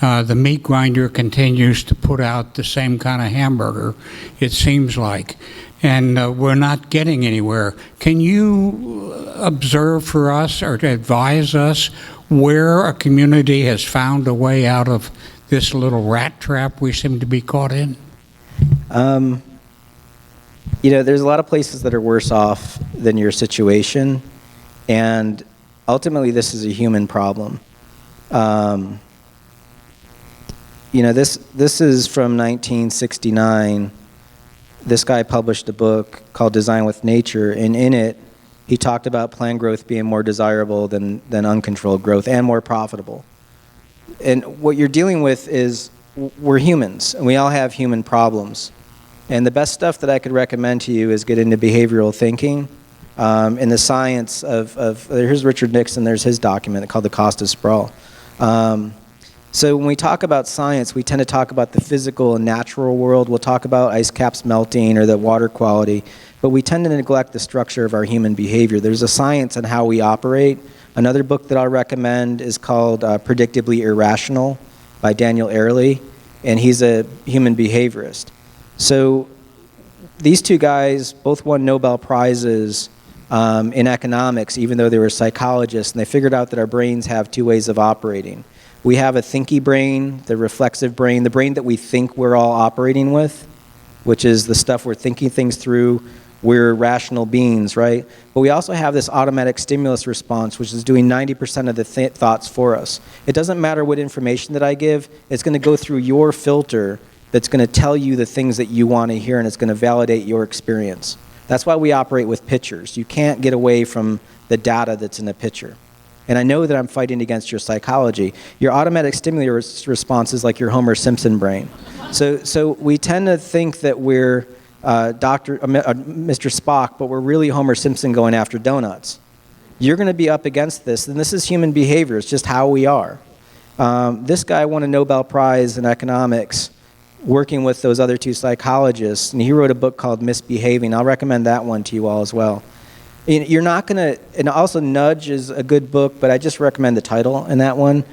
[SPEAKER 7] The meat grinder continues to put out the same kind of hamburger, it seems like, and we're not getting anywhere. Can you observe for us or advise us where a community has found a way out of this little rat trap we seem to be caught in?
[SPEAKER 3] You know, there's a lot of places that are worse off than your situation, and ultimately this is a human problem. You know, this is from 1969. This guy published a book called Design with Nature, and in it, He talked about planned growth being more desirable than uncontrolled growth and more profitable. And what you're dealing with is we're humans, and we all have human problems. And the best stuff that I could recommend to you is get into behavioral thinking and the science of here's Richard Nixon, there's his document called The Cost of Sprawl. So when we talk about science, we tend to talk about the physical and natural world. We'll talk about ice caps melting or the water quality, but we tend to neglect the structure of our human behavior. There's a science on how we operate. Another book that I'll recommend is called Predictably Irrational by Daniel Early, and he's a human behaviorist. So these two guys both won Nobel Prizes in economics, even though they were psychologists, and they figured out that our brains have two ways of operating. We have a thinky brain, the reflexive brain, the brain that we think we're all operating with, which is the stuff we're thinking things through. We're rational beings, right? But we also have this automatic stimulus response, which is doing 90% of the thoughts for us. It doesn't matter what information that I give, it's going to go through your filter that's going to tell you the things that you want to hear, and it's going to validate your experience. That's why we operate with pictures. You can't get away from the data that's in the picture. And I know that I'm fighting against your psychology. Your automatic stimulus response is like your Homer Simpson brain. So we tend to think that we're Mr. Spock, but we're really Homer Simpson going after donuts. You're going to be up against this, and this is human behavior. It's just how we are. This guy won a Nobel Prize in economics working with those other two psychologists, and he wrote a book called Misbehaving. I'll recommend that one to you all as well. You're not going to, and also Nudge is a good book, but I just recommend the title in that one.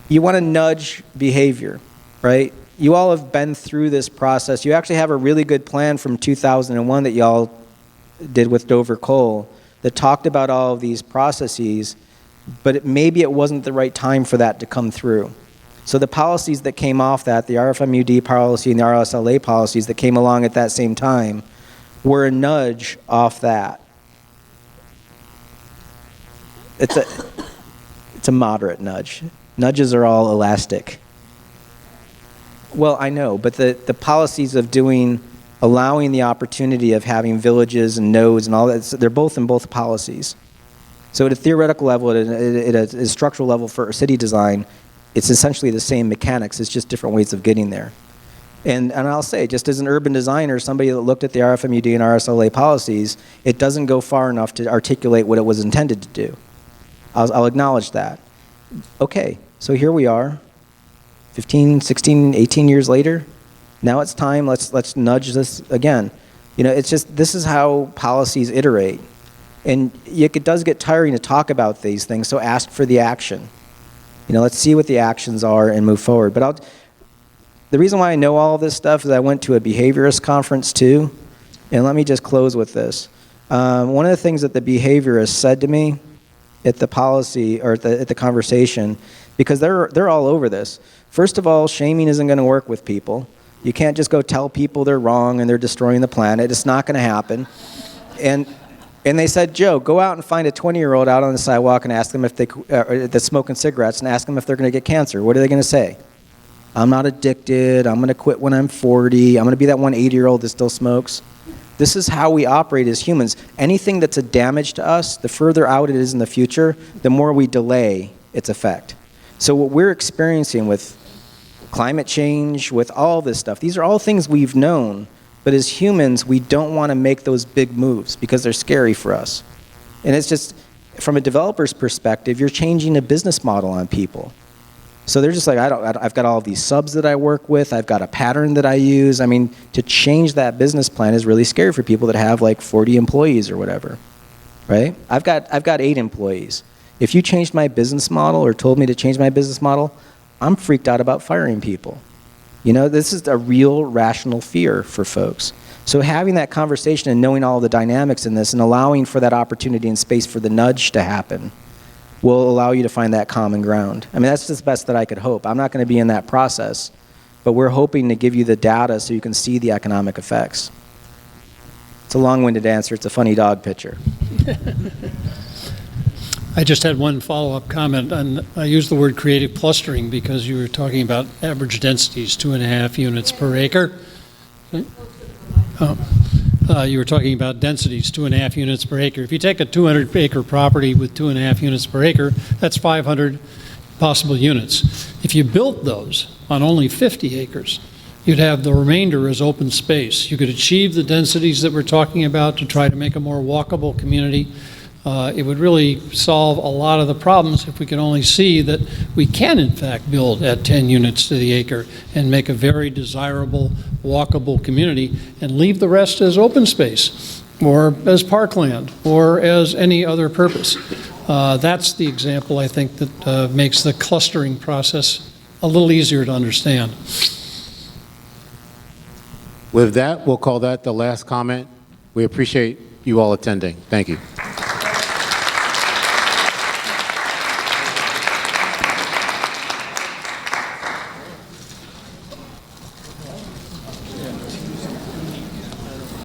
[SPEAKER 3] You want to nudge behavior, right? You all have been through this process. You actually have a really good plan from 2001 that y'all did with Dover Coal that talked about all of these processes, but maybe it wasn't the right time for that to come through. So the policies that came off that, the RFMUD policy and the RLSA policies that came along at that same time, were a nudge off that. It's a moderate nudge. Nudges are all elastic. Well, I know, but the policies of allowing the opportunity of having villages and nodes and all that, they're both in both policies. So at a theoretical level, at a structural level for city design, it's essentially the same mechanics, it's just different ways of getting there. And I'll say, just as an urban designer, somebody that looked at the RFMUD and RSLA policies, it doesn't go far enough to articulate what it was intended to do. I'll acknowledge that. Okay, so here we are, 15, 16, 18 years later. Now it's time, let's nudge this again. You know, it's just, this is how policies iterate. And it does get tiring to talk about these things, so ask for the action. You know, let's see what the actions are and move forward. But the reason why I know all of this stuff is I went to a behaviorist conference too, and let me just close with this. One of the things that the behaviorists said to me at the policy, or at the conversation, because they're all over this. First of all, shaming isn't going to work with people. You can't just go tell people they're wrong and they're destroying the planet. It's not going to happen. And they said, Joe, go out and find a 20-year-old out on the sidewalk and ask them if that's smoking cigarettes, and ask them if they're going to get cancer. What are they going to say? I'm not addicted, I'm going to quit when I'm 40, I'm going to be that one 80-year-old that still smokes. This is how we operate as humans. Anything that's a damage to us, the further out it is in the future, the more we delay its effect. So what we're experiencing with climate change, with all this stuff, these are all things we've known, but as humans, we don't want to make those big moves because they're scary for us. And it's just, from a developer's perspective, you're changing a business model on people. So they're just like, I've got all of these subs that I work with, I've got a pattern that I use. I mean, to change that business plan is really scary for people that have like 40 employees or whatever, right? I've got 8 employees. If you changed my business model or told me to change my business model, I'm freaked out about firing people. You know, this is a real rational fear for folks. So having that conversation and knowing all the dynamics in this and allowing for that opportunity and space for the nudge to happen will allow you to find that common ground. I mean, that's just the best that I could hope. I'm not going to be in that process, but we're hoping to give you the data so you can see the economic effects. It's a long-winded answer. It's a funny dog picture.
[SPEAKER 4] I just had one follow-up comment. I used the word creative clustering because you were talking about average densities, 2.5 units per acre. Oh. you were talking about densities, 2.5 units per acre. If you take a 200-acre property with 2.5 units per acre, that's 500 possible units. If you built those on only 50 acres, you'd have the remainder as open space. You could achieve the densities that we're talking about to try to make a more walkable community. It would really solve a lot of the problems if we could only see that we can, in fact, build at 10 units to the acre and make a very desirable, walkable community and leave the rest as open space or as parkland or as any other purpose. That's the example, I think, that makes the clustering process a little easier to understand.
[SPEAKER 1] With that, we'll call that the last comment. We appreciate you all attending. Thank you.